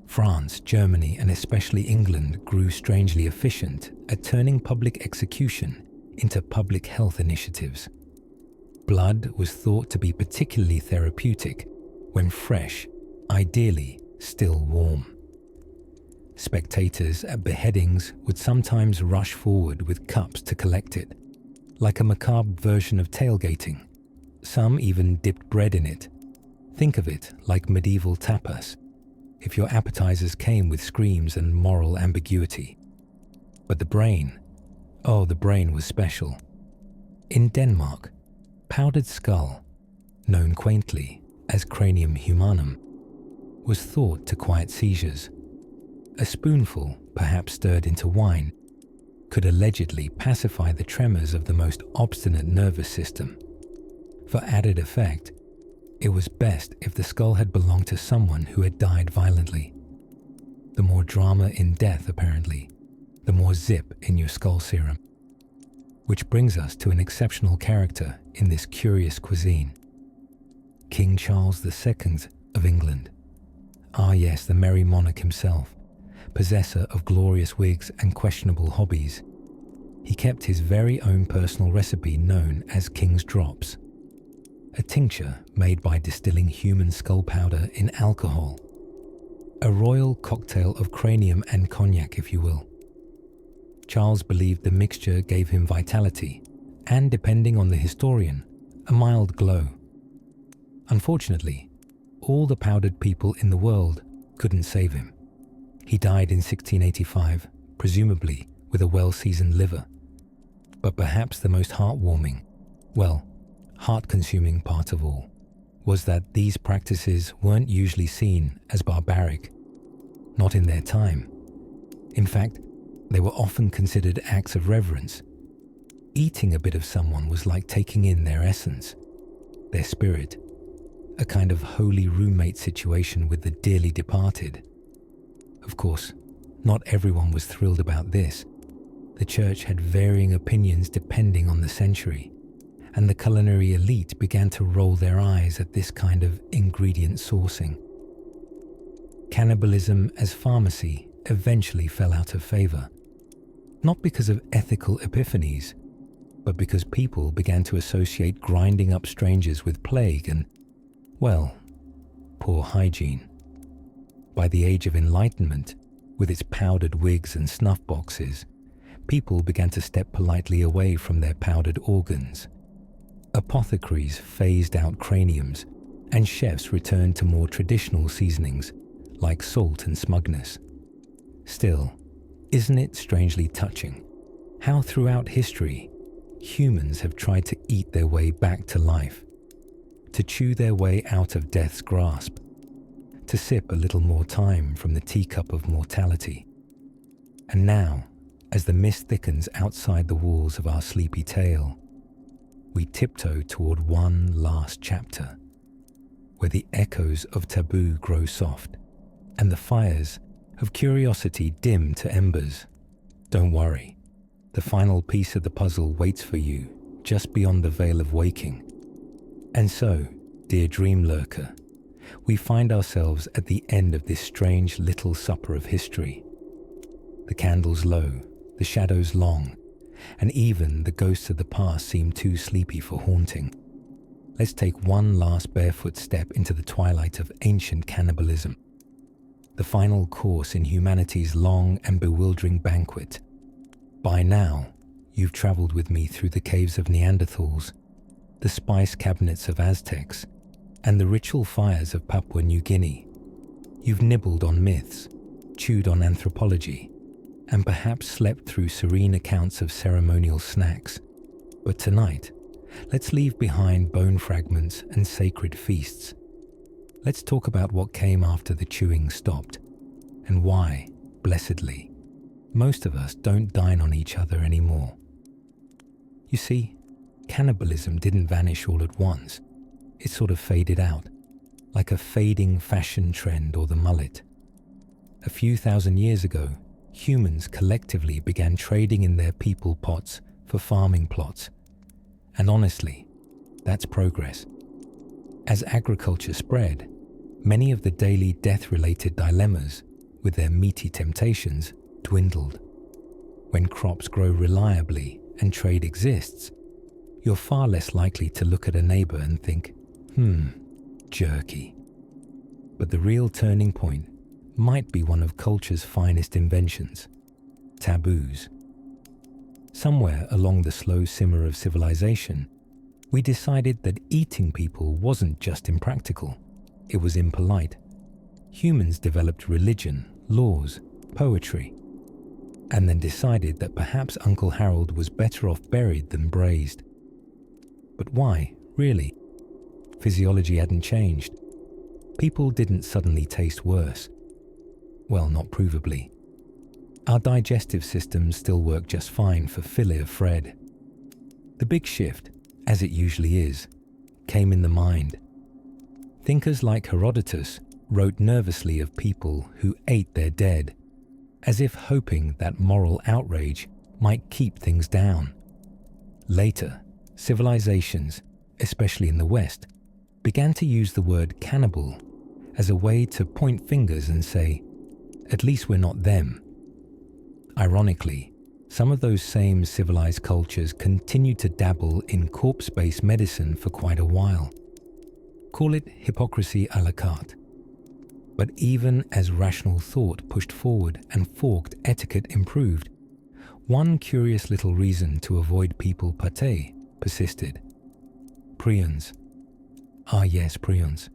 France, Germany, and especially England grew strangely efficient at turning public execution into public health initiatives. Blood was thought to be particularly therapeutic when fresh, ideally still warm. Spectators at beheadings would sometimes rush forward with cups to collect it, like a macabre version of tailgating. Some even dipped bread in it. Think of it like medieval tapas, if your appetizers came with screams and moral ambiguity. But the brain, oh, the brain was special. In Denmark, powdered skull, known quaintly as cranium humanum, was thought to quiet seizures. A spoonful, perhaps stirred into wine, could allegedly pacify the tremors of the most obstinate nervous system. For added effect, it was best if the skull had belonged to someone who had died violently. The more drama in death, apparently, the more zip in your skull serum. Which brings us to an exceptional character in this curious cuisine. King Charles II of England. Ah yes, the merry monarch himself, possessor of glorious wigs and questionable hobbies. He kept his very own personal recipe known as King's Drops, a tincture made by distilling human skull powder in alcohol. A royal cocktail of cranium and cognac, if you will. Charles believed the mixture gave him vitality and, depending on the historian, a mild glow. Unfortunately, all the powdered people in the world couldn't save him. He died in 1685, presumably with a well-seasoned liver. But perhaps the most heartwarming, well, heart-consuming part of all, was that these practices weren't usually seen as barbaric, not in their time. In fact, they were often considered acts of reverence. Eating a bit of someone was like taking in their essence, their spirit, a kind of holy roommate situation with the dearly departed. Of course, not everyone was thrilled about this. The church had varying opinions depending on the century, and the culinary elite began to roll their eyes at this kind of ingredient sourcing. Cannibalism as pharmacy eventually fell out of favor, not because of ethical epiphanies, but because people began to associate grinding up strangers with plague and, well, poor hygiene. By the Age of Enlightenment, with its powdered wigs and snuff boxes, people began to step politely away from their powdered organs. Apothecaries phased out craniums, and chefs returned to more traditional seasonings, like salt and smugness. Still, isn't it strangely touching how throughout history, humans have tried to eat their way back to life, to chew their way out of death's grasp, to sip a little more time from the teacup of mortality. And now, as the mist thickens outside the walls of our sleepy tale, we tiptoe toward one last chapter, where the echoes of taboo grow soft, and the fires of curiosity dim to embers. Don't worry, the final piece of the puzzle waits for you just beyond the veil of waking. And so, dear dream lurker, we find ourselves at the end of this strange little supper of history. The candles low, the shadows long, and even the ghosts of the past seem too sleepy for haunting. Let's take one last barefoot step into the twilight of ancient cannibalism, the final course in humanity's long and bewildering banquet. By now, you've traveled with me through the caves of Neanderthals, the spice cabinets of Aztecs, and the ritual fires of Papua New Guinea. You've nibbled on myths, chewed on anthropology, and perhaps slept through serene accounts of ceremonial snacks. But tonight, let's leave behind bone fragments and sacred feasts. Let's talk about what came after the chewing stopped, and why, blessedly, most of us don't dine on each other anymore. You see, cannibalism didn't vanish all at once. It sort of faded out, like a fading fashion trend or the mullet. A few thousand years ago, humans collectively began trading in their people pots for farming plots. And honestly, that's progress. As agriculture spread, many of the daily death-related dilemmas, with their meaty temptations, dwindled. When crops grow reliably and trade exists, you're far less likely to look at a neighbor and think, jerky. But the real turning point might be one of culture's finest inventions: taboos. Somewhere along the slow simmer of civilization, we decided that eating people wasn't just impractical, it was impolite. Humans developed religion, laws, poetry, and then decided that perhaps Uncle Harold was better off buried than braised. But why, really? Physiology hadn't changed. People didn't suddenly taste worse. Well, not provably. Our digestive systems still work just fine for filet of Fred. The big shift, as it usually is, came in the mind. Thinkers like Herodotus wrote nervously of people who ate their dead, as if hoping that moral outrage might keep things down. Later, civilizations, especially in the West, began to use the word cannibal as a way to point fingers and say, at least we're not them. Ironically, some of those same civilized cultures continued to dabble in corpse-based medicine for quite a while. Call it hypocrisy à la carte. But even as rational thought pushed forward and forked etiquette improved, one curious little reason to avoid people pâté persisted. Prions. Ah yes, prions.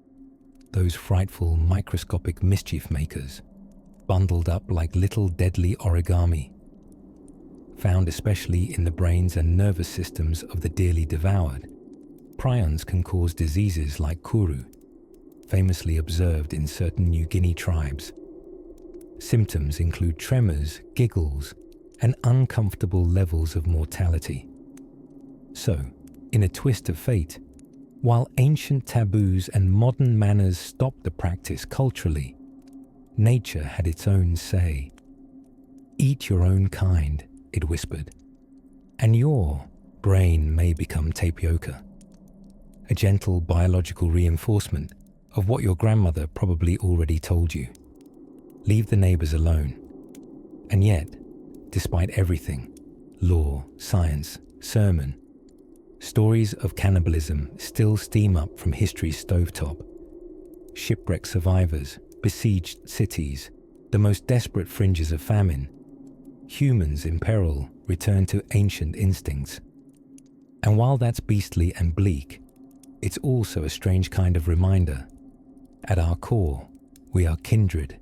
Those frightful microscopic mischief makers, bundled up like little deadly origami. Found especially in the brains and nervous systems of the dearly devoured, prions can cause diseases like kuru, famously observed in certain New Guinea tribes. Symptoms include tremors, giggles, and uncomfortable levels of mortality. So, in a twist of fate, while ancient taboos and modern manners stopped the practice culturally, nature had its own say. Eat your own kind, it whispered, and your brain may become tapioca. A gentle biological reinforcement of what your grandmother probably already told you. Leave the neighbors alone. And yet, despite everything, law, science, sermon, stories of cannibalism still steam up from history's stovetop. Shipwreck survivors, besieged cities, the most desperate fringes of famine. Humans in peril return to ancient instincts. And while that's beastly and bleak, it's also a strange kind of reminder. At our core, we are kindred,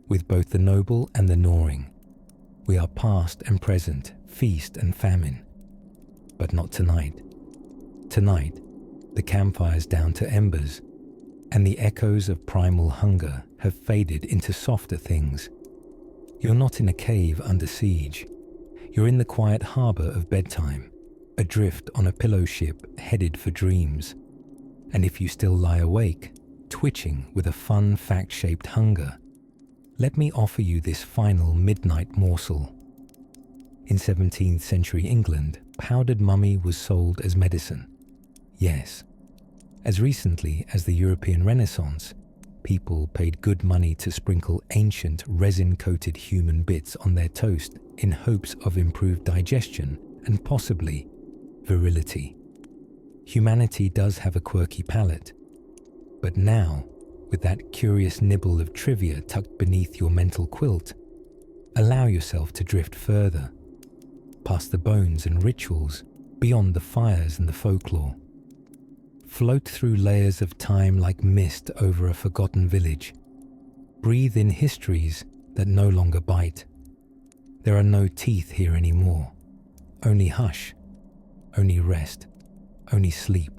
with both the noble and the gnawing. We are past and present, feast and famine. But not tonight. Tonight, the campfire's down to embers, and the echoes of primal hunger have faded into softer things. You're not in a cave under siege. You're in the quiet harbor of bedtime, adrift on a pillow ship headed for dreams. And if you still lie awake, twitching with a fun fact-shaped hunger, let me offer you this final midnight morsel. In 17th century England, powdered mummy was sold as medicine. Yes, as recently as the European Renaissance, people paid good money to sprinkle ancient resin-coated human bits on their toast in hopes of improved digestion and possibly virility. Humanity does have a quirky palate, but now, with that curious nibble of trivia tucked beneath your mental quilt, allow yourself to drift further, past the bones and rituals, beyond the fires and the folklore. Float through layers of time like mist over a forgotten village. Breathe in histories that no longer bite. There are no teeth here anymore. Only hush, only rest, only sleep.